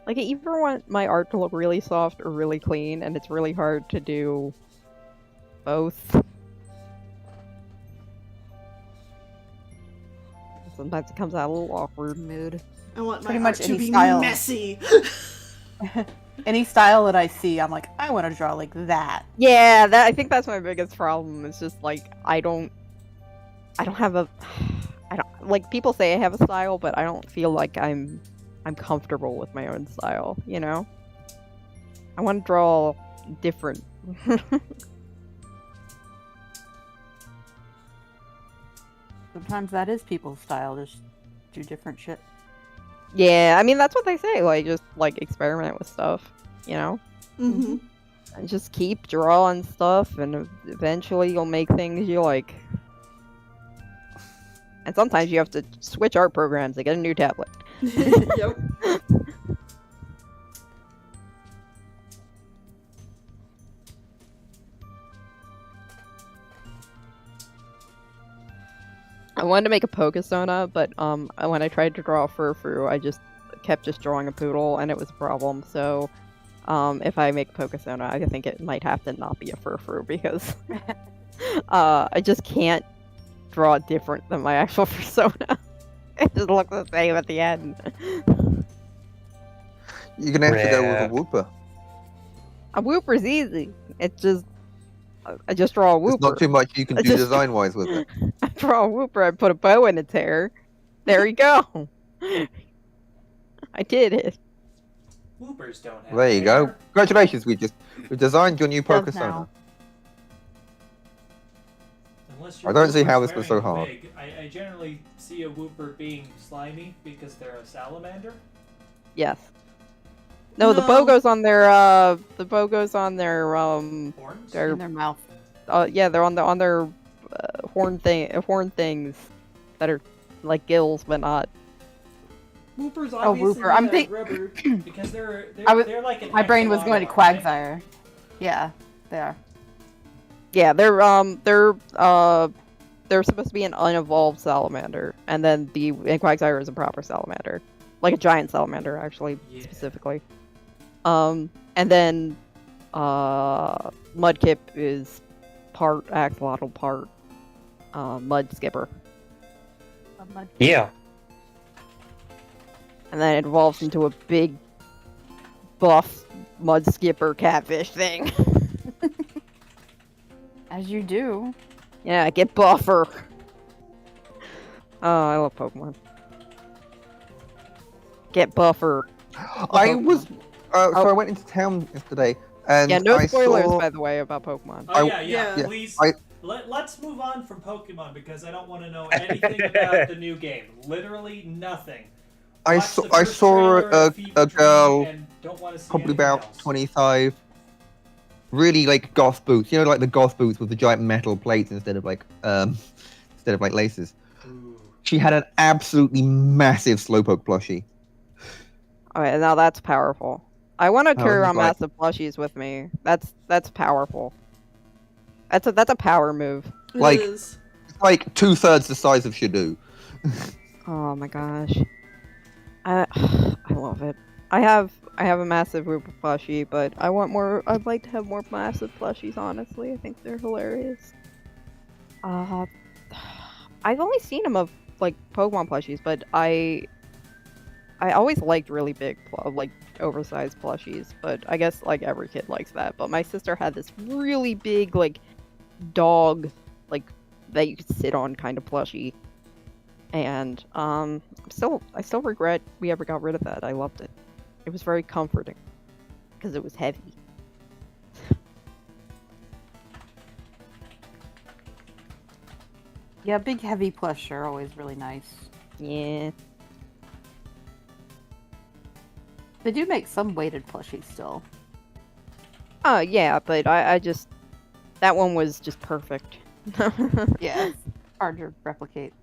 Like, I either want my art to look really soft or really clean, and it's really hard to do both. Sometimes it comes out a little awkward. Mood. I want my Pretty art much to any be style. messy. Any style that I see, I'm like, I want to draw like that. Yeah, I think that's my biggest problem. It's just like I don't have a like people say I have a style, but I don't feel like I'm comfortable with my own style, you know? I want to draw different. Sometimes that is people's style, just do different shit. Yeah, I mean that's what they say, like just like experiment with stuff, you know? Mm-hmm. And just keep drawing stuff and eventually you'll make things you like. And sometimes you have to switch art programs and get a new tablet. Yep. I wanted to make a Pokestona, but when I tried to draw a Furfru, I just kept drawing a poodle, and it was a problem. So, if I make a Pokestona, I think it might have to not be a Furfru because I just can't draw different than my actual persona. It just looks the same at the end. You're gonna have to go with a Rare. whooper. A Whooper's easy. It's just I just draw a Whooper. There's not too much you can I do just- design-wise with it. I draw a Whooper. I put a bow in its hair. There you go. I did it. Whoopers don't have There you go. hair. Congratulations, we've designed your new Does Pokestona. now. Unless I don't see how Whooper's this was so wearing a hard. wig. I generally see a Whooper being slimy because they're a salamander. Yes. No, the No. bow goes on their Horns? They're- In their mouth. yeah, they're on their horn things that are like gills but not. Whooper's Oh, obviously Whooper. I'm made think- out of rubber. Because they're I was- they're like an My brain was going to axolotl, aren't Quagsire. Yeah, they are. Yeah, they're supposed to be an unevolved salamander, and then the Quagsire is a proper salamander, like a giant salamander actually Yeah. specifically. And then Mudkip is part axolotl, part mud skipper, Yeah. and then it evolves into a big buff mud skipper catfish thing. As you do. Yeah, get buffer. Oh, I love Pokemon. Get buffer. I was, so I went into town yesterday, and Yeah, no I spoilers, saw. by the way, about Pokemon. Oh I- yeah, yeah. please. I- Let's move on from Pokemon because I don't want to know anything about the new game. Literally nothing. I Watched saw, the I first saw trailer of a Fever girl, Dream and don't want to see probably anything about else. 25, really like goth boots. You know, like the goth boots with the giant metal plates instead of like laces. Ooh. She had an absolutely massive Slowpoke plushie. Alright, now that's powerful. I want to I carry was around like- massive plushies with me. That's powerful. That's a power move. It Like- is. like 2/3 the size of Shadoo. Oh my gosh. I I love it. I have a massive Wooper plushie, but I want more. I'd like to have more massive plushies. Honestly, I think they're hilarious. I've only seen them of like Pokemon plushies, but I always liked really big, like oversized plushies. But I guess like every kid likes that. But my sister had this really big like dog, like that you could sit on kind of plushie. And I still regret we ever got rid of that. I loved it. It was very comforting because it was heavy. Yeah, big heavy plush are always really nice. Yeah. They do make some weighted plushies still. Oh yeah, but I just that one was just perfect. Yeah, it's hard to replicate.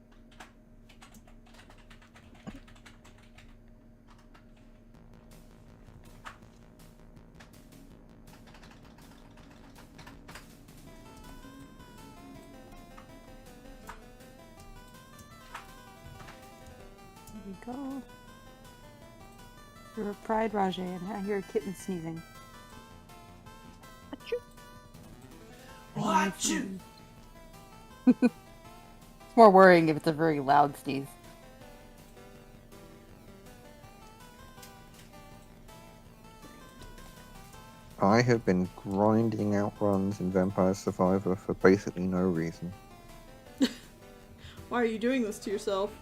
There we go. You're a pride, Rajay, and I hear a kitten sneezing. Watch it. It's more worrying if it's a very loud sneeze. I have been grinding out runs in Vampire Survivor for basically no reason. Why are you doing this to yourself?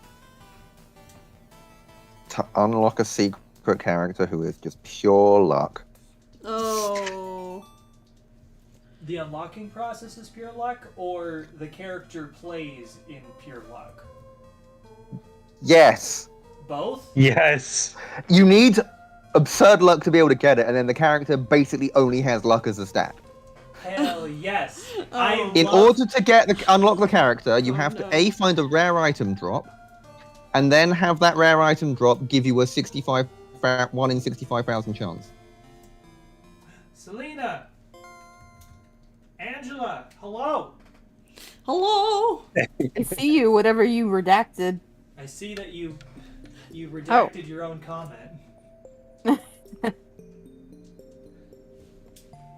To unlock a secret character who is just pure luck. Oh. The unlocking process is pure luck, or the character plays in pure luck? Yes! Both? Yes. You need absurd luck to be able to get it, and then the character basically only has luck as a stat. Hell yes. Oh. In order to unlock the character, you Oh, have no. to A, find a rare item drop, and then have that rare item drop give you a 1 in 65,000 chance. Selena! Angela! Hello! Hello. I see you, whatever you redacted. I see that you redacted your own comment.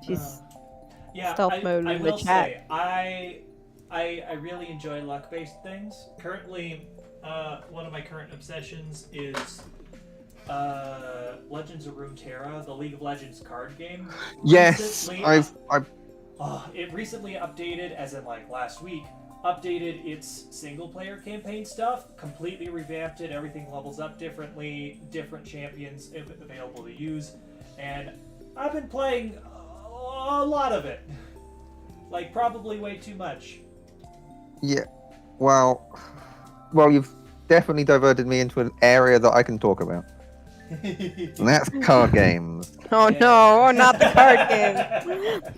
She's Yeah, stealth mode I in the will chat. say, I really enjoy luck-based things. Currently, one of my current obsessions is Legends of Runeterra, the League of Legends card game. Yes, Recently, I've it recently updated, as in like last week, updated its single-player campaign stuff, completely revamped it, everything levels up differently, different champions available to use, and I've been playing a lot of it. Like, probably way too much. Yeah, well, you've definitely diverted me into an area that I can talk about, and that's card games. Oh no, not the card game.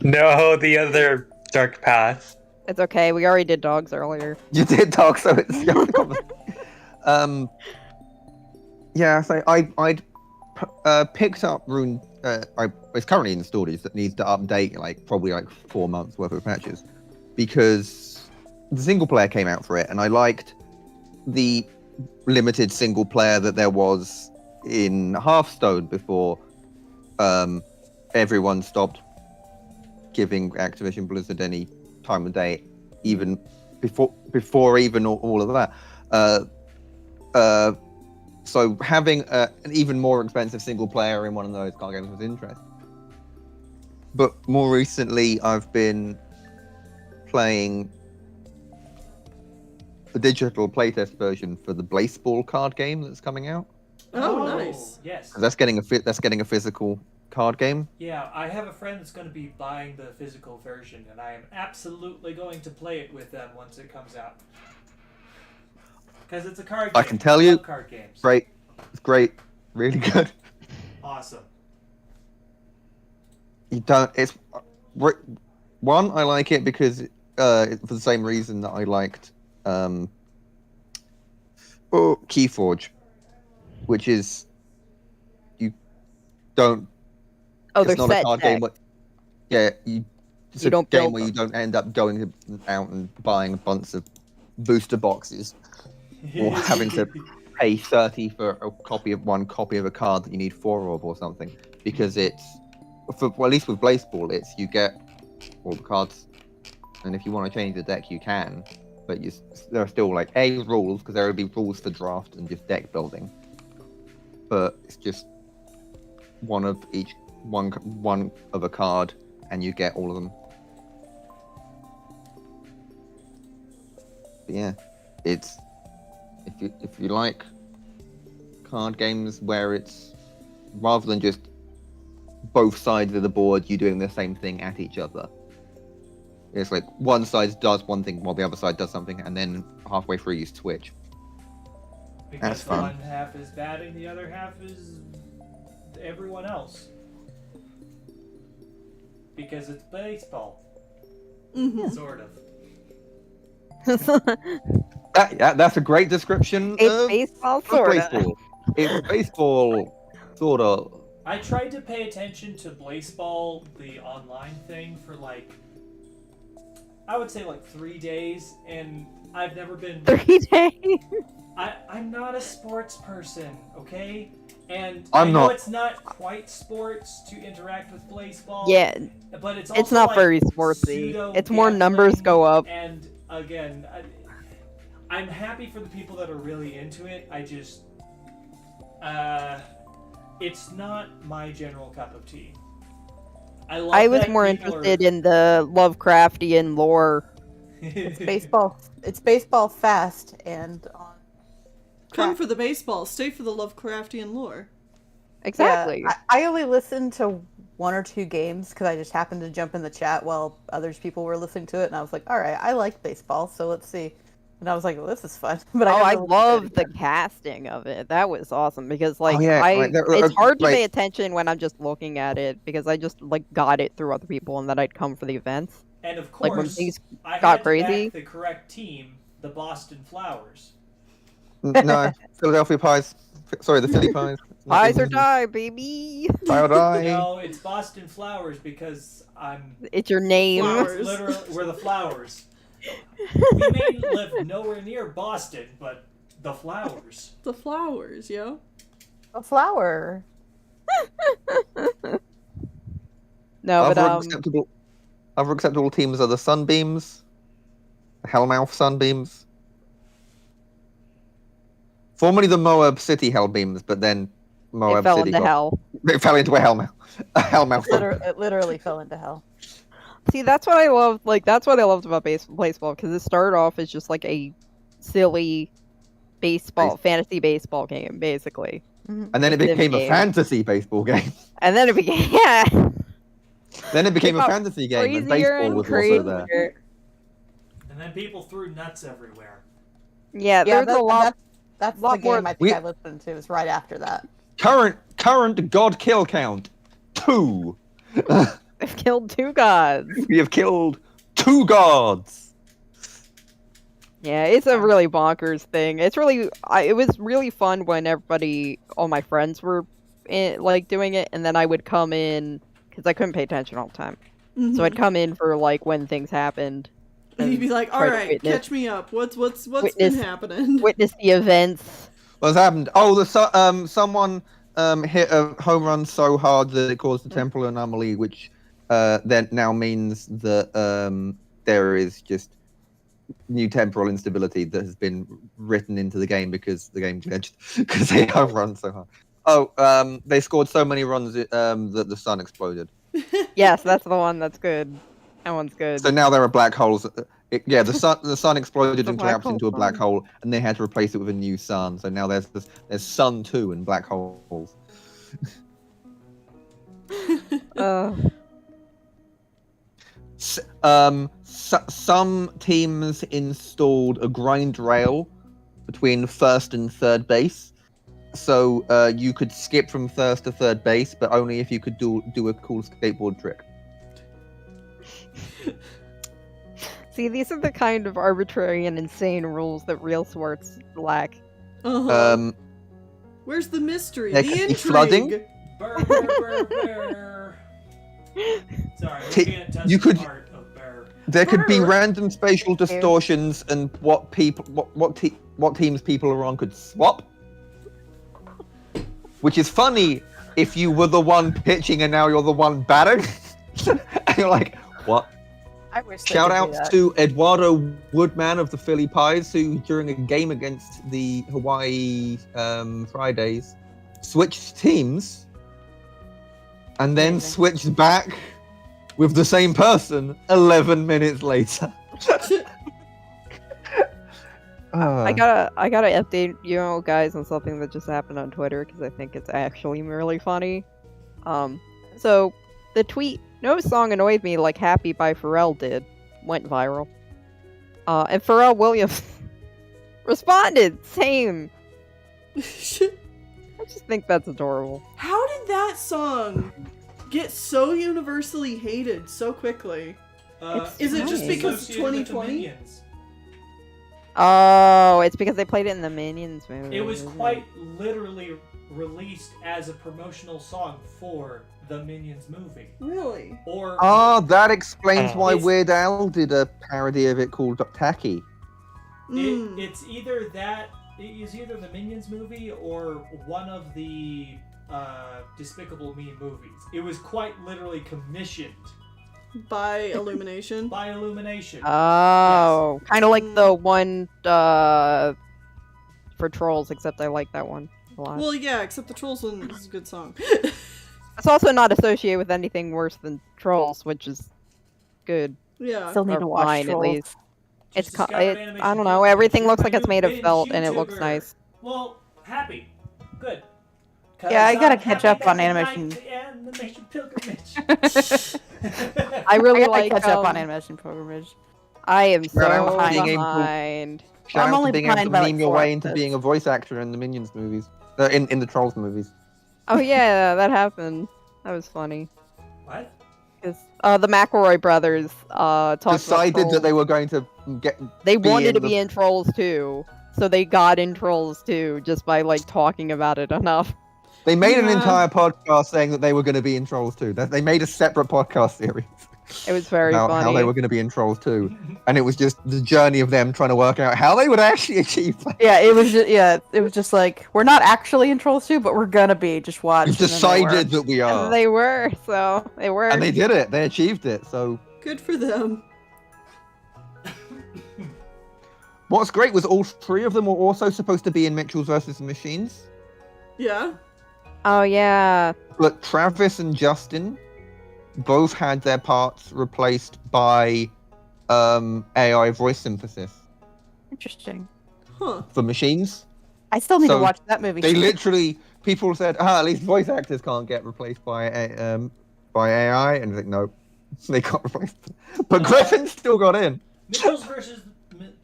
No, the other dark path. It's okay. We already did dogs earlier. You did talk, so it's yeah. So I picked up Rune. It's currently installed. It needs to update probably 4 months worth of patches, because the single player came out for it, and I liked the limited single player that there was in Hearthstone before everyone stopped giving Activision Blizzard any time of day, even before even all of that. So having an even more expensive single player in one of those card games was interesting. But more recently, I've been playing the digital playtest version for the Blaseball card game that's coming out. Oh, nice. Yes. That's getting a physical card game. Yeah, I have a friend that's going to be buying the physical version, and I am absolutely going to play it with them once it comes out. Because it's a card game. I can tell you, love card games. great. It's great. Really good. Awesome. You don't. It's one. I like it because for the same reason that I liked Keyforge, which is you don't. Oh, it's there's not a set card deck. game. Yeah, it's You a don't game build where you them. don't end up going out and buying a bunch of booster boxes, or having to pay 30 for a copy of a card that you need 4 of or something, because it's at least with Blaseball, it's you get all the cards, and if you want to change the deck, you can, but there are still like rules, because there will be rules for draft and just deck building, but it's just one of each, one of a card, and you get all of them. But yeah, it's if you like card games where it's rather than just both sides of the board you doing the same thing at each other. It's like one side does one thing while the other side does something, and then halfway through you switch. Because That's fun. one half is batting, the other half is everyone else. Because it's baseball. Mm-hmm. Sort of. That's a great description It's of baseball, of sort of. baseball. It's baseball, sort of. I tried to pay attention to Blaseball, the online thing, for I would say 3 days, and I've never been... 3 days? I'm not a sports person, okay? And I'm I know not. it's not quite sports to interact with Blaseball. Yeah, But it's also it's not very sportsy. pseudo It's more numbers gambling, go up. And again, I'm happy for the people that are really into it. I just... it's not my general cup of tea. I was more interested in the Lovecraftian lore. It's baseball. It's baseball fast and on. Come track. for the baseball, stay for the Lovecraftian lore. Exactly. Yeah, I only listened to 1 or 2 games because I just happened to jump in the chat while people were listening to it, and I was like, all right, I like baseball, so let's see. And I was like, well, this is fun. But I never love the casting of it. That was awesome because there- it's hard to like- pay attention when I'm just looking at it because I just got it through other people and then I'd come for the events. And of Like, when course, things I got had to crazy. back the correct team, the Boston Flowers. No, Philadelphia Pies. Sorry, the Philly Pies. Pies or die, baby. Pie or die. No, it's Boston Flowers because It's your name. Flowers. literally we're the Flowers. We may live nowhere near Boston, but the Flowers. The flowers, yo. A flower. No, but Other acceptable teams are the Sunbeams, the Hellmouth Sunbeams, formerly the Moab City Hellbeams, but then Moab it fell City into hell. It fell into a Hellmouth. A Hellmouth. It literally fell into hell. See, that's what I love. That's what I loved about baseball because it started off as just a silly fantasy baseball game, basically. And then it became a fantasy baseball game. And then it became yeah. Then it became a got fantasy game, and crazier baseball and was also there. crazier. And then people threw nuts everywhere. Yeah, Yeah, there's a lot. that's lot the game more- I think I listened to. Is right after that. Current God kill count 2. I've killed 2 gods. We have killed 2 gods. Yeah, it's a really bonkers thing. It's really, it was really fun when all my friends were doing it, and then I would come in because I couldn't pay attention all the time. So I'd come in for when things happened. And you'd be like, try to alright, witness- catch me up. What's been witness- happening? Witness the events. What's happened? Oh, someone hit a home run so hard that it caused a temporal anomaly, which then now means that there is just new temporal instability that has been written into the game because the game glitched because they home run so hard. Oh, they scored so many runs that the sun exploded. Yes, that's the one. That's good. That one's good. So now there are black holes. The sun exploded The and black collapsed into a hole black sun. hole, and they had to replace it with a new sun. So now there's sun 2 and black holes. Some teams installed a grind rail between first and third base, so you could skip from first to third base, but only if you could do a cool skateboard trick. See, these are the kind of arbitrary and insane rules that real sports lack. Uh-huh. Where's the mystery? there The could be intrigue? flooding. Burr, burr, burr, burr. Sorry, we T- can't touch you the could- part of Burr. There could be Brr. random spatial distortions, and what teams people are on could swap. Which is funny if you were the one pitching and now you're the one batting. And you're like, what? I wish they Shout could do out that. to Eduardo Woodman of the Philly Pies, who during a game against the Hawaii Fridays switched teams and then Amazing. switched back with the same person 11 minutes later. I gotta update you guys on something that just happened on Twitter because I think it's actually really funny. So the tweet "No song annoyed me like Happy" by Pharrell did went viral. And Pharrell Williams responded, same. I just think that's adorable. How did that song get so universally hated so quickly? Is it just nice. because Associated with the 2020? Minions. Oh, it's because they played it in the Minions movie. It was quite literally released as a promotional song for the Minions movie. Really? Or That explains why It's- Weird Al did a parody of it called Tacky. Mm. it's either that, it is either the Minions movie or one of the Despicable Me movies. It was quite literally commissioned By Illumination. by Illumination. Oh, kind of like the one for Trolls, except I like that one a lot. Well, yeah, except the Trolls one is a good song. It's also not associated with anything worse than Trolls, which is good. Yeah. Still need Or to watch mine, at Trolls. least. It's Just I discovered animation don't know. filters. Everything You're looks my like it's new made of binge felt, and it looks YouTuber. nice. Well, happy. Good. 'Cause Yeah, I gotta I'm catch happy up on that animation. night animation pilgrimage. I really I gotta like catch up on um, animation pilgrimage. I am Shout out so to being able- behind. Shout I'm out only to being able to behind by, like, meme your 4 way into episodes. being a voice actor in the Minions movies. In the Trolls movies. Oh yeah, that happened. That was funny. What? Because the McElroy brothers talked about Decided that Trolls. they were going to get. They be wanted in to the- be in Trolls too, so they got in Trolls too just by like talking about it enough. They made an Yeah. entire podcast saying that they were going to be in Trolls 2. They made a separate podcast series. It was very how funny. they were going to be in Trolls 2. And it was just the journey of them trying to work out how they would actually achieve that. Yeah, it was just like we're not actually in Trolls 2, but we're gonna be. Just watch. We've and then they were. decided that we are. And they were, so they were. And they did it. They achieved it. So Good for them. what's great was all 3 of them were also supposed to be in Mitchell's versus the Machines. Yeah. Oh yeah. But Travis and Justin both had their parts replaced by AI voice synthesis Interesting. Huh. for machines. I still need So to watch that movie. They literally, people said, at least voice actors can't get replaced by AI, and it's like, no, they can't replace them. But Griffin still got in. Mitchell's versus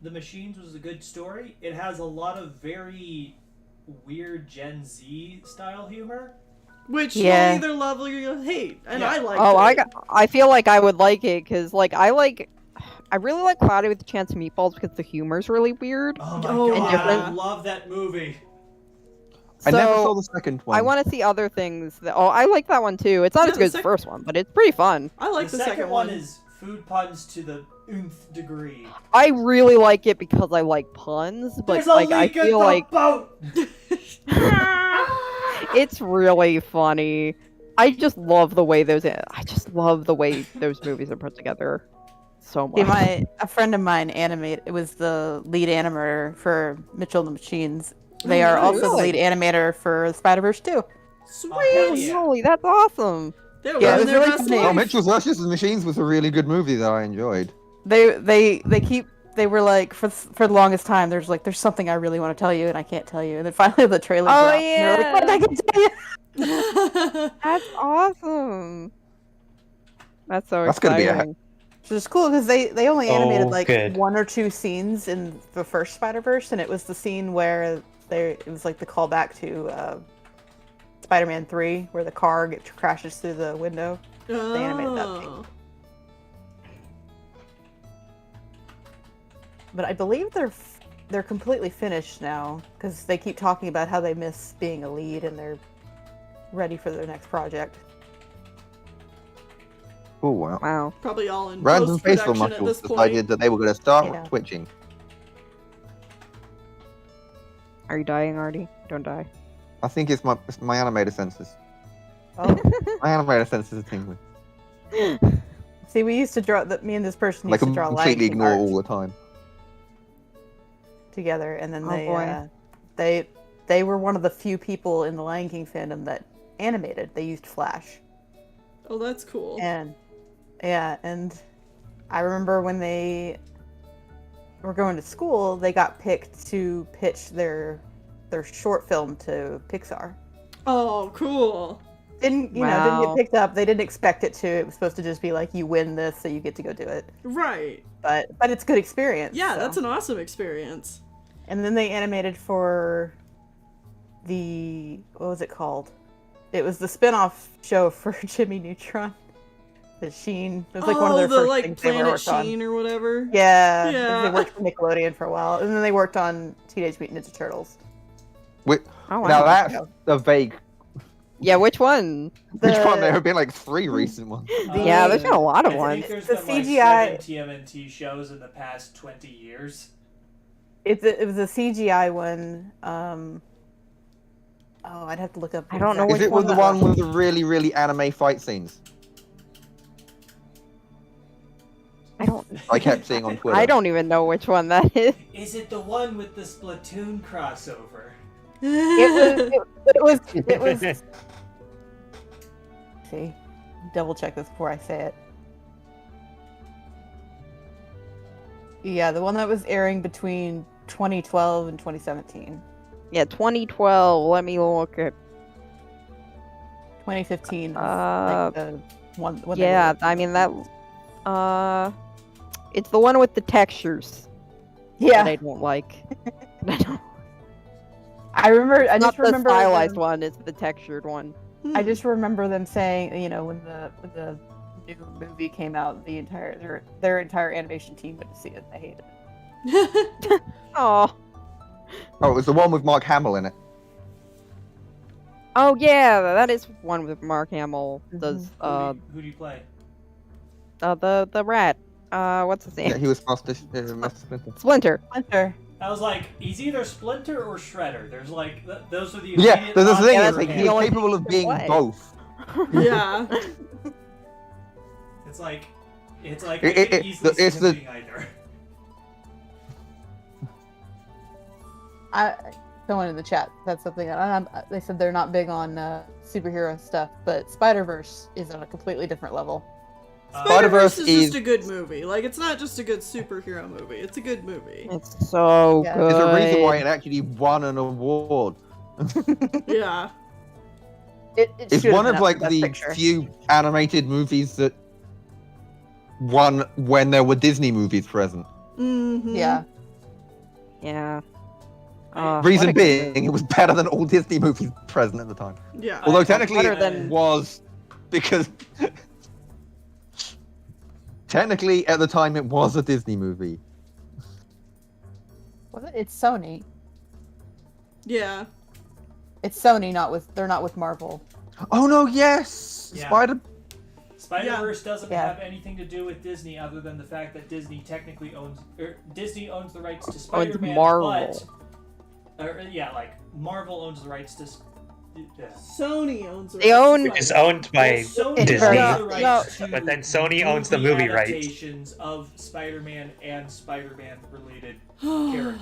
the Machines was a good story. It has a lot of very weird Gen Z style humor. Which Yeah. you'll either love or you'll hate. And Yeah. I like Oh, it. I feel like I would like it because like I really like Cloudy with a Chance of Meatballs because the humor's really weird. Oh my Oh, god, yeah. I love that movie. I So never saw the second one. I want to see other things. I like that one too. It's not Yeah, as the good as the sec- first one, but it's pretty fun. I like the second one is food puns to the nth degree. I really like it because I like puns, but There's a like I leak in feel the like boat. it's really funny. I just love the way those movies are put together so much. See, a friend of mine it was the lead animator for Mitchell and the Machines. They are nice. also the Really? lead animator for Spider-Verse 2. Sweet. hell Oh, yeah. holy, that's awesome. They were Yeah, it living was their really best funny. Oh, life. Mitchell's versus the Machines was a really good movie that I enjoyed. They were like for the longest time. There's something I really want to tell you and I can't tell you. And then finally the trailer Oh, dropped. And they're like, what I can tell you. That's awesome. That's so That's gonna be a- exciting. So it's cool because they only animated Oh, like good. 1 or 2 scenes in the first Spider-Verse, and it was the scene where it was like the callback to Spider-Man 3, where the car crashes through the window. animated that thing. Oh. But I believe they're completely finished now because they keep talking about how they miss being a lead and they're ready for their next project. Oh wow. Wow. Probably all in Random facial post-production at this muscles point. decided that they were going to start Yeah. twitching. Are you dying, Artie? Don't die. I think it's my animator senses. Oh. My animator senses are tingling. See, we used to draw that. Me and this person Like used to draw Lion completely King ignore art all the time. together, and then Oh, boy. they were one of the few people in the Lion King fandom that animated. They used Flash, Oh, that's cool. and yeah, and I remember when they were going to school, they got picked to pitch their short film to Pixar. Oh, cool. Didn't didn't Wow. get picked up. They didn't expect it to. It was supposed to just be like, you win this, so you get to go do it. Right. But it's a good experience. Yeah, so. that's an awesome experience. And then they animated for the, what was it called? It was the spin-off show for Jimmy Neutron. The Sheen. It was like one of their the first like things they ever Planet worked on. Sheen or whatever. Yeah. Yeah. They worked for Nickelodeon for a while, and then they worked on Teenage Mutant Ninja Turtles. Wait, Oh, wow. now that's a vague. Yeah, which one? Which one? There The- have been like 3 recent ones. Yeah, there's been a lot of I ones. think there's The been CGI like 7 TMNT shows in the past 20 years. It was a CGI one. Oh, I'd have to look up. I don't know Is which it was one the that one with the really, really anime fight scenes? I don't. I kept seeing on Twitter. I don't even know which one that is. Is it the one with the Splatoon crossover? It was. See, double check this before I say it. Yeah, the one that was airing between 2012 and 2017. Yeah, 2012. Let me look at. 2015 was like the one. When they Yeah, were- I mean that. It's the one with the textures that I Yeah, don't like. I remember. I Not just the remember stylized them- one. It's the textured one. I just remember them saying, you know, when the new movie came out, their entire animation team went to see it. They hated it. Oh. Oh, it was the one with Mark Hamill in it. Oh yeah, that is one with Mark Hamill. Mm-hmm. Does Who do you play? the rat? What's his name? Yeah, he was Master Splinter. Splinter. Winter. I was like, he's either Splinter or Shredder. There's like, those are the Yeah, immediate the thing Yeah, is, that's like, the he's only capable of thing being to play. both. Yeah. It's like, I It- could easily see it's him the- being either. Someone in the chat said something. They said they're not big on superhero stuff, but Spider-Verse is on a completely different level. Spider-Verse Spider-Verse is is- just a good movie. Like, it's not just a good superhero movie. It's a good movie. It's so Yeah. good. There's a reason why it actually won an award. Yeah. It It's should have one been of up like for Best the Picture. few animated movies that won when there were Disney movies present. Mm-hmm. Yeah. Yeah. Right. Reason what a good being, movie. it was better than all Disney movies present at the time. Yeah. Although technically better it than- was because technically at the time it was a Disney movie. Was it? It's Sony. Yeah. It's Sony, they're not with Marvel. Oh no, yes, Yeah. Spider-Verse doesn't Yeah. have anything to do with Disney other than the fact that Disney technically owns the rights to Owns Spider-Man, Marvel. like Marvel owns the rights to. Sony owns it. They own- Which is owned by Sony Disney. owns the rights to But then Sony owns the movie rights. adaptations of Spider-Man and Spider-Man related characters.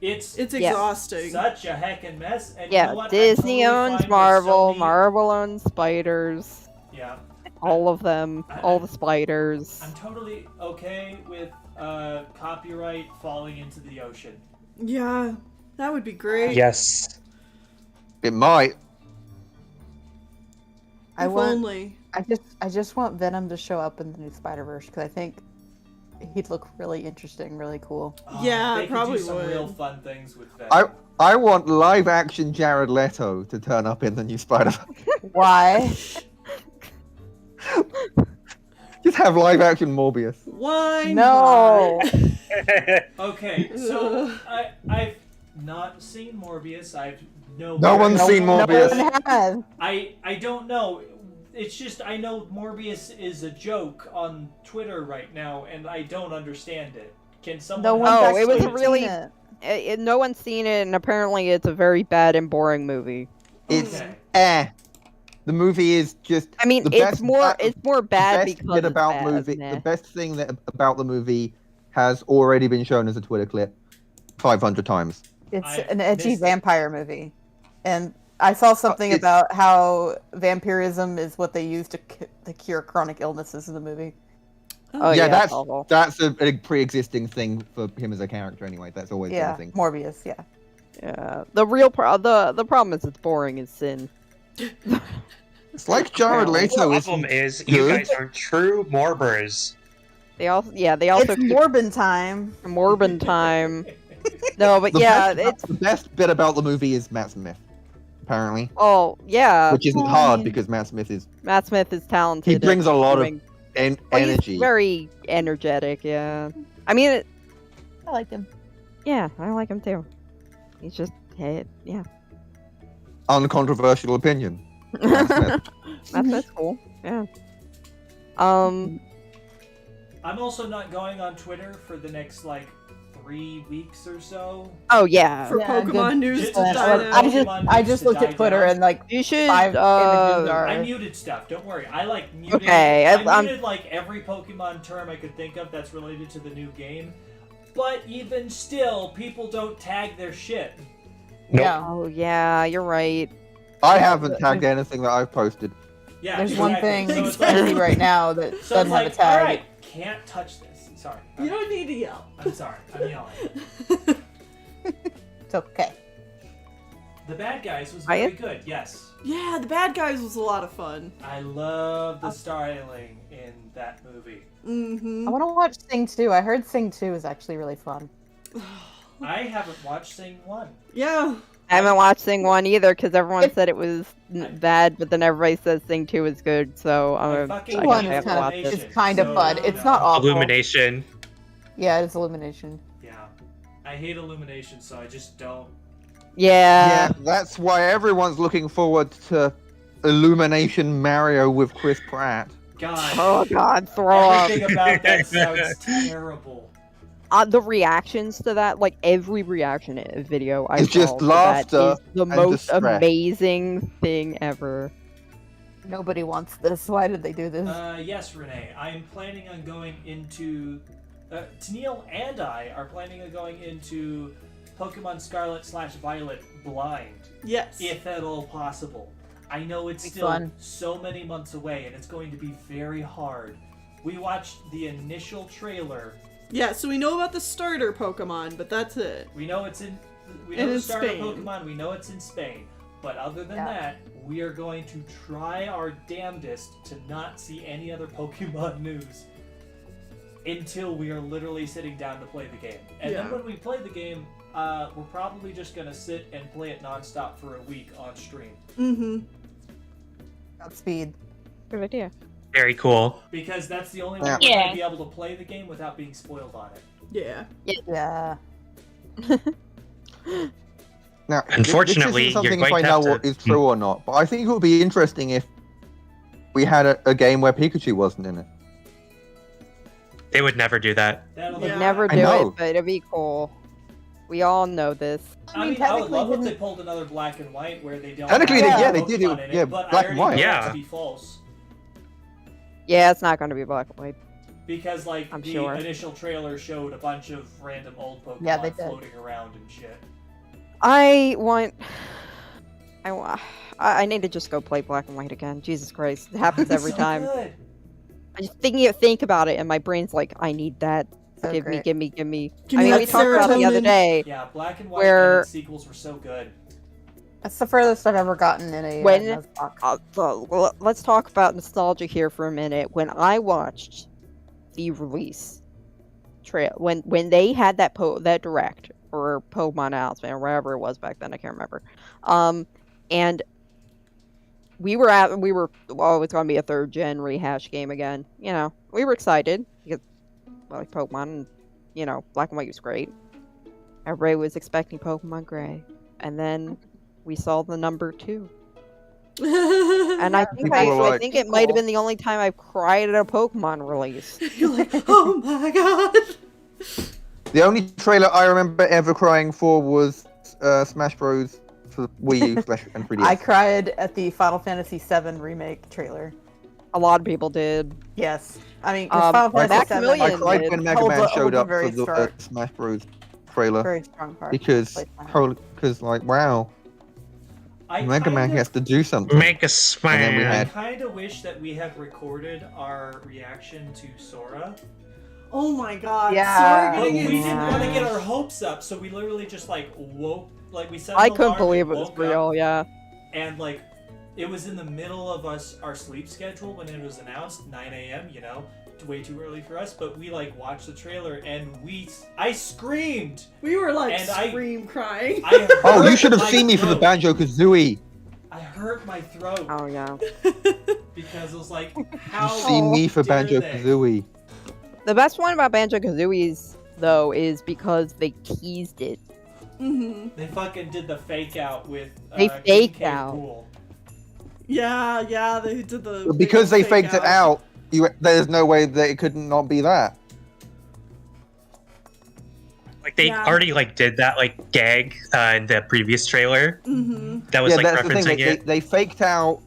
It's It's Yeah. exhausting. such a heckin' mess. And you Yeah, know what? I'm Disney totally owns fine with Marvel. Sony- Marvel owns spiders. Yeah. All of them. All the spiders. I'm totally okay with copyright falling into the ocean. Yeah. That would be great. Yes. It might. If only. I just want Venom to show up in the new Spider-Verse because I think he'd look really interesting, really cool. Yeah, they could probably do some would. real fun things with that. I want live action Jared Leto to turn up in the new Spider-Man. Why? Just have live action Morbius. Why No. not? Okay, so I've not seen Morbius. I've No one's seen No Morbius. one has. I don't know. it's just I know Morbius is a joke on Twitter right now, and I don't understand it. Can someone? No one's help Oh, it was actually a really- seen it. No one's seen it, and apparently it's a very bad and boring movie. It's Okay. The movie is just. I mean, the it's best more part- it's more the bad best because bit it's about bad. movie. Nah. The best thing about the movie has already been shown as a Twitter clip 500 times. It's I an edgy missed it. vampire movie, and I saw something it's- about how vampirism is what they use to cure chronic illnesses in the movie. Oh Yeah, yeah, that's- awful. That's a pre-existing thing for him as a character anyway. That's always been Yeah, a thing. Morbius. Yeah. Yeah. The real the problem is it's boring as sin. It's like Jared Well, The Leto is problem is you good. guys are true morbers. They also It's Morbin time. Morbin time. No, but The yeah, best- it's the best bit about the movie is Matt Smith, apparently, yeah. which isn't hard because Matt Smith is Matt Smith is talented. he brings at a lot of doing- well, energy. He's very energetic. Yeah. I mean, I like him. yeah, I like him too. He's just yeah. Uncontroversial opinion. Matt Smith. That's cool. Yeah. I'm also not going on Twitter for the next 3 weeks or so. Oh yeah. For Yeah, Pokemon good. news to Just- die I down. just- I just looked at Twitter and You should. 5 images are. I muted stuff. Don't worry. I muted. Okay, I I'm- muted every Pokemon term I could think of that's related to the new game. But even still, people don't tag their shit. Nope. Yeah. Oh yeah, you're right. I haven't tagged anything that I've posted. Yeah. There's exactly. one thing So it's I see right now that So doesn't it's have a tag. alright, can't touch this. Sorry. You don't need to yell. I'm sorry. I'm yelling. It's okay. The Bad Guys was I- very good. Yes. Yeah, the Bad Guys was a lot of fun. I love the styling in that movie. Mm-hmm. I want to watch Sing 2. I heard Sing 2 is actually really fun. I haven't watched Sing 1. Yeah. I haven't watched Sing 1 either because everyone It- said it was bad, but then everybody says Sing 2 is good, so I I'm fucking I love One guess I is have to kind watch of, it. Illumination. it's kind of So, fun. It's no. not awful. Illumination. Yeah, it's Illumination. Yeah. I hate Illumination, so I just don't. Yeah. Yeah, that's why everyone's looking forward to Illumination Mario with Chris Pratt. God. Oh god, throw up. Everything about that sounds terrible. The reactions to that, every reaction video I It's saw just to laughter that is the and most distress. amazing thing ever. Nobody wants this. Why did they do this? Yes, Renee. I am planning on going into. Tennille and I are planning on going into Pokemon Scarlet/Violet blind, Yes. if at all possible. I know it's Be still fun. so many months away, and it's going to be very hard. We watched the initial trailer. Yeah, so we know about the starter Pokemon, but that's it. We know it's in. We And know the in starter Spain. Pokemon. We know it's in Spain. But other than Yeah. that, we are going to try our damnedest to not see any other Pokemon news until we are literally sitting down to play the game. And then Yeah. when we play the game, we're probably just gonna sit and play it nonstop for a week on stream. Mm-hmm. Godspeed. Good idea. Very cool. Because that's the only way Yeah. we're Yeah. gonna be able to play the game without being spoiled on it. Yeah. Yeah. Now, Unfortunately, this isn't something you're if going I to know have what to- is true or not, but I think it would be interesting if we had a game where Pikachu wasn't in it. They would never do that. That'll Yeah. be Never I do know. it, but it'd be cool. We all know this. I mean, I would technically love if they didn't- pulled another Black and White where they don't. Technically, have they- yeah, they did it Pokemon with- in yeah, but Black I and already White. know that Yeah. to be false Yeah, it's not going to be black and white. because I'm the sure. initial trailer showed a bunch of random old Pokemon Yeah, they did. floating around and shit. I need to just go play black and white again. Jesus Christ, it happens every So time. good. I just think about it, and my brain's like, I need that. So give me. great. Give me. Give me. Give I me mean, that we talked about it the other serotonin. day Yeah, Black and White Where- and its sequels were so good. That's the furthest I've ever gotten in a When- Nuzlocke. so, let's talk about nostalgia here for a minute. When I watched the release trail, when they had that direct or Pokemon announcement or whatever it was back then, I can't remember. And we were it's gonna be a 3rd gen rehash game again. You know, we were excited because Pokemon, and, Black and White was great. Everybody was expecting Pokemon Gray, and then we saw the number 2. And I think People are I like- think it might have been the only time I've cried at a Pokemon release. You're like, oh my god. The only trailer I remember ever crying for was Smash Bros. For Wii U and 3DS. I cried at the Final Fantasy VII remake trailer. A lot of people did. Yes, I mean, 'cause Final Fantasy Maximilian I VII cried did. when Mega holds Man a showed up for very the strong- Smash Bros. Trailer very strong part. because like wow, Mega Man has to do something. Make a And then we smile. I had- kind of wish that we had recorded our reaction to Sora, Oh my god. Yeah. Sora but getting we his- didn't want to get our hopes up, so we literally just like woke, like we set. I an couldn't alarm, believe it we was woke real. up, Yeah. and like it was in the middle of our sleep schedule when it was announced, 9 a.m. You know, way too early for us. But we like watched the trailer and I screamed. We were like And I- scream crying. I Oh, you hurt should have my seen me for the throat. Banjo Kazooie. I hurt my throat Oh yeah. because it was like, how Seen me for dare Banjo they? Kazooie. The best one about Banjo Kazooie's though is because they teased it. Mm-hmm. They fucking did the fake out with. They King faked K. out. Rool. Yeah, they did the. Because they fake faked it out, there's no way that it could not be that. Like they Yeah. already like did that like gag in the previous trailer Mm-hmm. that was Yeah, like that's the thing. referencing They, it. they faked out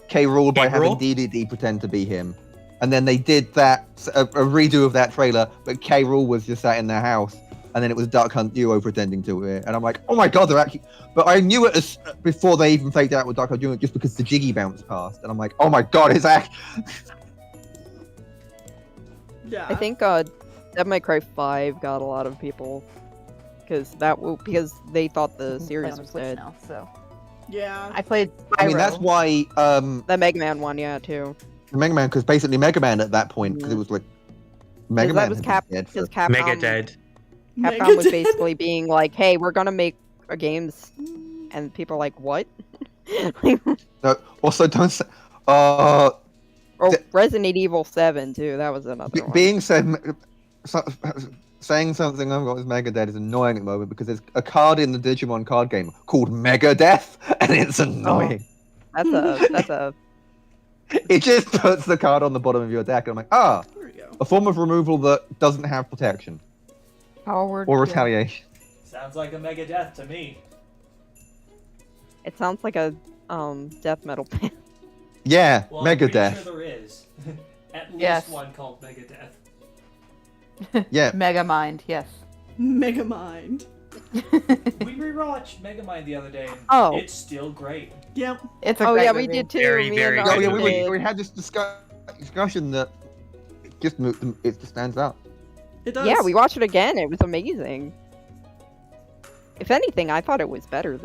K. Rool by K. having Rool? DDD pretend to be him, and then they did that a redo of that trailer, but K. Rool was just sat in their house, and then it was Duck Hunt Duo pretending to it, and I'm like, oh my god, they're actually. But I knew it as, before they even faked out with Duck Hunt Duo, just because the Jiggy bounced past, and I'm like, oh my god, it's act. Yeah. I think Devil May Cry 5 got a lot of people because they thought the Play series on was Switch dead. now, so Yeah. I played. I mean, that's Spyro. why The Mega Man one, yeah, too. Mega Man, because basically Mega Man at that point, because it was like Mega that Man was had been dead for Because Capcom, Mega Dead. Capcom was basically being like, "Hey, we're gonna make games," and people are like, "What?" No, also, don't say. Or The- Resident Evil 7 too. That was another one. Being said, saying something I've got is Mega Death is annoying at the moment because there's a card in the Digimon card game called Mega Death, and it's annoying. That's a It just puts the card on the bottom of your deck, and I'm like, There we go. a form of removal that doesn't have protection powered. or retaliation. Sounds like a mega death to me. It sounds like a death metal band. Yeah, Well, Mega I'm pretty Death. Sure there is. At least Yes. one called Mega Death. Yeah, Mega Mind. Yes. Megamind. We rewatched Megamind the other day, and Oh. it's still great. Yep. It's a Oh great yeah, we movie. did too. Very, Me very and yeah, good yeah, Arthur we, did. we had this discussion that it just stands out. It does. Yeah, we watched it again. It was amazing. If anything, I thought it was better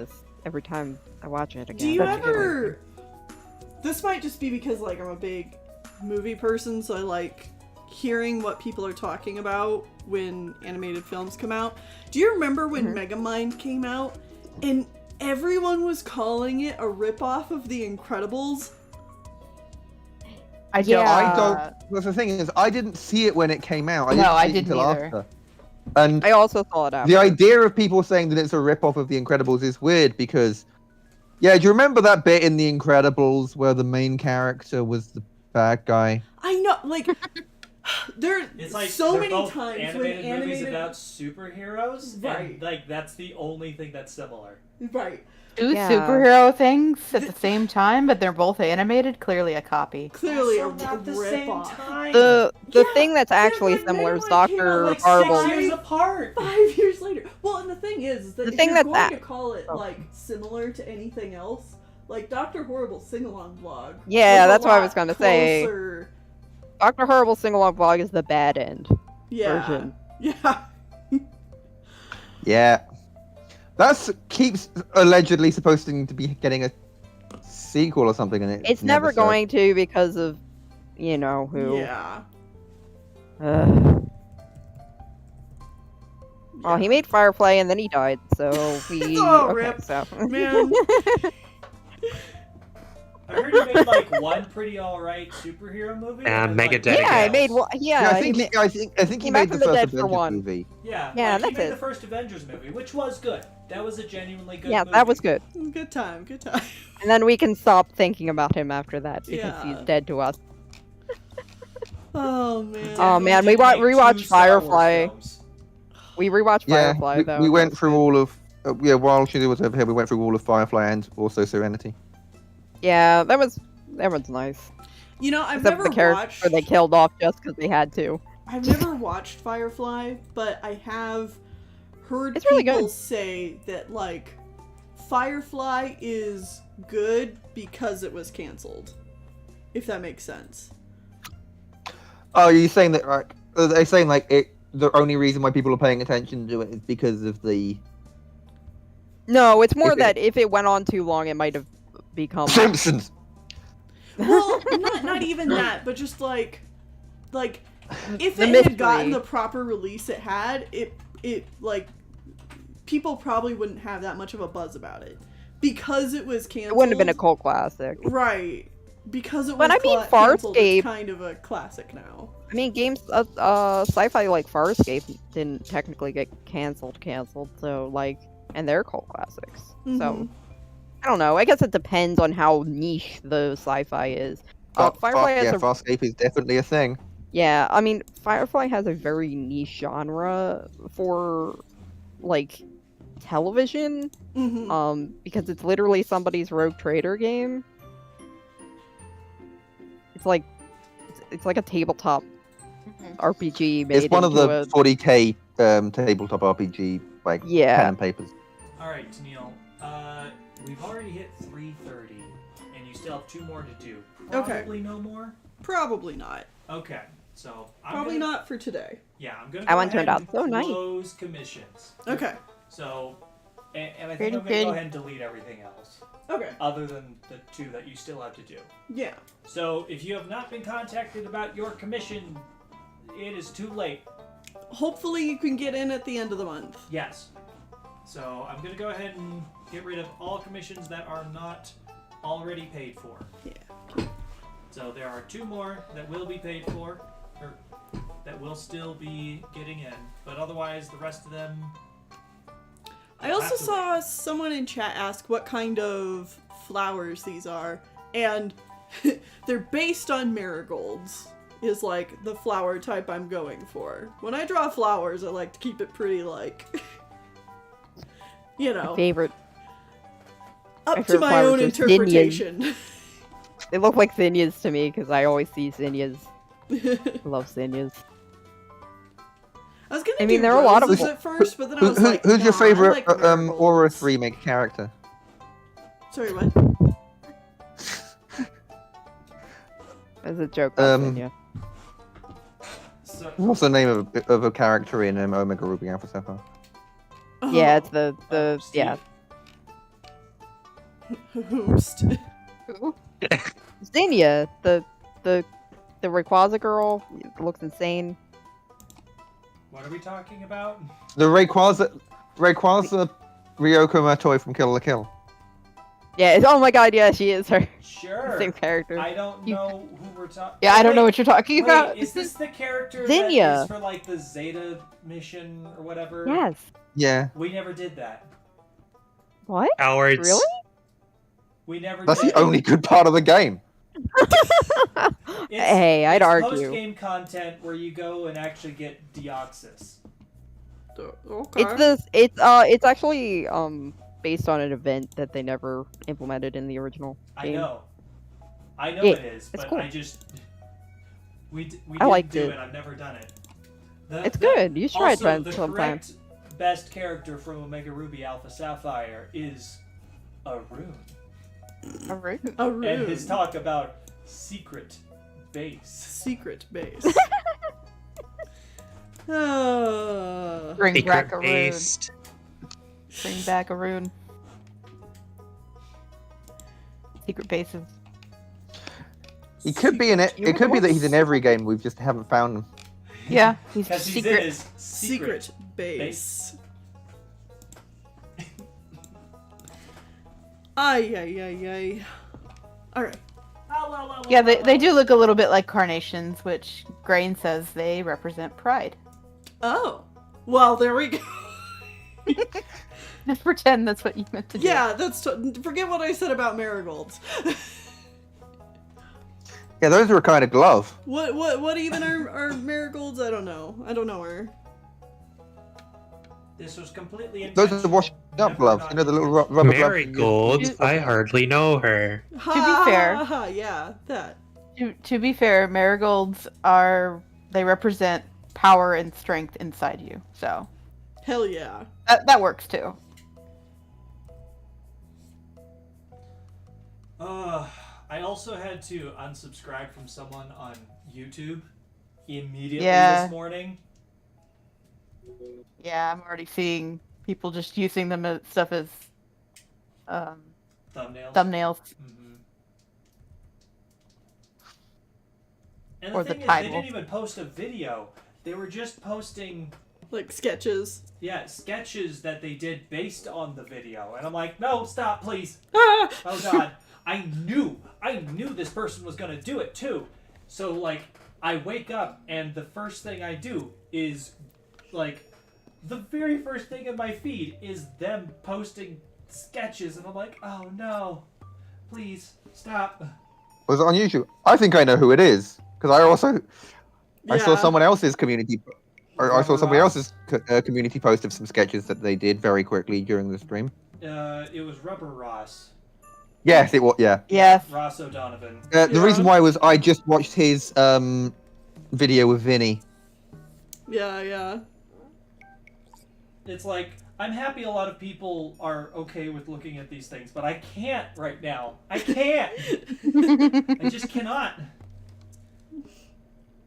every time I watch it again. Do you That's a good ever? This might just be because like I'm a big movie person, so I like hearing what people are talking about when animated films come out. Do you remember when Megamind came out and everyone was calling it a ripoff of The Incredibles? I don't. Yeah. I don't. Well, the thing is, I didn't see it when it came out. No, didn't I see it didn't until either. after. And I also saw it after. the idea of people saying that it's a rip-off of The Incredibles is weird because, yeah, do you remember that bit in The Incredibles where the main character was the bad guy? I know, like there It's like so they're many both times when animated movies animated about superheroes, Right. and like that's the only thing that's similar. right, Two Yeah. superhero things at the same time, but they're both animated. Clearly a copy. clearly a Also not the same rip-off. time. The Yeah, thing that's actually but similar is Megamind came out, Dr. like Horrible. 6 years apart. 5 years later. Well, and the thing is that The if thing you're that's going that- to call it like similar to anything else, like Dr. Horrible's sing-along vlog. Yeah, was a that's what I lot was gonna say. closer- Dr. Horrible sing-along vlog is the bad end Yeah. version. Yeah. Yeah. That's keeps allegedly supposed to be getting a sequel or something, and It's never does. going to because of, you know, who. Yeah. Well, he made Firefly and then he died, so we. Oh, okay, rip. so. Man. I heard he made like one pretty alright superhero movie. and, Mega like, Dedicated. Yeah, I everything made else. one. Yeah, I think I think he came back made the from the first dead for Avengers one. movie. Yeah, Yeah, like, he that's made it. the first Avengers movie, which was good. That was a genuinely good Yeah, movie. that was good. Good time, good time. And then we can stop thinking about him after that because Yeah. he's dead to us. Oh man. Oh, man, Definitely we did make rewatched 2 Star Wars Firefly. films. We rewatched Yeah, Firefly we, though. we and that went was through good. all of while she was over here, we went through all of Firefly and also Serenity. Yeah, that was nice. You know, I've Except never for the character watched. they killed off just because they had to. I've never watched Firefly, but I have heard It's really people good. say that like Firefly is good because it was canceled. If that makes sense. Oh, you're saying that like they're saying like the only reason why people are paying attention to it is because of the No, it's more If it- that if it went on too long, it might have become. Simpsons. Well, not even that, but just like if The it mystery. had gotten the proper release it had, it like people probably wouldn't have that much of a buzz about it because it was canceled. It wouldn't have been a cult classic. Right. Because it was But I mean, canceled, Farscape- it's kind of a classic now. I mean, games, sci-fi like Farscape didn't technically get canceled, so like, and they're cult classics. So, Mhm. I don't know. I guess it depends on how niche the sci-fi is. Firefly has a Farscape is definitely a thing. Yeah, I mean, Firefly has a very niche genre for, like, television, because it's literally somebody's Rogue Trader game. It's like a tabletop RPG made It's one of into the a... 40k tabletop RPG like Yeah. pen and papers. Alright, Tennille. We've already hit 3:30, and you still have 2 more to do. Okay. Probably no more? Probably not. Okay, so Probably not for today. Yeah, I'm gonna That go one ahead turned out and so nice. close commissions. Okay. So, and I think Pretty I'm gonna good. go ahead and delete everything else, Okay. other than the 2 that you still have to do. Yeah. So, if you have not been contacted about your commission, it is too late. Hopefully you can get in at the end of the month. Yes. So, I'm gonna go ahead and get rid of all commissions that are not already paid for. Yeah. So, there are 2 more that will be paid for, or that will still be getting in, but otherwise, the rest of them. I also saw someone in chat ask what kind of flowers these are, and they're based on marigolds, is like the flower type I'm going for. When I draw flowers, I like to keep it pretty, like, you know, favorite. up my to favorite my flowers own are interpretation. They look like zinnias to me because I always see zinnias. I love zinnias. I was gonna I mean, do there are a lot of- roses at first, but then I was like, Who's your nah, I favorite like marigolds. Aura 3 make character? Sorry, what? As a joke, that's Um, zinnia. So, What's the name of a character in Omega Ruby Alpha Sapphire? Yeah, it's the Steve. yeah. Host. Zinnia, the Rayquaza girl looks insane. What are we talking about? The Rayquaza Ryoko Matoi from Kill la Kill. Yeah, oh my god, yeah, she is her Sure. same character. I don't You- know who we're talking. Yeah, I don't know what you're talking about. Is this the character Zinnia. that is for like the Zeta mission or whatever? Yes. Yeah, We never did that. What? Cowards. Really? We never. that's did the only good part of the game. Hey, I'd argue. Post-game content where you go and actually get Deoxys. Okay. It's actually based on an event that they never implemented in the original I game. know. I know Yeah, it is, it's but cool. I just we I didn't liked do it. it. I've never done it. It's good. You should try it also, the sometime. correct best character from Omega Ruby Alpha Sapphire is Arun. A room. And his talk about secret base. Secret base. Bring back a Secret rune. based. Bring back a rune. Secret bases. He could be in it. It could be that he's in every game. We just haven't found him. Yeah, he's Because he's in secret. his Secret base. Ay, ay, ay, ay. Alright. Yeah, they do look a little bit like carnations, which Grain says they represent pride. Oh. Well, there we go. Just pretend that's what you meant to do. Yeah, forget what I said about marigolds. Yeah, those are a kind of glove. What even are marigolds? I don't know. I don't know her. This was completely Those are the washing up gloves. You know, the little rubber gloves. Marigolds? I hardly know her. To be fair, yeah, that. To be fair, marigolds they represent power and strength inside you. So Hell yeah. that works too. I also had to unsubscribe from someone on YouTube immediately Yeah. this morning. Yeah, I'm already seeing people just using them as stuff as thumbnails. Mm-hmm. And Or the the thing is, title. they didn't even post a video. They were just posting, Like sketches. sketches that they did based on the video. And I'm like, no, stop, please. Ah! Oh God, I knew this person was gonna do it too. So like, I wake up and the first thing I do is, like, the very first thing in my feed is them posting sketches, and I'm like, oh no, please stop. Was it on YouTube? I think I know who it is because I saw Yeah. someone else's community. Or I saw Rubber somebody Ross. else's community post of some sketches that they did very quickly during the stream. It was Rubber Ross. Yes, it was. Yeah. Yes. Ross O'Donovan. The Yeah. reason why was I just watched his video with Vinny. Yeah. It's like, I'm happy a lot of people are okay with looking at these things, but I can't right now. I can't. I just cannot.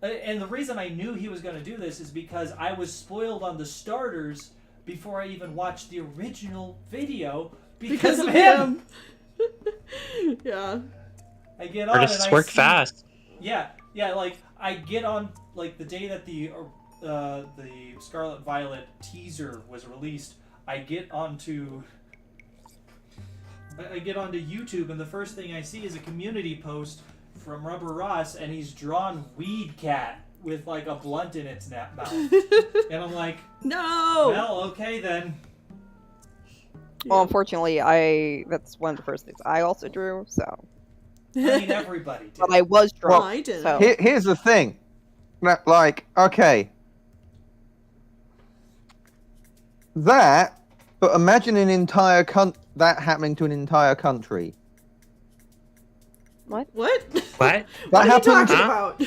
And the reason I knew he was going to do this is because I was spoiled on the starters before I even watched the original video because of him. Yeah. I get on Artists and I work see, fast. Yeah, like I get on like the day that the Scarlet Violet teaser was released. I get onto YouTube, and the first thing I see is a community post from Rubber Ross, and he's drawn Weed Cat with like a blunt in its mouth, and I'm like, No. well, okay then. Well, unfortunately, that's one of the first things I also drew, so. I mean, everybody did. But I was Well, drawing, I didn't. so. Here's the thing. Like, okay. That, but imagine an entire that happening to an entire country. What? What? What are you happened- talking Huh? about?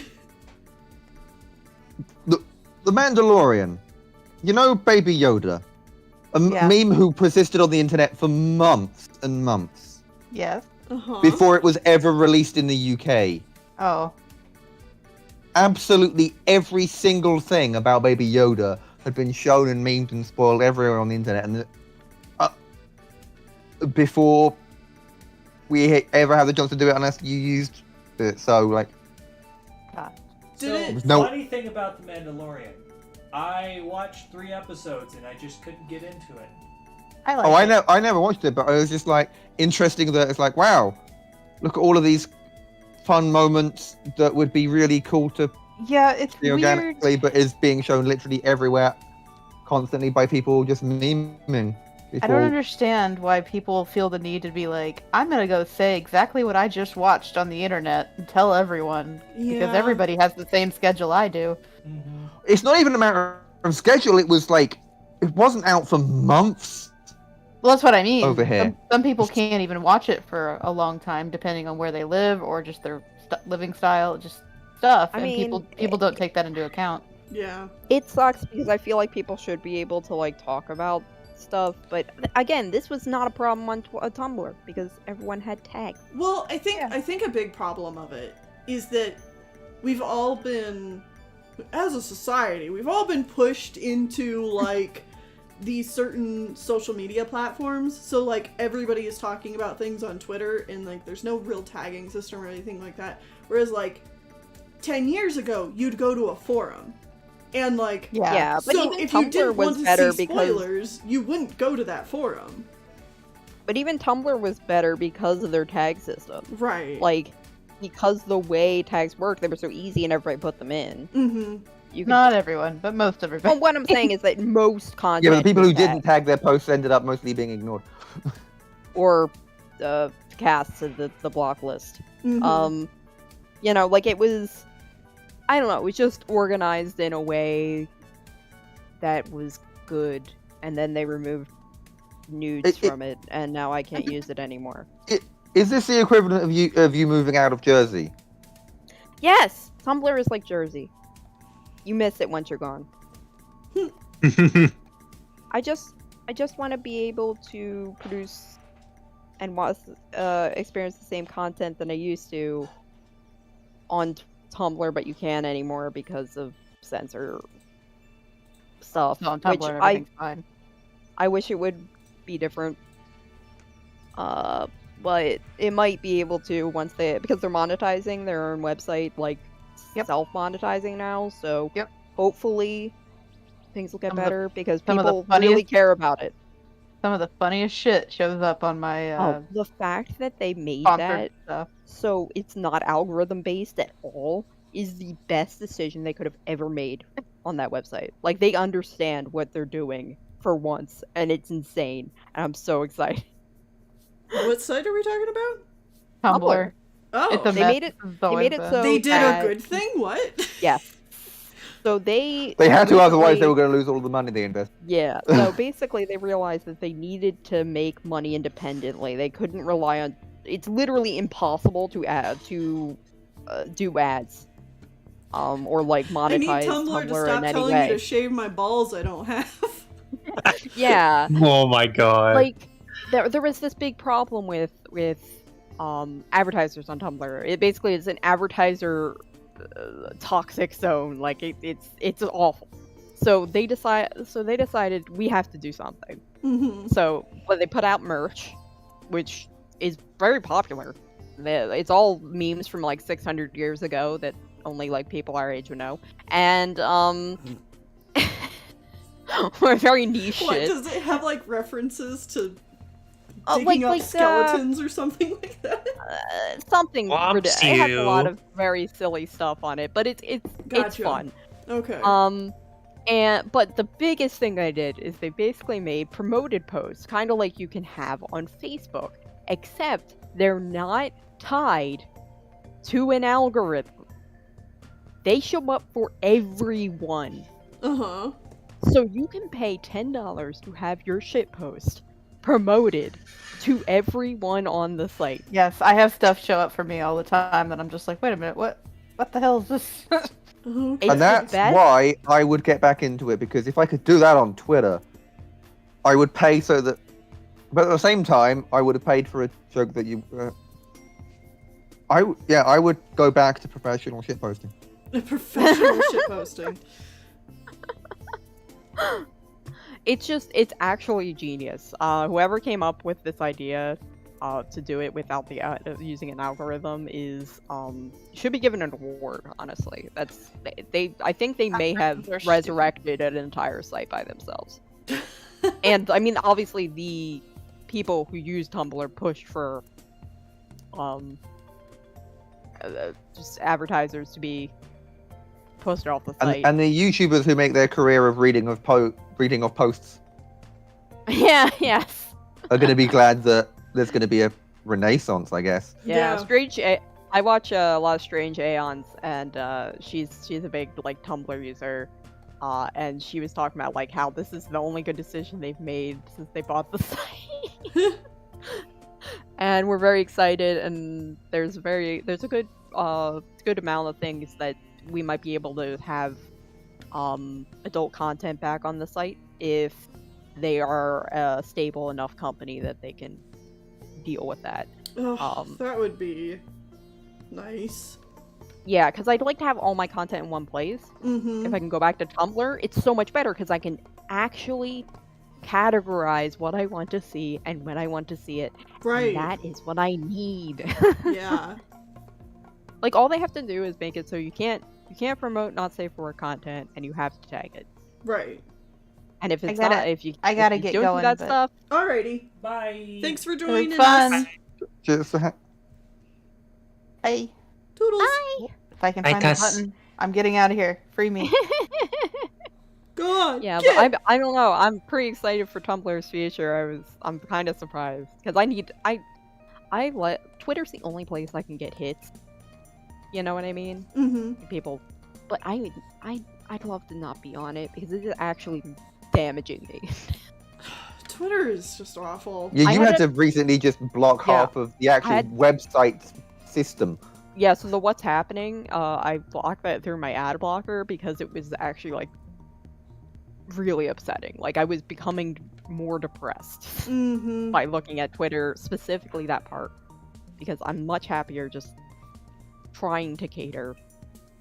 The Mandalorian. You know Baby Yoda? A Yeah. meme who persisted on the internet for months and months Yes. Uh-huh. before it was ever released in the UK. Oh. Absolutely every single thing about Baby Yoda had been shown and memed and spoiled everywhere on the internet, and before we ever had the chance to do it unless you used it. So, like, So, Did No- funny thing about The Mandalorian, I watched 3 episodes and I just couldn't get into it. I like oh, it. I never watched it, but it was just like interesting that it's like, wow, look at all of these fun moments that would be really cool to Yeah, it's see weird. organically, but is being shown literally everywhere, constantly by people just memeing. I don't understand why people feel the need to be like, I'm gonna go say exactly what I just watched on the internet and tell everyone. Because Yeah. everybody has the same schedule I do. Mm-hmm. It's not even a matter of schedule. It was like it wasn't out for months. Well, that's what I mean. Over here. Some people can't even watch it for a long time, depending on where they live or just their living style, just stuff. I And mean, people don't take that into account. Yeah. It sucks because I feel like people should be able to, like, talk about stuff. But, again, this was not a problem on Tumblr because everyone had tags. Well, I think Yeah. I think a big problem of it is that we've all been, as a society, we've all been pushed into like these certain social media platforms. So like everybody is talking about things on Twitter, and like there's no real tagging system or anything like that. Whereas like 10 years ago, you'd go to a forum. And like, Yeah, but so even if you Tumblr didn't was want to better see because spoilers, you wouldn't go to that forum. But even Tumblr was better because of their tag system. Right. Like, because the way tags work, they were so easy and everybody put them in. Mm-hmm. You could... Not everyone, but most everybody. Well, what I'm saying is that most content. Yeah, but the people who is didn't tag their posts ended up mostly being ignored. or cast to the block list. Mm-hmm. You know, like it was, I don't know, it was just organized in a way that was good, and then they removed nudes from it, and now I can't use it anymore. Is this the equivalent of you moving out of Jersey? Yes! Tumblr is like Jersey. You miss it once you're gone. I just want to be able to produce and experience the same content that I used to on Tumblr, but you can't anymore because of censor stuff. No, on Tumblr, which everything's fine. I wish it would be different. But it might be able to once because they're monetizing their own website, like self-monetizing now, so hopefully things will get better because people really care about it. Some of the funniest shit shows up on my the fact that they made that stuff. So it's not algorithm based at all is the best decision they could have ever made on that website. Like, they understand what they're doing for once, and it's insane, and I'm so excited. What site are we talking about? Tumblr. Oh, It's a They made it so they did that- a good thing. What? Yes. So they had to, otherwise recently- they were going to lose all the money they invested. Yeah, so basically they realized that they needed to make money independently. They couldn't rely on... It's literally impossible to do ads. Or like monetize I need Tumblr to stop in any telling way. me to shave my balls I don't have. Yeah. Oh my god. Like, there was this big problem with advertisers on Tumblr. It basically is an advertiser toxic zone. Like, it's awful. So they decided we have to do something. Mm-hmm. So they put out merch, which is very popular. It's all memes from like 600 years ago that only like people our age would know. And we're very niche What, shit. does it have like references to digging like up skeletons or something like that? Something Womps ridiculous. It has a lot you. of very silly stuff on it, but it's Gotcha. fun. Okay. But the biggest thing they did is they basically made promoted posts, kind of like you can have on Facebook, except they're not tied to an algorithm. They show up for everyone. Uh-huh. So you can pay $10 to have your shit post promoted to everyone on the site. Yes, I have stuff show up for me all the time, and I'm just like, wait a minute, what the hell is this? Okay. It's And that's the best. why I would get back into it, because if I could do that on Twitter, I would pay so that... But at the same time, I would have paid for a joke that you... I would go back to professional shitposting. Professional shitposting. It's actually genius. Whoever came up with this idea to do it without the using an algorithm is should be given an award. Honestly, I think they may have They're resurrected an entire site by themselves. And I mean, obviously, the people who use Tumblr pushed for just advertisers to be posted off the site. And the YouTubers who make their career of reading of posts Yeah. Yes. are going to be glad that there's going to be a renaissance, I guess. Yeah. Strange. I watch a lot of Strange Aeons, and she's a big like Tumblr user. And she was talking about like how this is the only good decision they've made since they bought the site. And we're very excited, and there's a good amount of things that we might be able to have adult content back on the site if they are a stable enough company that they can deal with that. That would be nice. Yeah, because I'd like to have all my content in one place. Mm-hmm. If I can go back to Tumblr, it's so much better because I can actually categorize what I want to see and when I want to see it. Right. And that is what I need. Yeah. Like, all they have to do is make it so you can't promote not safe for work content, and you have to tag it. Right. And if I it's gotta- not, if you I gotta if you get don't going, do that but- stuff, Alrighty. Bye. Thanks for It was joining fun. us. Just Hey, Toodles. if I can Bye, find the Tess. button, I'm getting out of here. Free me. Go on. yeah, get. but I don't know. I'm pretty excited for Tumblr's future. I'm kind of surprised because I let Twitter's the only place I can get hits. You know what I mean? Mm-hmm. People, but I'd love to not be on it because it is actually damaging me. Twitter is just awful. Yeah, I you had had a- to recently just block Yeah, half of the actual had- website system. Yeah, so the what's happening, I blocked that through my ad blocker because it was actually like really upsetting. Like I was becoming more depressed Mm-hmm. by looking at Twitter, specifically that part, because I'm much happier just trying to cater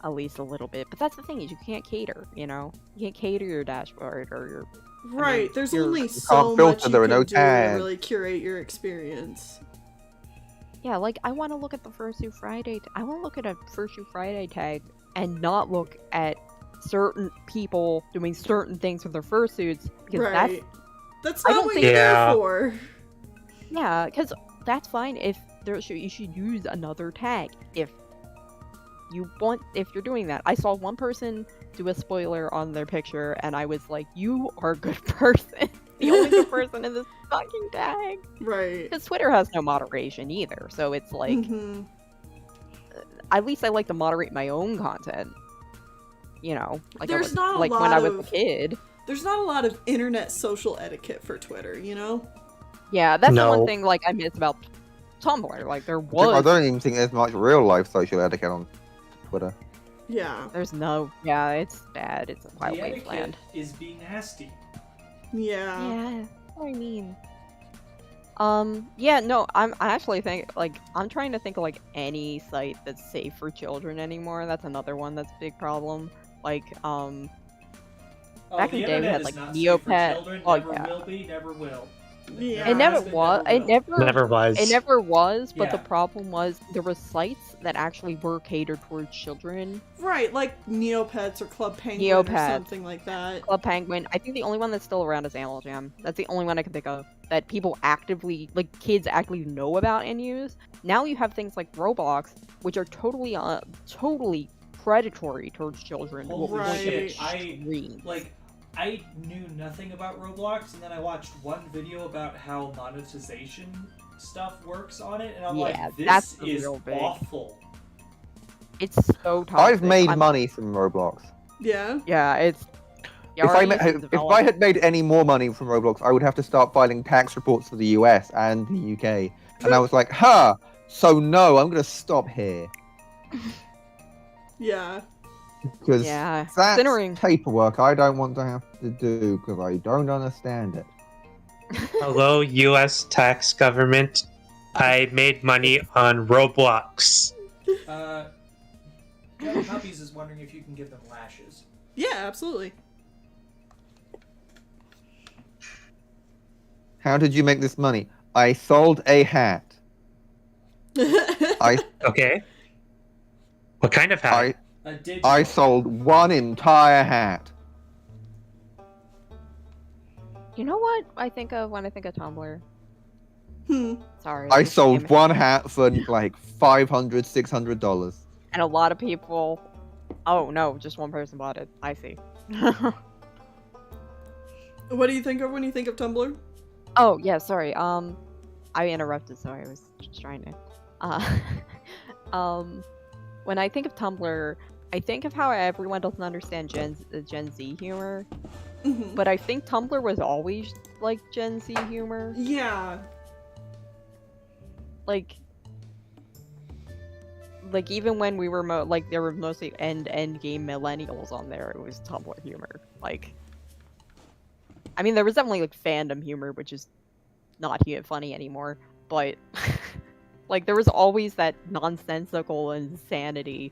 at least a little bit. But that's the thing is you can't cater, you know? You can't cater your dashboard or your Right. There's you're- only you so can't filter, much you there are can no do to tags. really curate your experience. Yeah, like I want to look at the Fursuit Friday. I want to look at a Fursuit Friday tag and not look at certain people doing certain things with their fursuits because Right. That's I not don't what think- you're Yeah. there for. yeah, because that's fine if you should use another tag if you're doing that. I saw one person do a spoiler on their picture and I was like, you are a good person. The only good person in this fucking tag. Right. Because Twitter has no moderation either, so it's like Mhm. at least I like to moderate my own content. You know, like There's not a like when lot I was of- a kid. There's not a lot of internet social etiquette for Twitter, you know? Yeah, that's the No. one thing like I miss about Tumblr. Like there I was, don't even think there's much real life social etiquette on Twitter. Yeah. there's no. Yeah, it's bad. It's a wild The etiquette wasteland. is being nasty. Yeah. Yeah, that's what I mean. Yeah, no, I actually think like I'm trying to think of like any site that's safe for children anymore. That's another one that's a big problem. Like, Oh, Back the in the day, we internet had, is like, not Neopet. safe for children. Oh, Never yeah. will be. Never will. Yeah. it never has been, was. never It will. never. Never was. It never was. But the Yeah. problem was there were sites that actually were catered towards children. Right, like Neopets or Club Penguin or Neopets. something like that. Club Penguin. I think the only one that's still around is Animal Jam. That's the only one I can think of that people actively, like kids actively know about and use. Now you have things like Roblox, which are totally predatory towards children. to a Holy point of shit, extreme. I knew nothing about Roblox, and then I watched one video about how monetization stuff works on it, and I'm Yeah, like, that's this the is real big- awful. It's so toxic. I've made I'm- money from Roblox. Yeah. Yeah, it's. If I had made any more money from Roblox, I would have to start filing tax reports for the US and the UK. And I was like, so no, I'm gonna stop here. Yeah. Because Yeah, that's considering- paperwork I don't want to have to do because I don't understand it. Hello, U.S. tax government. I made money on Roblox. Kevin Puppies is wondering if you can give them lashes. Yeah, absolutely. How did you make this money? I sold a hat. I Okay. What kind of hat? I A digital. I sold one entire hat. You know what I think of when I think of Tumblr? Hmm. Sorry. I this sold game- one hat for like $500, $600. And a lot of people. Oh no, just one person bought it. I see. What do you think of when you think of Tumblr? Oh yeah, sorry. I interrupted, so I was just trying to. When I think of Tumblr, I think of how everyone doesn't understand Gen Z humor, Mhm. but I think Tumblr was always like Gen Z humor. Yeah. Like even when we were like there were mostly end game millennials on there, it was Tumblr humor. Like, I mean, there was definitely like fandom humor, which is not funny anymore, but like there was always that nonsensical insanity.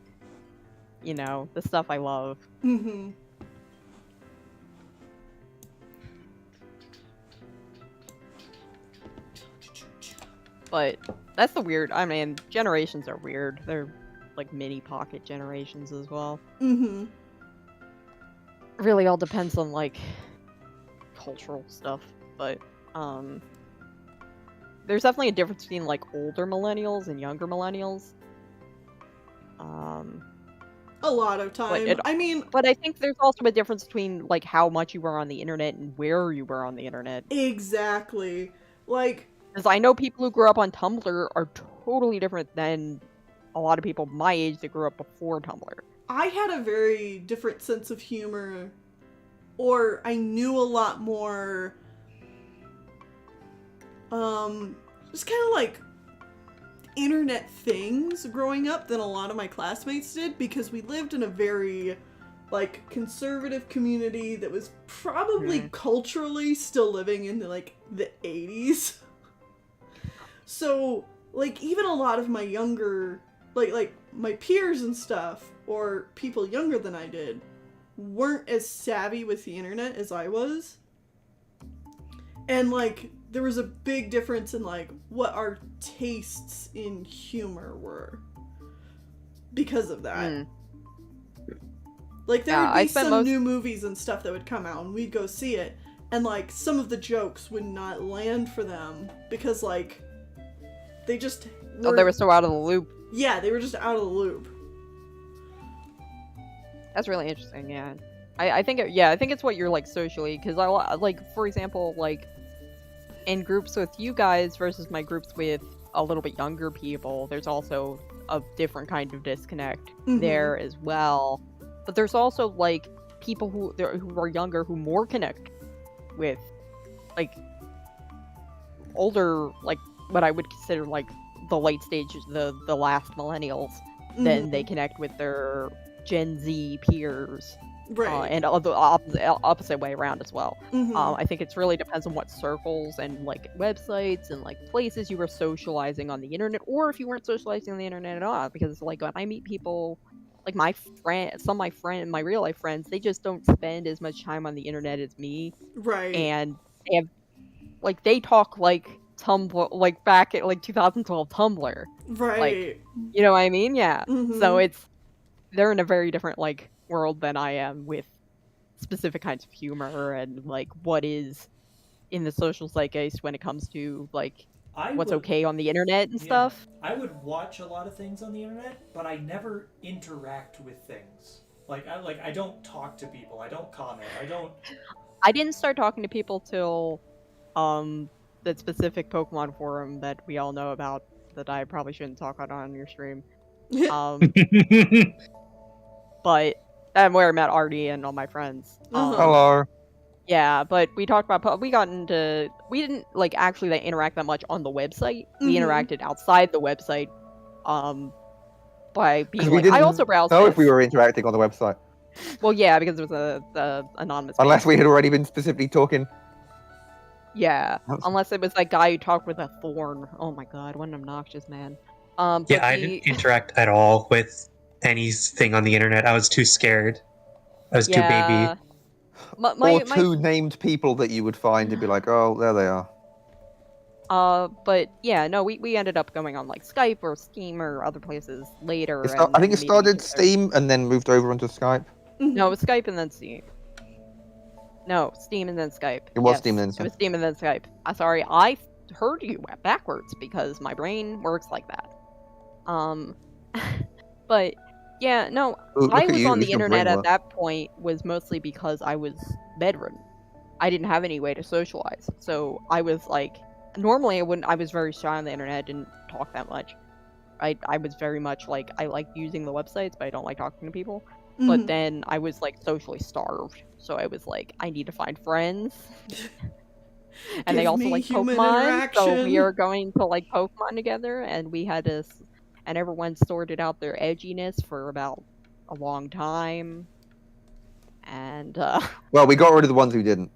You know, the stuff I love. Mm-hmm. But that's the weird. I mean, generations are weird. They're like mini pocket generations as well. Mm-hmm. Really all depends on like cultural stuff, but there's definitely a difference between like older millennials and younger millennials. A lot of time. I mean, but I think there's also a difference between like how much you were on the internet and where you were on the internet. exactly. Like, because I know people who grew up on Tumblr are totally different than a lot of people my age that grew up before Tumblr. I had a very different sense of humor, or I knew a lot more, just kind of like internet things growing up than a lot of my classmates did, because we lived in a very like conservative community that was probably culturally still living in like the 80s. So like even a lot of my younger like my peers and stuff, or people younger than I did, weren't as savvy with the internet as I was. And like there was a big difference in like what our tastes in humor were because of that. Like there would be some new movies and stuff that would come out and we'd go see it, and like some of the jokes would not land for them because like they just were... they were so out of the loop. Yeah, they were just out of the loop. That's really interesting. Yeah, I think it's what you're like socially, because I like, for example, like in groups with you guys versus my groups with a little bit younger people, there's also a different kind of disconnect there as well. But there's also like people who are younger who more connect with like older, like what I would consider like the late stages, the last millennials, than they connect with their Gen Z peers. Right. And the opposite way around as well. I think it really depends on what circles and like websites and like places you were socializing on the internet, or if you weren't socializing on the internet at all. Because like when I meet people, like my real life friends, they just don't spend as much time on the internet as me. Right. And they have like they talk like Tumblr, like back at like 2012 Tumblr. Right. Like, you know what I mean? Yeah. So they're in a very different like world than I am, with specific kinds of humor and like what is in the social zeitgeist when it comes to like what's okay on the internet and stuff. I would watch a lot of things on the internet, but I never interact with things. I don't talk to people. I don't comment. I didn't start talking to people till that specific Pokemon forum that we all know about, that I probably shouldn't talk about on your stream. But where I met Artie and all my friends. Hello. Yeah, but we talked about we didn't like actually interact that much on the website. We interacted outside the website, by being like, I also browsed. Know if we were interacting on the website. Well, yeah, because it was a anonymous. Unless we had already been specifically talking. Yeah, unless it was that guy who talked with a thorn. Oh my god, what an obnoxious man. I didn't interact at all with anything on the internet. I was too scared. I was too baby. Or two named people that you would find to be like, oh, there they are. But yeah, no, we ended up going on like Skype or Steam or other places later. I think it started Steam and then moved over onto Skype. No, it was Skype and then Steam. No, Steam and then Skype. It was Steam and then Skype. It was Steam and then Skype. Sorry, I heard you backwards because my brain works like that. But yeah, no, I was on the internet at that point was mostly because I was bedridden. I didn't have any way to socialize. So I was like, normally I was very shy on the internet, didn't talk that much. I was very much like, I like using the websites, but I don't like talking to people. But then I was like socially starved. So I was like, I need to find friends. And they also like Pokemon. So we are going to like Pokemon together, and we had to... And everyone sorted out their edginess for about a long time. And, well, we got rid of the ones who didn't.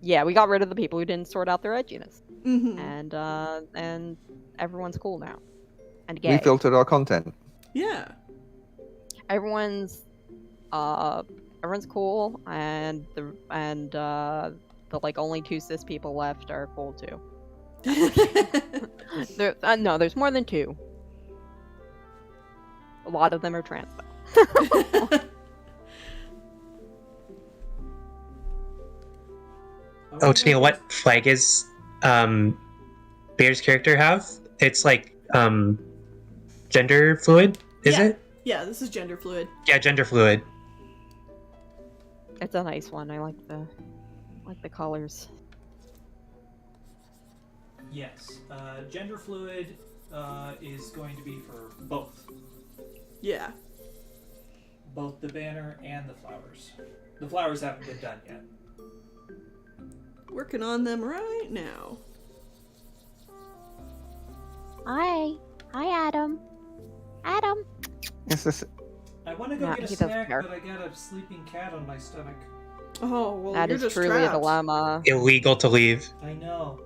Yeah, we got rid of the people who didn't sort out their edginess. And everyone's cool now. And gay. We filtered our content. Yeah. Everyone's cool, and the like only 2 cis people left are cool too. No, there's more than 2. A lot of them are trans though. Oh, Tennille, what flag is Bear's character have? It's like gender fluid, is Yeah. it? Yeah, this is gender fluid. Yeah, gender fluid. It's a nice one. I like the colors. Yes. Gender fluid is going to be for both. Yeah. Both the banner and the flowers. The flowers haven't been done yet. Working on them right now. Hi, Adam. Adam. It's just, I want to go Nah, get a he doesn't snack, care. but I got a sleeping cat on my stomach. Oh, well, That you're is just truly trapped. a dilemma. Illegal to leave. I know.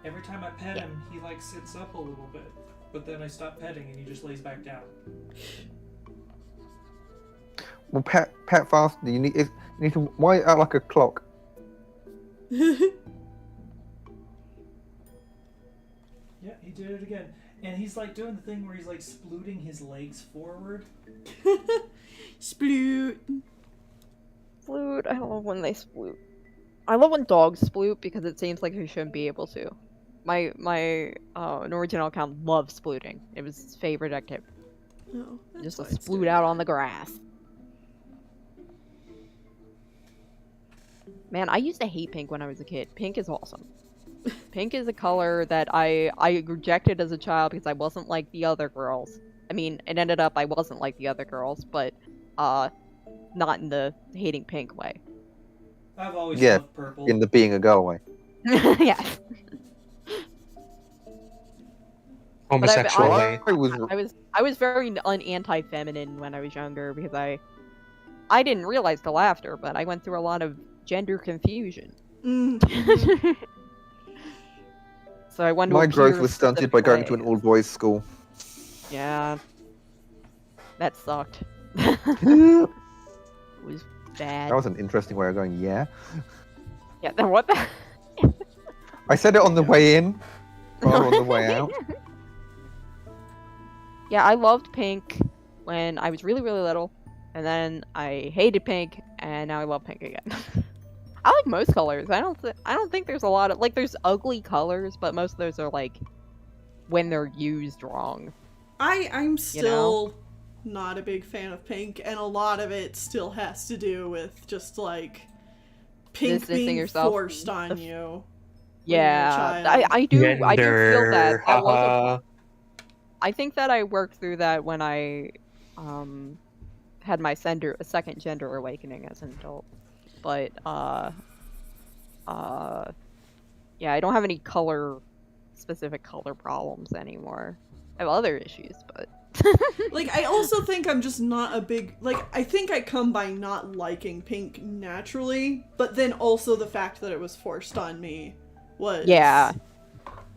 Every time I pet him, he like sits up a little bit, but then I stop petting and he just lays back down. well, pat fast. You need to wind it out like a clock. Yeah, he did it again. And he's like doing the thing where he's like splooting his legs forward. Sploot. Sploot. I love when they sploot. I love when dogs sploot because it seems like they shouldn't be able to. My original account loves splooting. It was his favorite activity. Oh, that's Just to why it's sploot doing out that. on the grass. Man, I used to hate pink when I was a kid. Pink is awesome. Pink is a color that I rejected as a child because I wasn't like the other girls. I mean, it ended up I wasn't like the other girls, but not in the hating pink way. I've always Yeah, loved purple. In the being a girl way. Yeah. Homosexual I- way. I was very anti-feminine when I was younger because I didn't realize till after, but I went through a lot of gender confusion. Mm. So I wanted My to growth appear was stunted by going to an ways. all-boys school. Yeah. That sucked. It was bad. That was an interesting way of going, yeah. Yeah, then what the? I said it on the way in, rather on the way out. Yeah, I loved pink when I was really, really little, and then I hated pink, and now I love pink again. I like most colors. I don't think there's a lot of there's ugly colors, but most of those are like when they're used wrong. I'm still not a big fan of pink, and a lot of it still has to do with just like pink Distancing being yourself forced on you. when you're a Yeah, child. I do feel that. Gender, That was haha. I think that I worked through that when I had my second gender awakening as an adult. But yeah, I don't have any specific color problems anymore. I have other issues, but Like, I also think I'm just not a big, I think I come by not liking pink naturally, but then also the fact that it was forced on me was... yeah.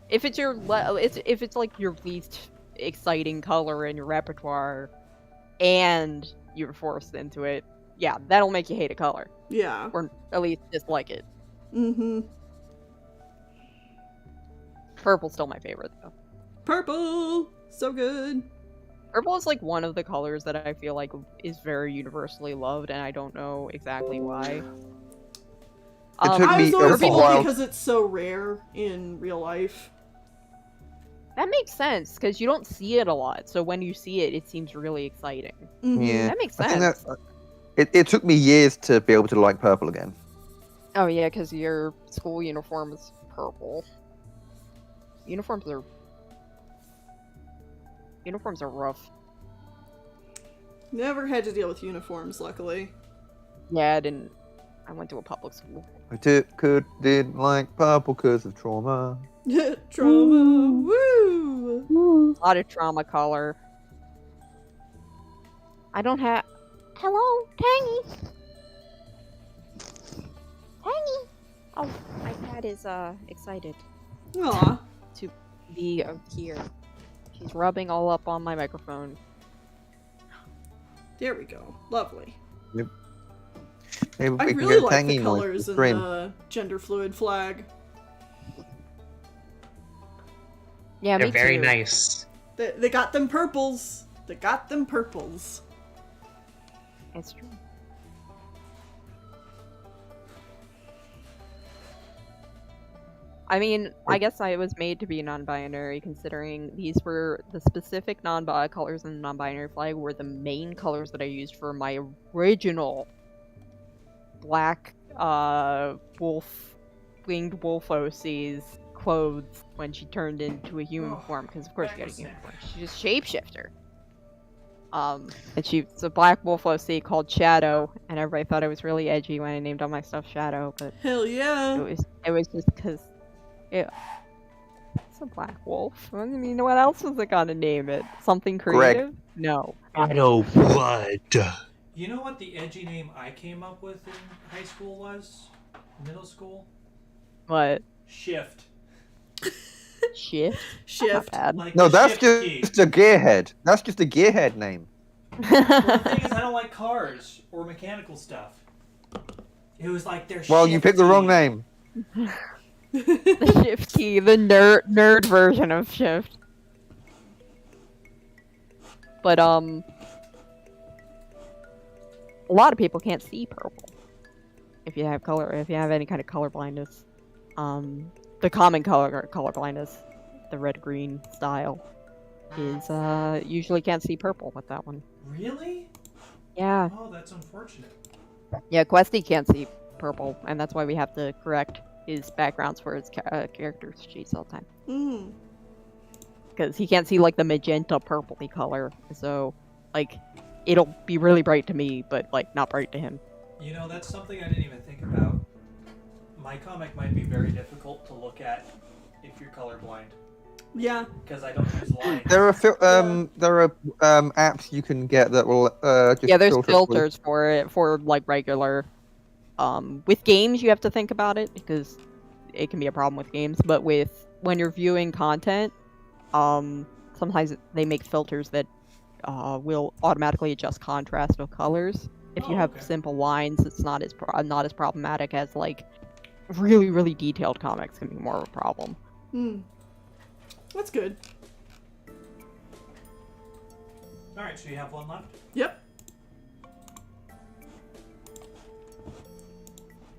If it's if it's like your least exciting color in your repertoire and you're forced into it, yeah, that'll make you hate a color. Yeah. Or at least dislike it. Mm-hmm. Purple's still my favorite though. Purple! So good. Purple is like one of the colors that I feel like is very universally loved, and I don't know exactly why. It took I me was always a told while. because it's so rare in real life. That makes sense, because you don't see it a lot, so when you see it, it seems really exciting. Mhm. Yeah, That makes I think sense. it took me years to be able to like purple again. Oh yeah, because your school uniform is purple. Uniforms are rough. Never had to deal with uniforms, luckily. Yeah, I went to a public school. I didn't like purple because of trauma. Trauma! Woo! A lot of trauma color. I don't have... Hello, Tangy! Tangy! Oh, my cat is, excited Aw. to be here. She's rubbing all up on my microphone. There we go. Lovely. Maybe I we can really get like tangy the noise colors to in stream. the gender fluid flag. Yeah, They're me very too. nice. They got them purples. They got them purples. It's true. I mean, I guess I was made to be non-binary, considering these were the specific colors in the non-binary flag were the main colors that I used for my original black winged wolf OC's clothes when she turned into a human form, because of course she got a human form. She's just shapeshifter. And she's a black wolf OC called Shadow, and everybody thought it was really edgy when I named all my stuff Shadow, but Hell yeah. it was just because it's a black wolf. I mean, what else was I gonna name it? Something creative? No. Shadow blood. You know what the edgy name I came up with in high school was? Middle school? What? Shift. Shift? Shift. Not bad. Like No, the that's shift key. just a gearhead. That's just a gearhead name. Well, the thing is, I don't like cars or mechanical stuff. It was like their Well, you picked the wrong name. The shift key, the nerd version of shift. But a lot of people can't see purple. If you have any kind of color blindness. The common color blindness, the red-green style, is usually can't see purple with that one. Really? Yeah. Oh, that's unfortunate. Yeah, Questy can't see purple, and that's why we have to correct his backgrounds for his character sheets all the time. Mm. Because he can't see, like, the magenta purpley color, so, like, it'll be really bright to me, but, like, not bright to him. You know, that's something I didn't even think about. My comic might be very difficult to look at if you're colorblind. Yeah. Because I don't use lines. There are apps you can get that will just Yeah, there's filter filters for it, for, like, regular. With games, you have to think about it, because it can be a problem with games, but when you're viewing content, sometimes they make filters that will automatically adjust contrast of colors. If you have simple lines, it's not as problematic as, like, really, really detailed comics can be more of a problem. Hmm. That's good. Alright, so you have one left? Yep.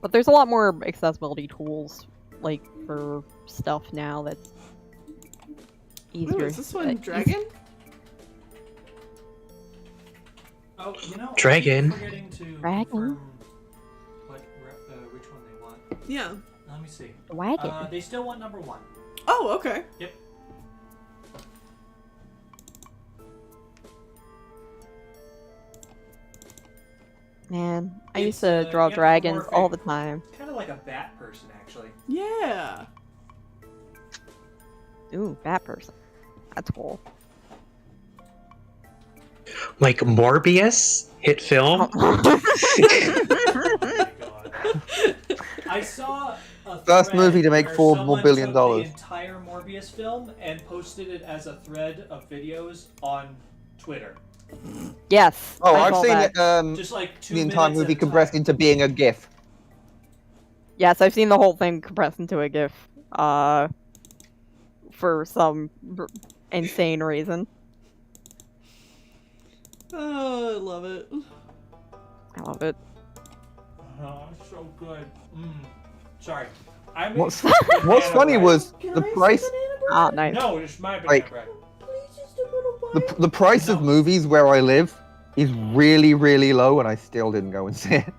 But there's a lot more accessibility tools, like, for stuff now that's easier. Ooh, is this one dragon? Oh, you know, Dragon. I keep forgetting to Dragon. confirm which one they want. Yeah. Let me see. Wagon. They still want number 1. Oh, okay. Yep. Man, I It's, used to draw dragons all the time. It's kind of like a bat person, actually. Yeah. Ooh, that person. That's cool. Like Morbius hit film. Oh my god. I saw a First thread movie to make where $4 someone billion. took the entire Morbius film and posted it as a thread of videos on Twitter. Yes. Oh, I I've saw seen that. it. Just like 2 The entire minutes at movie a compressed time. into being a GIF. Yes, I've seen the whole thing compressed into a GIF. For some insane reason. Oh, I love it. I love it. Oh, it's so good. Sorry. I made What's banana funny bread. was Can the I have price. some banana bread? Ah, nice. No, it's my banana Like- bread. Please, just a little bite. The price of movies where I live is really, really low, and I still didn't go and see it.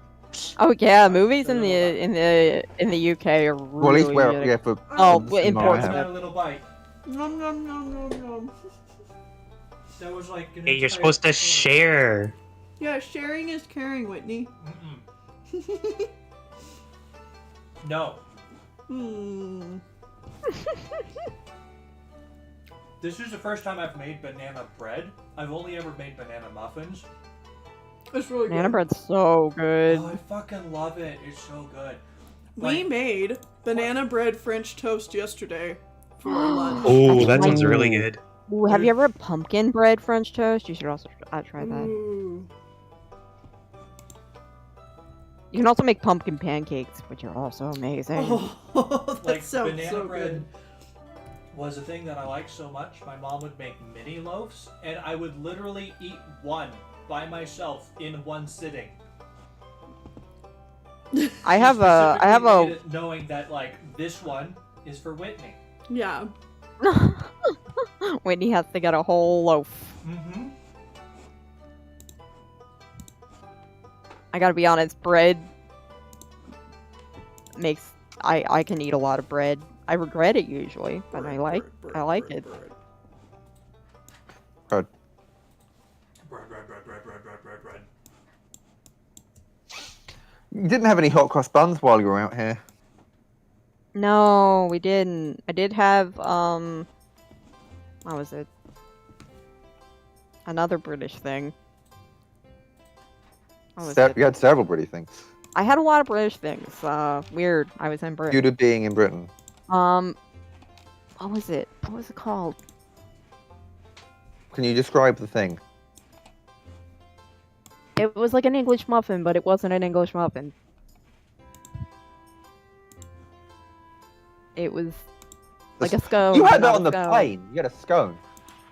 Oh yeah, movies in the UK are really Well, at least where, good. yeah, for Oh, for the well, in cinema I Portsmouth. have. Got a little bite. Nom nom nom nom nom. That was like an Hey, you're entire supposed to film. share. Yeah, sharing is caring, Whitney. Mm-mm. No. Hmm. This is the first time I've made banana bread. I've only ever made banana muffins. It's really Banana good. bread's so good. Oh, I fucking love it. It's so good. We Like- made banana bread French toast yesterday for lunch. Oh, that sounds Ooh. really good. Ooh, have you ever had pumpkin bread French toast? You should also try that. Ooh. You can also make pumpkin pancakes, which are also amazing. Oh, that Like sounds banana so bread good. was a thing that I liked so much. My mom would make mini loaves, and I would literally eat one by myself in one sitting. I have Specifically a made it knowing that like this one is for Whitney. Yeah. Whitney has to get a whole loaf. Mm-hmm. I gotta be honest, bread makes I can eat a lot of bread. I regret it usually, but I like it. Bread. Bread. You didn't have any hot cross buns while you were out here. No, we didn't. I did have what was it? Another British thing. What was it? You had several British things. I had a lot of British things. Weird. I was in Britain. Due to being in Britain. What was it? What was it called? Can you describe the thing? It was like an English muffin, but it wasn't an English muffin. It was like a scone. You but had that not on a the scone. plane. You had a scone.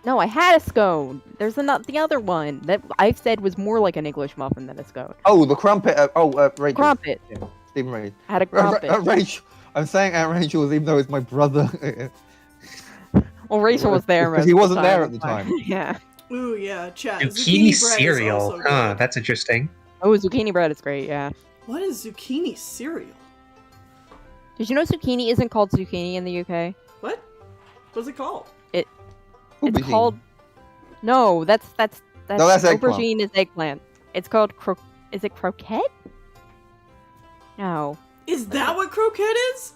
No, I had a scone. There's the other one that I said was more like an English muffin than a scone. Oh, the crumpet. Rachel. Crumpet. Yeah, Stephen Ray. I had a crumpet. Rachel. I'm saying Aunt Rachel even though it's my brother. Well, Rachel was there. Because he wasn't there at the time. Yeah. Ooh, yeah, chat. Zucchini bread is cereal. also Huh, good. that's interesting. Oh, zucchini bread is great. Yeah. What is zucchini cereal? Did you know zucchini isn't called zucchini in the UK? What? What's it called? It's Aubergine. called. No, that's No, that's eggplant. aubergine is eggplant. It's called is it croquette? No. Is that what croquette is?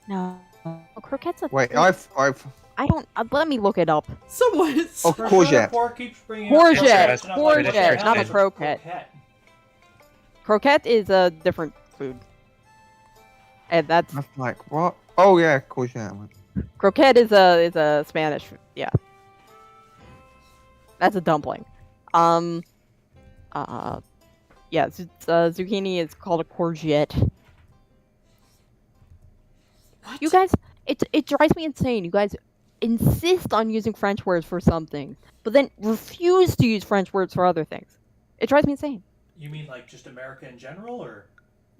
No. Oh, croquette's a. Wait, thing. I've. I don't. Let me look it up. Someone. Oh, courgette. Pork keeps bringing up Courgette, it's not like courgette, it's not a it's croquette. Croquette is a different food. And that's I'm like, what? Oh yeah, courgette. croquette is a Spanish food. Yeah. That's a dumpling. Yeah, zucchini is called a courgette. What? You guys, it drives me insane. You guys insist on using French words for something, but then refuse to use French words for other things. It drives me insane. You mean like just America in general, or?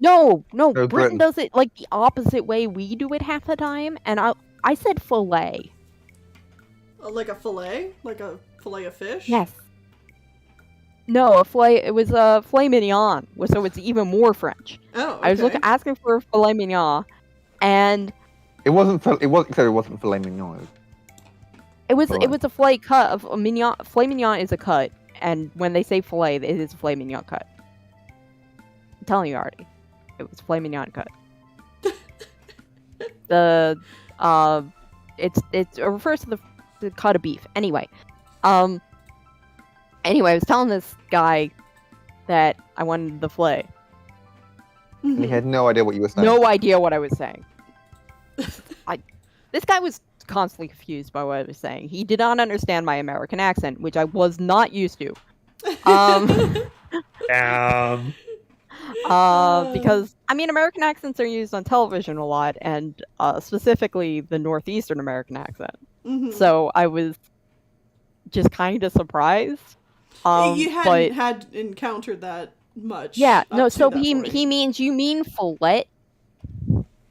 No, Britain. Britain does it like the opposite way we do it half the time, and I said fillet. Like a fillet? Like a fillet of fish? Yes. No, a filet. It was a filet mignon, so it's even more French. Oh, okay. I was asking for a filet mignon, and It wasn't filet mignon. it was Filet. a filet cut of a mignon. Filet mignon is a cut, and when they say filet, it is a filet mignon cut. I'm telling you already, it was filet mignon cut. It refers to the cut of beef. Anyway, I was telling this guy that I wanted the filet. Mhm. He had no idea what you were saying. No idea what I was saying. This guy was constantly confused by what I was saying. He did not understand my American accent, which I was not used to. Because I mean, American accents are used on television a lot, and specifically the Northeastern American accent. Mhm. So I was just kind of surprised. You hadn't but had encountered that much. yeah, up no. to So that point. he means you mean fillet?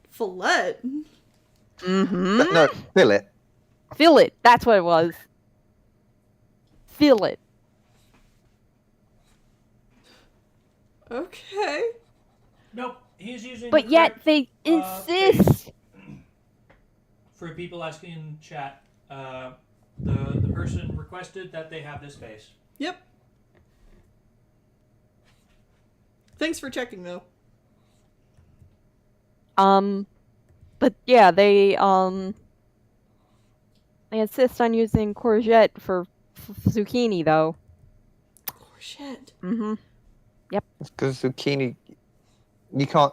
Fillet? Mm-hmm. No, fillet. Fillet. That's what it was. Fillet. Okay. Nope, he's using. But the yet correct, they insist. for people asking in chat, the person requested that they have this face. Yep. Thanks for checking, though. But yeah, they insist on using courgette for zucchini, though. Courgette. Mm-hmm. Because zucchini,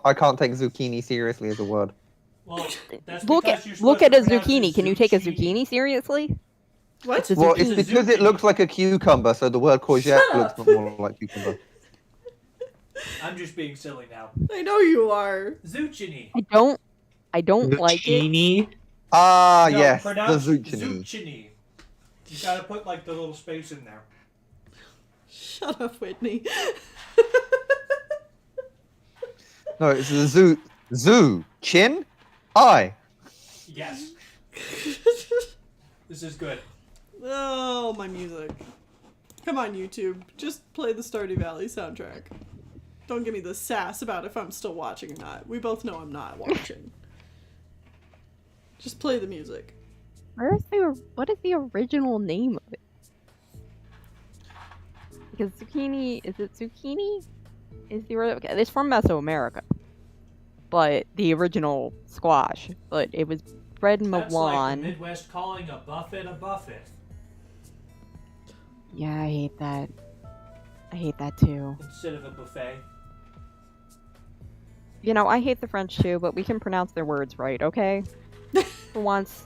I can't take zucchini seriously as a word. Well, that's Look because you're at supposed a to pronounce zucchini. it Can you take a zucchini seriously? What? It's a Well, zucchini. it's because it looks like a cucumber, so the word courgette Shut looks up. more like cucumber. I'm just being silly now. I know you are. Zucchini. I don't like it. Zucchini. Ah, No, yes, the pronounce zucchini. zucchini. You gotta put like the little space in there. Shut up, Whitney. No, it's the zoo. Zoo. Chin. I. Yes. This is good. Oh, my music. Come on, YouTube. Just play the Stardew Valley soundtrack. Don't give me the sass about if I'm still watching or not. We both know I'm not watching. Just play the music. What is the original name of it? Because zucchini, is it zucchini? It's from Mesoamerica. But the original squash. But it was bred in That's like the Milan. Midwest calling a buffet a buffet. Yeah, I hate that. I hate that too. Instead of a buffet. You know, I hate the French too, but we can pronounce their words right, okay? For once.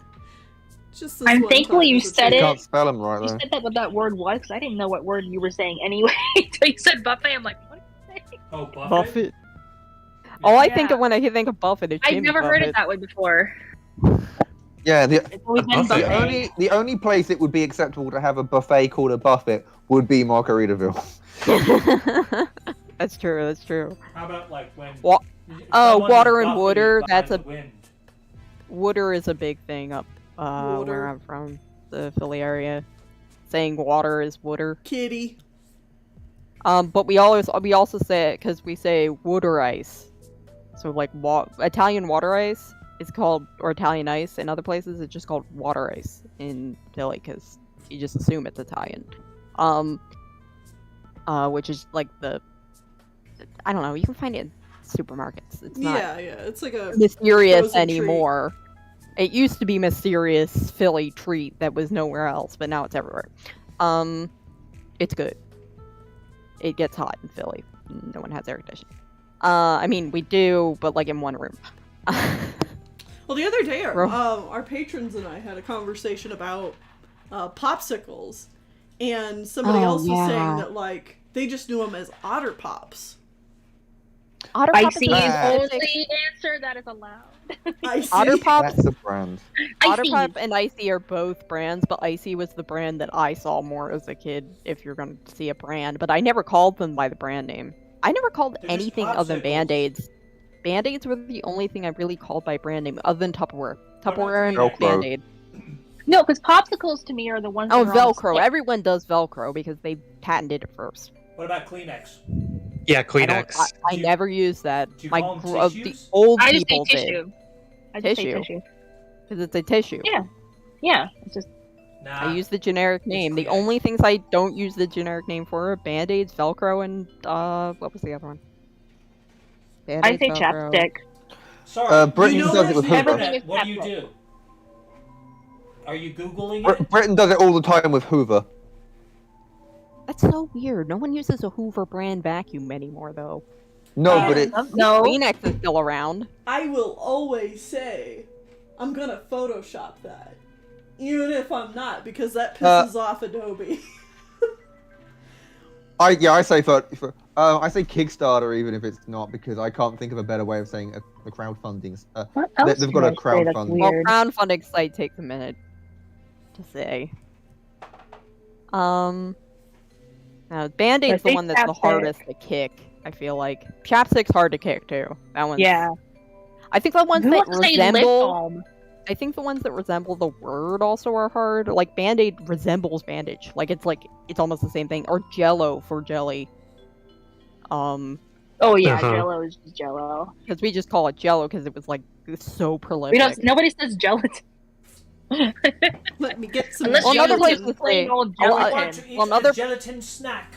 Just this I'm one thankful time you is a said treat. it. Can't spell them right You though. said that what that word was, because I didn't know what word you were saying anyway. So you said buffet, I'm like, what did you say? Oh, buffet? Buffet. All I think Yeah. of when I think of Buffett is I've Jimmy never heard Buffett. it that way before. Yeah, It's always been buffet. buffet. the only place it would be acceptable to have a buffet called a buffet would be Margaritaville. That's true, that's true. How about like when... Wa- someone water is and buffeted water, by that's the a- wind? Water is a big thing up where Water. I'm from, the Philly area. Saying water is water. Kitty. But we also say it because we say water ice. So like Italian water ice is called, or Italian ice in other places, it's just called water ice in Philly because you just assume it's Italian. Which is like I don't know, you can find it in supermarkets. It's not Yeah, it's like a mysterious frozen treat. anymore. It used to be mysterious Philly treat that was nowhere else, but now it's everywhere. It's good. It gets hot in Philly. No one has air conditioning. I mean, we do, but like in one room. Well, the other day, Bro. our patrons and I had a conversation about popsicles, and somebody Oh, else was yeah. saying that like they just knew them as Otter Pops. Otter Pop Icy is bad. only answer that is allowed. I see. Otter Pops, That's a brand. Otter Icy. Pop and Icy are both brands, but Icy was the brand that I saw more as a kid, if you're going to see a brand. But I never called them by the brand name. I never called They're just anything other than popsicles. Band-Aids. Band-Aids were the only thing I really called by brand name, other than Tupperware. What about Tupperware and Kleenex? Band-Aid. No, because popsicles to me are the ones. Oh, that are on Velcro. stick. Everyone does Velcro because they patented it first. What about Kleenex? Yeah, I Kleenex. I never use that. Do you My call 'em the tissues? old I just say people did tissue. I just say Tissue? tissue. because it's a tissue. Yeah. Yeah, it's just Nah. I use the generic name. The Kleenex. only things I don't use the generic name for are Band-Aids, Velcro, and what was the other one? I Band-Aids, say Velcro. chapstick. Sorry, Britain you know does it this with the Hoover. internet. What do you Everything do? Are you Googling it? Britain does it all the time with Hoover. That's so weird. No one uses a Hoover brand vacuum anymore, though. No, but it. No. Kleenex is still around. I will always say, I'm gonna Photoshop that, even if I'm not, because that pisses off Adobe. I say I say Kickstarter even if it's not, because I can't think of a better way of saying a crowdfunding. What else They've can got a I say that's crowdfund. Well, weird? crowdfunding site takes a minute to say. Now, Band-Aid's the think one that's the chapstick. hardest to kick, I feel like. Chapstick's hard to kick, too. That one's... Yeah. I think the ones Who that wants to say lip resemble... balm? I think the ones that resemble the word also are hard. Like, Band-Aid resembles bandage. It's almost the same thing. Or Jello for jelly. Oh yeah, Uh-huh. Jello is just Jello. Because we just call it Jello because it was, it's so prolific. We don't. Nobody says gelatin. Let me get some. Unless Well, you other use places just plain say- old Oh, I I- want gelatin. to eat Well, a another- gelatin snack.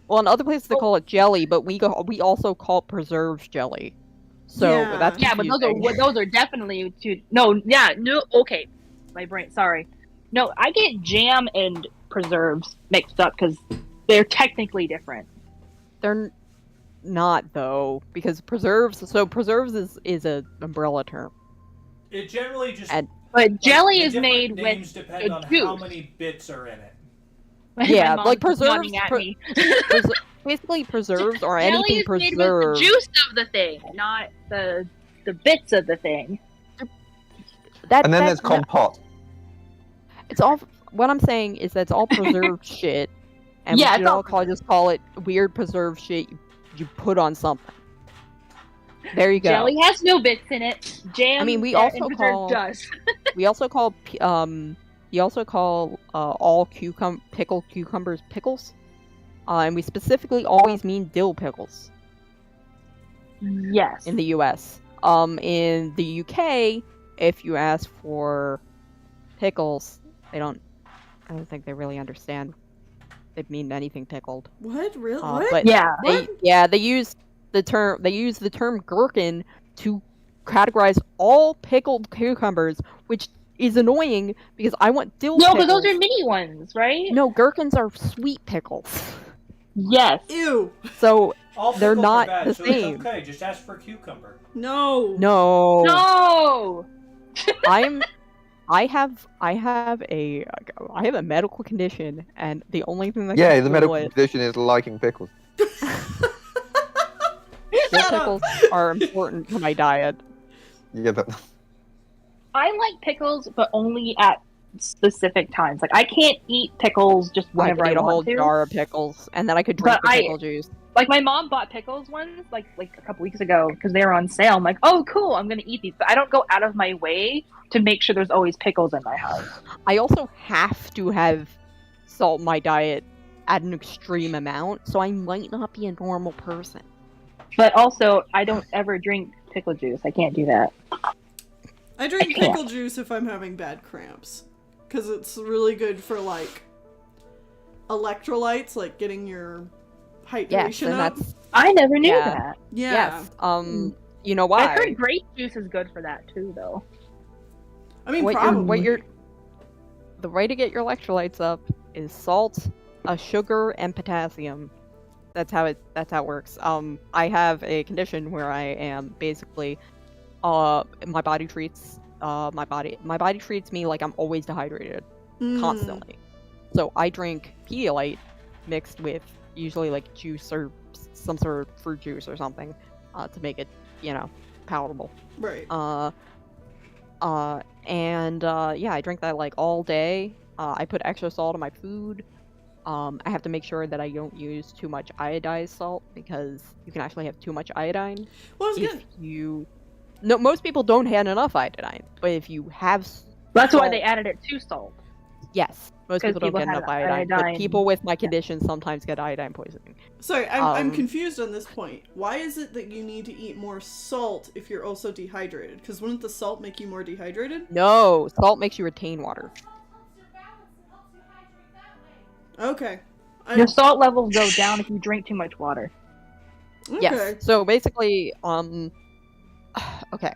Well, in other places they call it jelly, but we also call it preserved jelly. So Yeah. that's Yeah, but confusing. those are definitely two. No, yeah, no. Okay, my brain. Sorry. No, I get jam and preserves mixed up because they're technically different. They're not though, because preserves. So preserves is a umbrella term. It generally just. And- But like, jelly the is different made names with depend the on how juice. many bits are in it. Yeah, My like mom's preserves- nodding at me. Basically, preserves or Jelly anything is made with the preserved. juice of the thing, not the bits of the thing. That, And then that- there's compote. It's all. What I'm saying is that's all preserved shit, and Yeah, we it's should all all just call it weird preserved shit you put on something. There you go. Jelly has no bits in it. Jam. I mean, we and also dessert call does. we also call all pickled cucumbers pickles, and we specifically always mean dill pickles Yes. in the U.S. In the U.K., if you ask for pickles, I don't think they really understand. They mean anything pickled. What? Really? What? But Yeah. they use the term gherkin to categorize all pickled cucumbers, which is annoying because I want dill No, pickles. but those are mini ones, right? No, gherkins are sweet pickles. Yes. Ew. So All they're pickles not are bad, the so same. it's okay. Just ask for cucumber. No. No. No. I have a medical condition, and the only thing that Yeah, can the cure medical it, condition is liking pickles. dill pickles are important to my diet. Yeah, that. I like pickles, but only at specific times. Like I can't eat pickles just I whenever could I eat a whole want to. jar of pickles, and then I could drink But the I- pickle juice. Like my mom bought pickles once, like a couple weeks ago, because they were on sale. I'm like, oh, cool, I'm gonna eat these. But I don't go out of my way to make sure there's always pickles in my house. I also have to have salt in my diet at an extreme amount, so I might not be a normal person. But also, I don't ever drink pickle juice. I can't do that. I drink I can't. pickle juice if I'm having bad cramps. Because it's really good for, like, electrolytes, like getting your hydration Yes, and up. that's I never knew Yeah. that. Yeah. yes. You know why? I heard grape juice is good for that too, though. I mean, the probably. way to get your electrolytes up is salt, sugar, and potassium. That's how it works. I have a condition where I am basically, my body treats me like I'm always dehydrated constantly. So I drink Pedialyte mixed with usually like juice or some sort of fruit juice or something, to make it, palatable. Right. Yeah, I drink that like all day. I put extra salt in my food. I have to make sure that I don't use too much iodized salt because you can actually have too much iodine. Well, I was If gonna... you, no, most people don't have enough iodine, but if you have, That's why salt- they added it to salt. yes, most 'Cause people don't people get had enough iodine, but iodine. people with my condition sometimes get iodine poisoning. Sorry, I'm Um, confused on this point. Why is it that you need to eat more salt if you're also dehydrated? Because wouldn't the salt make you more dehydrated? No, salt makes you retain water. Okay. Your salt levels go down if you drink too much water. Okay. Yes. So basically, okay.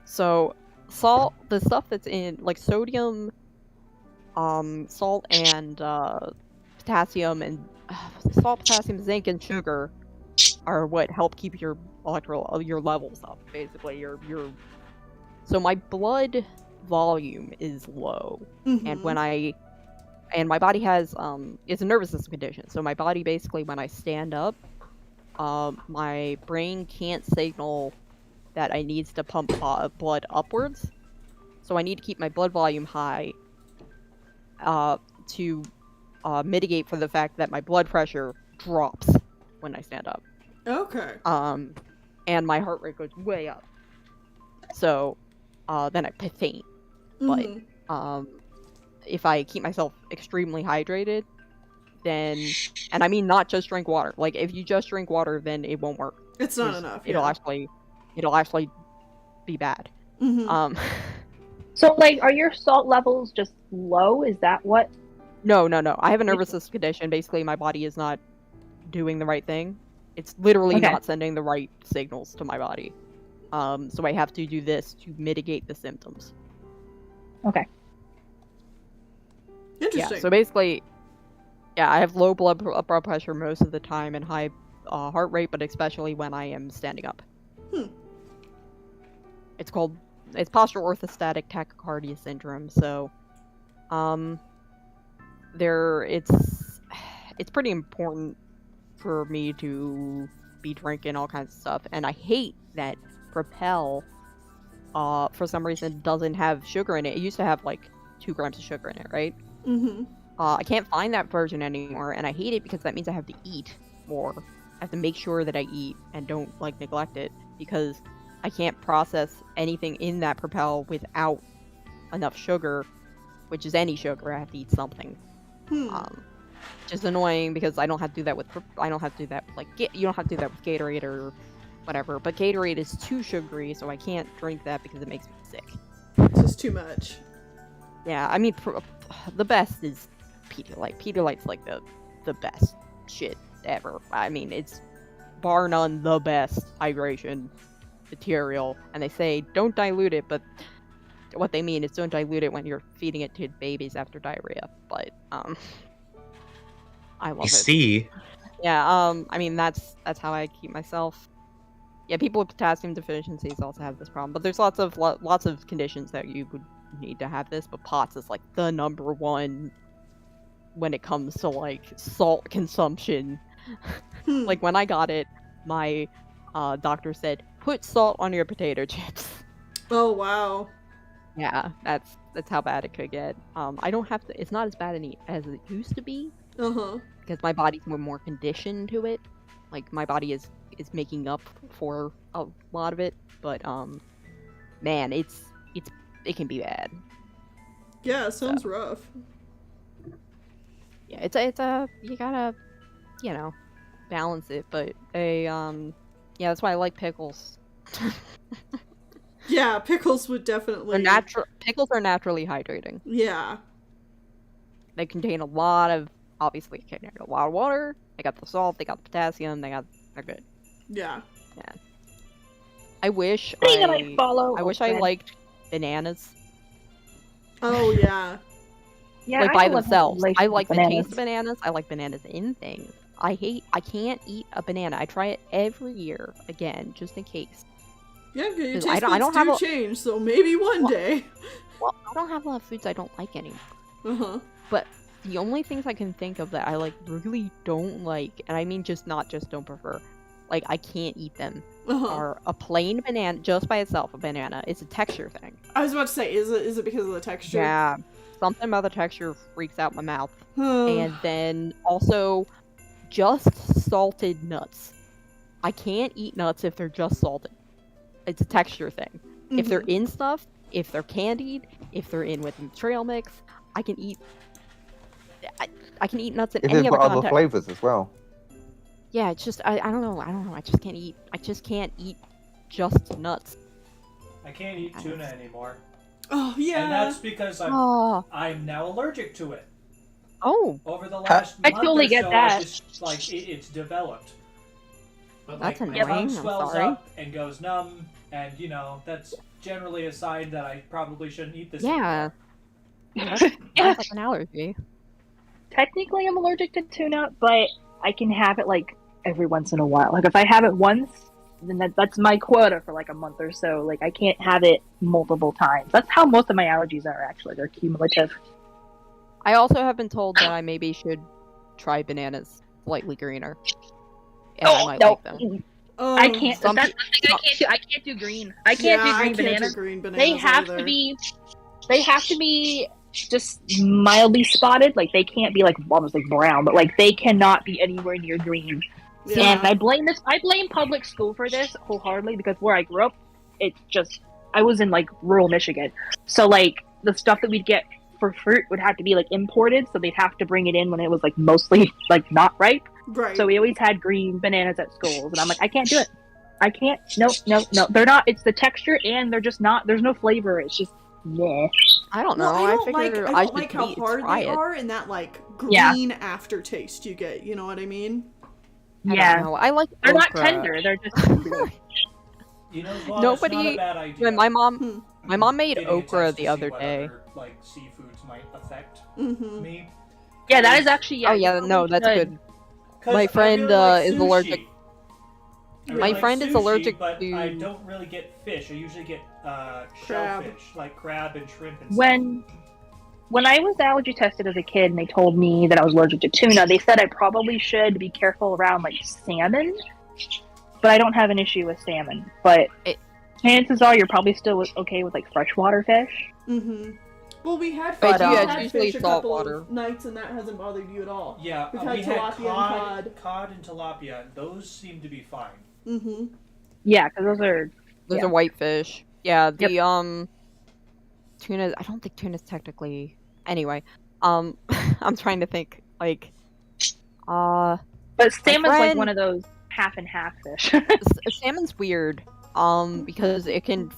So salt, the stuff that's in like sodium, salt and potassium and salt, potassium, zinc, and sugar are what help keep your your levels up. Basically, your so my blood volume is low, and Mhm. and my body has it's a nervous system condition. So my body basically, when I stand up, my brain can't signal that I needs to pump blood upwards. So I need to keep my blood volume high to mitigate for the fact that my blood pressure drops when I stand up. Okay. And my heart rate goes way up. So then I faint. Mhm. But if I keep myself extremely hydrated, then, and I mean not just drink water. Like if you just drink water, then it won't work. It's not 'Cause enough. It'll actually be bad. Mhm. So, like, are your salt levels just low? Is that what? No. I have a nervous system condition. Basically, my body is not doing the right thing. It's literally Okay. not sending the right signals to my body. So I have to do this to mitigate the symptoms. Okay. Interesting. Yeah. So basically, yeah, I have low blood pressure most of the time and high heart rate, but especially when I am standing up. It's postural orthostatic tachycardia syndrome. So, it's pretty important for me to be drinking all kinds of stuff, and I hate that Propel, for some reason, doesn't have sugar in it. It used to have like 2 grams of sugar in it, right? Mhm. I can't find that version anymore, and I hate it because that means I have to eat more I have to make sure that I eat and don't like neglect it, because I can't process anything in that Propel without enough sugar, which is any sugar. I have to eat something. Which is annoying because I don't have to do that with you don't have to do that with Gatorade or whatever. But Gatorade is too sugary, so I can't drink that because it makes me sick. It's just too much. Yeah, I mean, the best is Pedialyte. Pedialyte's like the best shit ever. I mean, it's bar none the best hydration material, and they say don't dilute it, but what they mean is don't dilute it when you're feeding it to babies after diarrhea. But I love I it. see. Yeah, I mean that's how I keep myself. Yeah, people with potassium deficiencies also have this problem, but there's lots of conditions that you would need to have this, but POTS is like the number one when it comes to like salt consumption. Like when I got it, my doctor said put salt on your potato chips. Oh wow. Yeah, that's how bad it could get. I don't have to. It's not as bad as it used to be. Because my body's more conditioned to it. Like my body is making up for a lot of it. But man, it can be bad. Yeah, it sounds rough. Yeah, it's a you gotta, balance it. But yeah, that's why I like pickles. Yeah, pickles would definitely. Pickles are naturally hydrating. Yeah. They contain a lot of water. They got the salt. They got the potassium. They're good. Yeah. Yeah. I wish I liked bananas. Oh yeah. Yeah, like by themselves. I like the bananas. taste of bananas. I like bananas in things. I can't eat a banana. I try it every year again, just in case. Yeah, your taste I don't buds have do a- change, so maybe one day. Well, I don't have a lot of foods I don't like anymore. But The only things I can think of that I like really don't like, and I mean not just don't prefer, like I can't eat them, are a plain banana just by itself. A banana. It's a texture thing. I was about to say, is it because of the texture? Yeah, something about the texture freaks out my mouth. And then also, just salted nuts. I can't eat nuts if they're just salted. It's a texture thing. If they're in stuff, if they're candied, if they're in with trail mix, I can eat. I can eat nuts in If any they've other got other context. flavors as well. Yeah, it's just I don't know. I just can't eat just nuts. I can't eat tuna anymore. Oh yeah. And that's because Oh. I'm now allergic to it. Oh. Over the last I month totally or get so, that. it's developed. But That's like, my annoying, tongue I'm swells sorry. up and goes numb, and that's generally a sign that I probably shouldn't eat this Yeah. anymore. That's like an allergy. Technically, I'm allergic to tuna, but I can have it like every once in a while. Like if I have it once, then that's my quota for like a month or so. Like I can't have it multiple times. That's how most of my allergies are. Actually, they're cumulative. I also have been told that I maybe should try bananas slightly greener. And I might like them. I can't. Some That's pe- the thing I can't do. I can't do green. I can't do green bananas. Green bananas. They have either. to be. They have to be just mildly spotted. Like they can't be like almost like brown, but like they cannot be anywhere near green. Yeah. And I blame public school for this wholeheartedly because where I grew up, it's just I was in like rural Michigan, so like the stuff that we'd get for fruit would have to be like imported, so they'd have to bring it in when it was like mostly like not ripe. Right. So we always had green bananas at schools, and I'm like, I can't do it. I can't. No. They're not. It's the texture, and they're just not. There's no flavor. It's just yeah. I don't know. Well, I don't figure like, I I don't should like how hard try they it. are and that like Yeah. green aftertaste you get. You know what I mean? I Yeah. don't know. I like They're not okra. tender. They're just. It's not a bad idea. When my mom made Getting a okra test to the see other what day. other, like seafoods might affect Mm-hmm. me. Yeah, that is actually. Oh yeah, no, that's good. 'Cause My I friend really like is sushi. allergic. I really My like friend is sushi, allergic but to- I don't really get fish. I usually get Crab. shellfish, like crab and shrimp and When I was allergy tested as a kid and they told me that I was allergic to tuna, they said I probably should be careful around like salmon, but I don't have an issue with salmon. But chances are you're probably still okay with like freshwater fish. Mm-hmm. Well, we had But, fish, we yeah, had it's usually fish a salt couple water. of nights, and that hasn't bothered you at all. Yeah, We've we had had tilapia and cod and tilapia. Those seem to be fine. Mm-hmm. Yeah, because Those Yeah. are whitefish. Yeah, the tuna. I don't think tuna's technically. Anyway, I'm trying to think. Like, but salmon's like friend- one of those half and half fish. salmon's weird. Because it can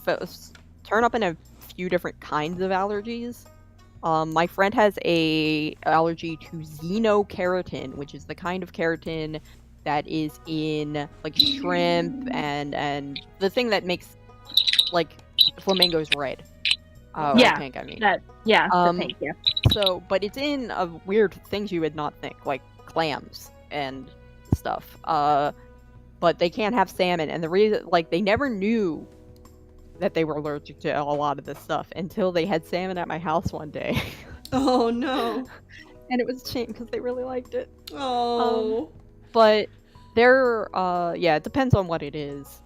turn up in a few different kinds of allergies. My friend has a allergy to xenokeratin, which is the kind of keratin that is in like shrimp and the thing that makes like flamingos red. Or Yeah, pink, I mean. the pink, yeah. So, but it's in weird things you would not think, like clams and stuff. But they can't have salmon, and the reason, like, they never knew that they were allergic to a lot of this stuff until they had salmon at my house one day. Oh no. And it was a shame because they really liked it. Oh. But they're, it depends on what it is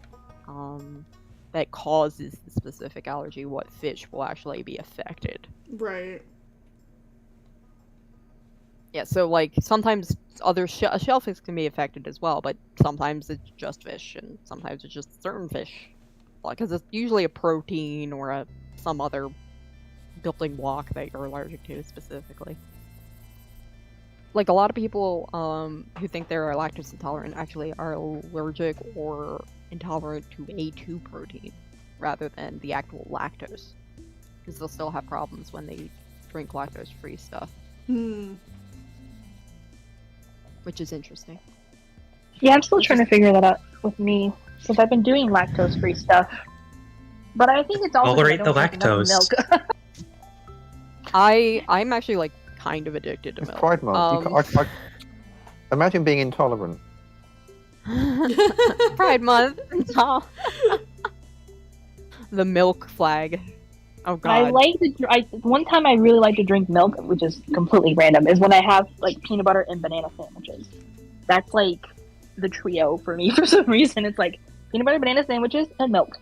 that causes the specific allergy, what fish will actually be affected. Right. Yeah, so, like, sometimes other shellfish can be affected as well, but sometimes it's just fish, and sometimes it's just certain fish. Because it's usually a protein or some other building block that you're allergic to specifically. Like, a lot of people who think they're lactose intolerant actually are allergic or intolerant to A2 protein rather than the actual lactose. Because they'll still have problems when they drink lactose-free stuff. Which is interesting. Yeah, I'm still trying to figure that out with me, since I've been doing lactose-free stuff. But I think it's also Tolerate the drink enough lactose. milk. I'm actually, like, kind of addicted to It's milk. Pride Month. Imagine being intolerant. Pride Month. No. The milk flag. Oh god. I like to. One time I really like to drink milk, which is completely random, is when I have like peanut butter and banana sandwiches. That's like the trio for me for some reason. It's like peanut butter, banana sandwiches, and milk.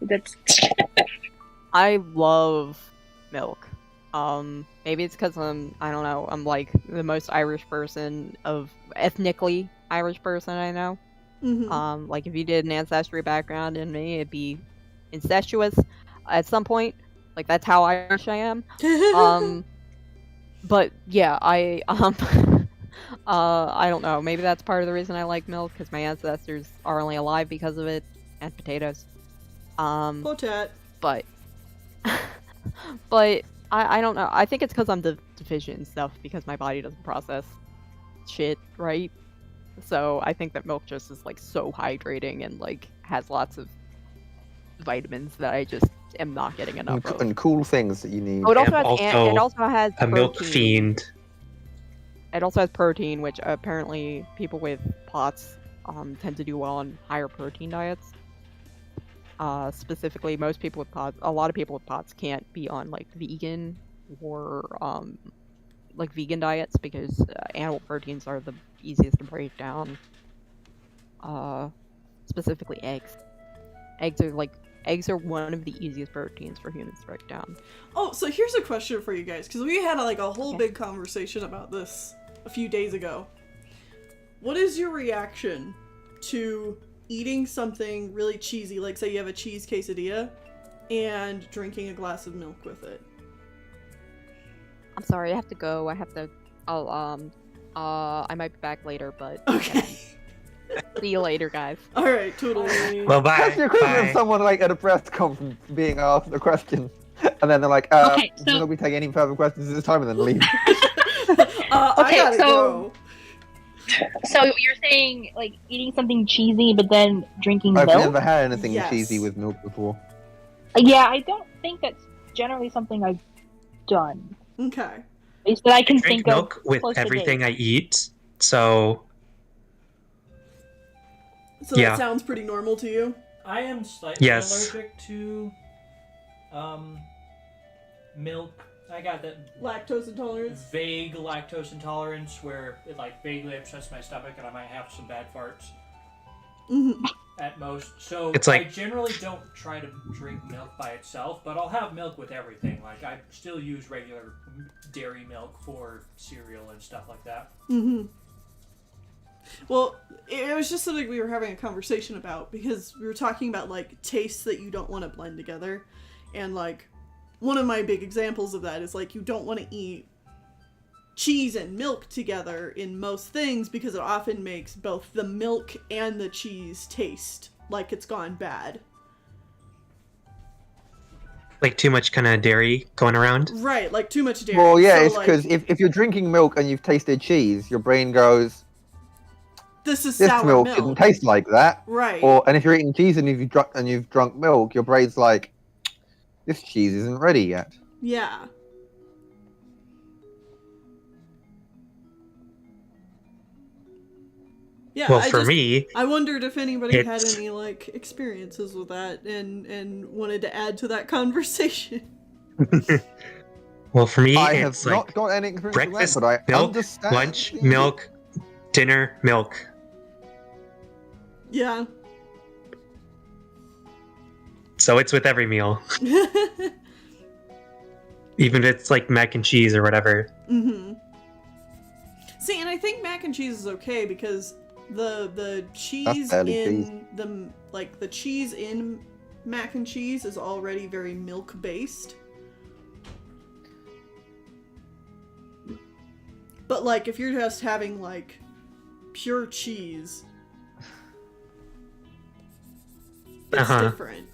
That's. I love milk. Maybe it's because I don't know, I'm like the most Irish person ethnically Irish person I know. Mm-hmm. Like if you did an ancestry background in me, it'd be incestuous at some point. Like that's how Irish I am. But yeah, I don't know. Maybe that's part of the reason I like milk because my ancestors are only alive because of it, and potatoes. Potat. But I don't know. I think it's because I'm deficient in stuff because my body doesn't process shit right. So I think that milk just is like so hydrating and like has lots of vitamins that I just am not getting enough of. And cool things that you need. Oh, it also I'm has also it also has A milk protein. fiend. It also has protein, which apparently people with POTS tend to do well on higher protein diets. Specifically, most people with POTS, a lot of people with POTS can't be on like vegan or like vegan diets because animal proteins are the easiest to break down. Specifically eggs. Eggs are one of the easiest proteins for humans to break down. Oh, so here's a question for you guys, because we had like a whole big conversation about this a few days ago. What is your reaction to eating something really cheesy, like say you have a cheese quesadilla, and drinking a glass of milk with it? I'm sorry, I have to go. I might be back later, but Okay. see you later, guys. Alright, totally. Well, bye. That's the equivalent of Bye. someone like at a press conference being asked a question, and then they're like, Okay, "Will so- we take any further questions at this time?" and then leave. I Okay, gotta so- go. So you're saying like eating something cheesy, but then drinking I've milk? never had anything Yes. cheesy with milk before. Yeah, I don't think that's generally something I've done. Okay. At least that I can Drink think milk of. with close to everything date. I eat. So So Yeah. that sounds pretty normal to you? I am slightly Yes. allergic to milk. I got that Lactose intolerance? vague lactose intolerance where it like vaguely upsets my stomach and I might have some bad farts. Mm-hmm. at most. So It's I like- generally don't try to drink milk by itself, but I'll have milk with everything. Like I still use regular dairy milk for cereal and stuff like that. Mm-hmm. Well, it was just something we were having a conversation about because we were talking about like tastes that you don't want to blend together, and like one of my big examples of that is like you don't want to eat cheese and milk together in most things because it often makes both the milk and the cheese taste like it's gone bad. Like too much kind of dairy going around. Right, like too much dairy. Well, yeah, So, it's like, because if you're drinking milk and you've tasted cheese, your brain goes, this is "This sour milk milk. didn't taste like that." Right. And if you're eating cheese and you've drunk milk, your brain's like, "This cheese isn't ready yet." Yeah. Yeah, Well, for me, I wondered if anybody had it's- any like experiences with that and wanted to add to that conversation. well, for me, I have it's like not got any experience breakfast, with that, but I milk, understand. lunch, milk, dinner, milk. Yeah. So it's with every meal, even if it's like mac and cheese or whatever. Mm-hmm. See, and I think mac and cheese is okay because the cheese barely in the cheese in mac and cheese is already very milk based. But like if you're just having like pure cheese, it's different.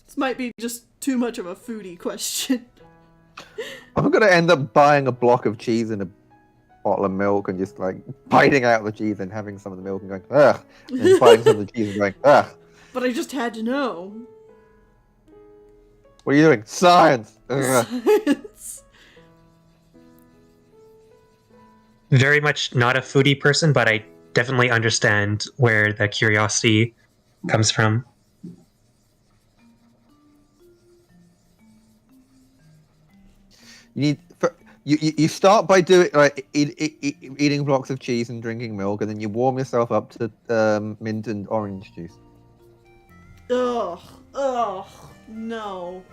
This might be just too much of a foodie question. I'm gonna end up buying a block of cheese and a bottle of milk and just like biting out the cheese and having some of the milk and going ugh, and then biting some of the cheese and going ugh. But I just had to know. What are you doing? Science. Ugh. Science. Very much not a foodie person, but I definitely understand where the curiosity comes from. You start by doing eating blocks of cheese and drinking milk, and then you warm yourself up to mint and orange juice. Ugh, no.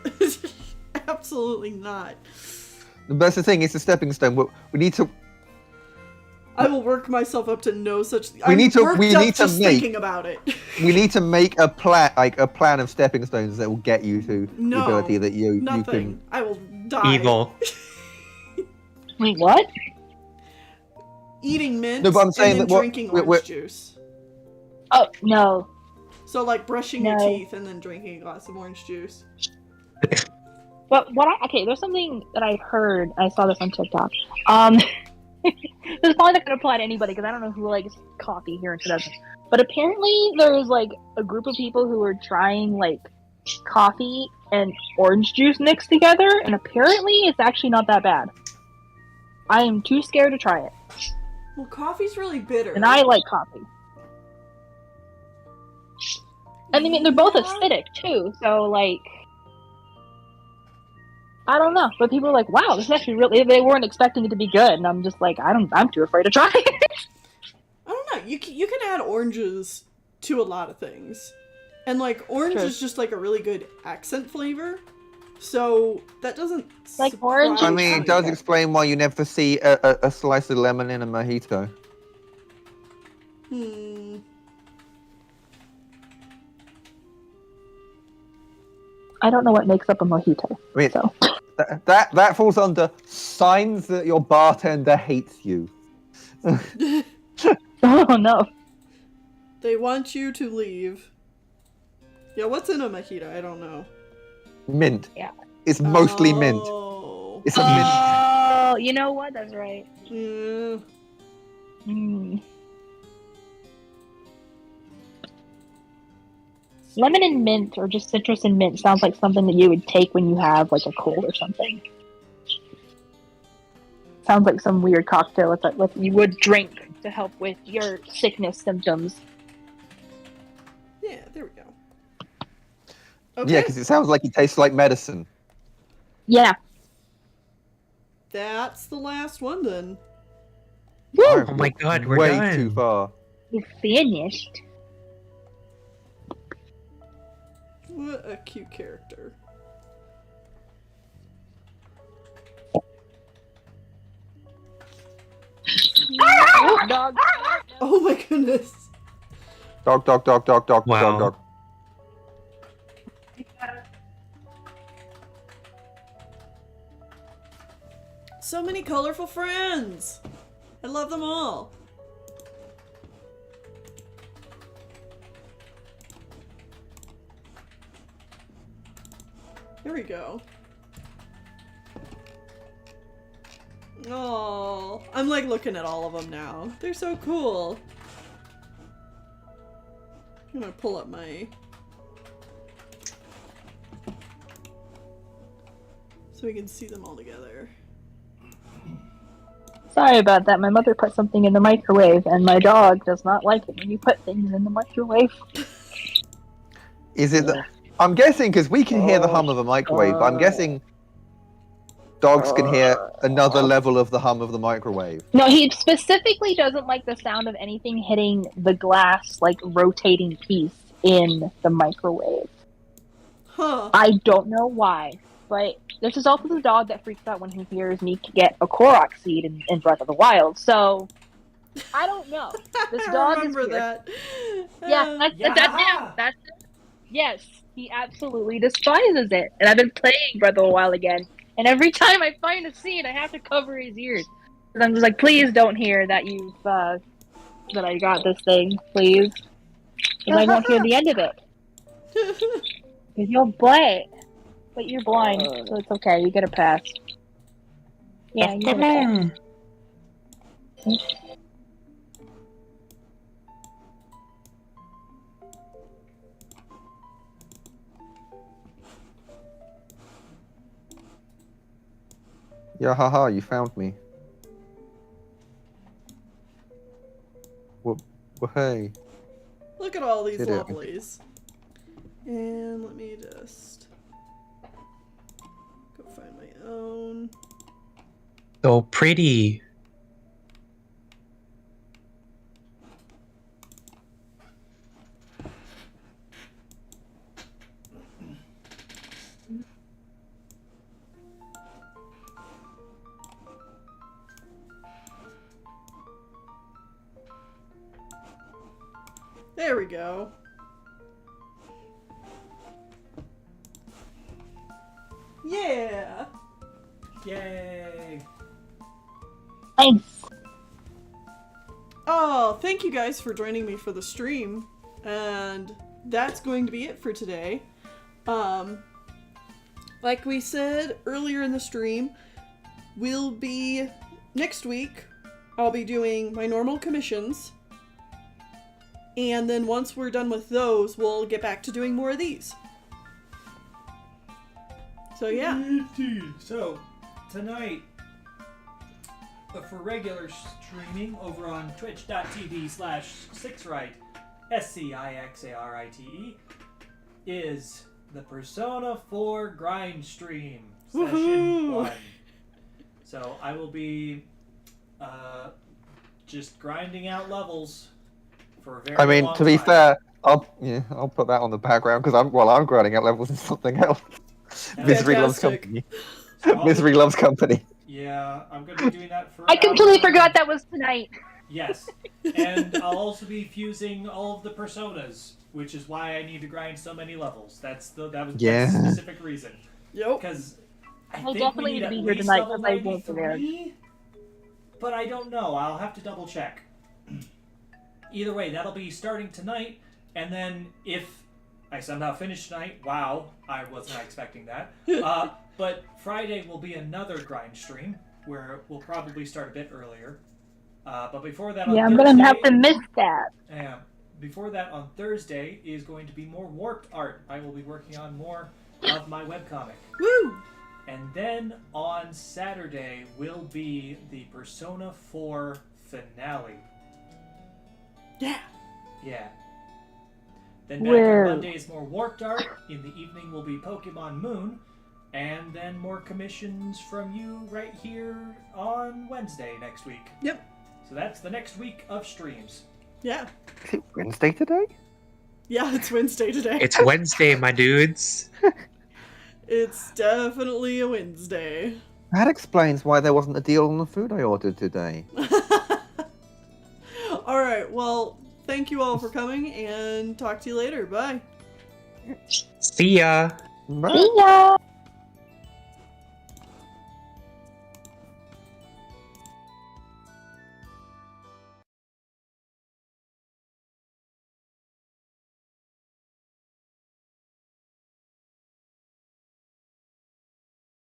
Absolutely not. But that's the thing; it's a stepping stone. We need to. I will work myself up to no such. We need to- I'm we worked up need to just make- thinking about it. We need to make a plan of stepping stones that will get you to No, the ability that you Nothing. can. I will die. Evil. Wait, what? Eating mint No, but I'm saying and then that what- drinking we're- orange juice. Oh no. So like brushing your No. teeth and then drinking a glass of orange juice. But okay, there's something that I heard. I saw this on TikTok. This is probably not gonna apply to anybody because I don't know who likes coffee here in Tedesco. But apparently, there's like a group of people who are trying like coffee and orange juice mixed together, and apparently, it's actually not that bad. I am too scared to try it, Well, coffee's really bitter. and I like coffee. And I mean, they're both acidic too, so like. I don't know, but people are like, "Wow, this is actually really." They weren't expecting it to be good, and I'm just like, I'm too afraid to try it. I don't know. You can add oranges to a lot of things, and like orange True. is just like a really good accent flavor. So that doesn't Like orange I and mean, it does explain why you never see a slice of lemon in a mojito. I don't know what makes up a mojito. I mean, So that falls under signs that your bartender hates you. oh no. They want you to leave. Yeah, what's in a mojito? I don't know. Mint. Yeah. It's mostly mint. Oh. It's a mint. Oh, you know what? That's right. Yeah. Mm. Lemon and mint, or just citrus and mint, sounds like something that you would take when you have like a cold or something. Sounds like some weird cocktail that you would drink to help with your sickness symptoms. Yeah, there we go. Okay. Yeah, because it sounds like it tastes like medicine. Yeah. That's the last one then. Woo! Oh my god, we're way done. too far. You finished. What a cute character. Dog. Oh my goodness. Dog, dog, dog, dog, dog, Wow. dog, dog. So many colorful friends. I love them all. Here we go. Oh, I'm like looking at all of them now. They're so cool. I'm gonna pull up my... so we can see them all together. Sorry about that. My mother put something in the microwave, and my dog does not like it when you put things in the microwave. Is it the... I'm guessing, because we can hear the hum of a microwave, but I'm guessing dogs can hear another level of the hum of the microwave. No, he specifically doesn't like the sound of anything hitting the glass, like, rotating piece in the microwave. Huh. I don't know why, but this is also the dog that freaks out when he hears me get a Korok seed in Breath of the Wild, so... I don't know. This dog I remember is weird. that. Yeah, that's it. Yes, he absolutely despises it. And I've been playing Breath of the Wild again, and every time I find a seed, I have to cover his ears. And I'm just like, please don't hear that you've, that I got this thing, please. Because I won't hear the end of it. Because you'll play it. But you're blind, so it's okay, you get a pass. Yeah, you get a pass. Yeah, haha, you found me. Well, hey. Look at all these Did it. lovelies. And let me just go find my own. So pretty. There we go. Yeah. Yay! Thanks. Oh, thank you guys for joining me for the stream. And that's going to be it for today. Like we said earlier in the stream, we'll be next week. I'll be doing my normal commissions. And then once we're done with those, we'll get back to doing more of these. So yeah. So, tonight, for regular streaming over on twitch.tv/6rite, SCIXARITE, is the Persona 4 grind stream, session Woohoo! 1. So, I will be just grinding out levels for a very I mean, long to be time. fair, I'll put that on the background because I'm grinding out levels in something else. Misery loves Fantastic. company. So Misery loves company. Yeah, I'm going to be doing that for I completely hours. forgot that was tonight. Yes, and I'll also be fusing all of the personas, which is why I need to grind so many levels. That's the specific reason. Yep. Because I I'll think definitely we need to at be here least tonight level because I won't be there. 93, but I don't know. I'll have to double check. Either way, that'll be starting tonight, and then if I somehow finish tonight, wow, I was not expecting that. But Friday will be another grind stream where we'll probably start a bit earlier. But before that, on Yeah, I'm Thursday, gonna have to miss that. before that, on Thursday is going to be more warped art. I will be working on more of my webcomic. Woo! And then on Saturday will be the Persona 4 finale. Yeah. Yeah. Then back Whoa. on Monday is more warped art. In the evening will be Pokemon Moon. And then more commissions from you right here on Wednesday next week. Yep. So that's the next week of streams. Yeah. Is it Wednesday today? Yeah, it's Wednesday today. It's Wednesday, my dudes. It's definitely a Wednesday. That explains why there wasn't a deal on the food I ordered today. Alright, well, thank you all for coming and talk to you later. Bye. See ya. Bye. See ya!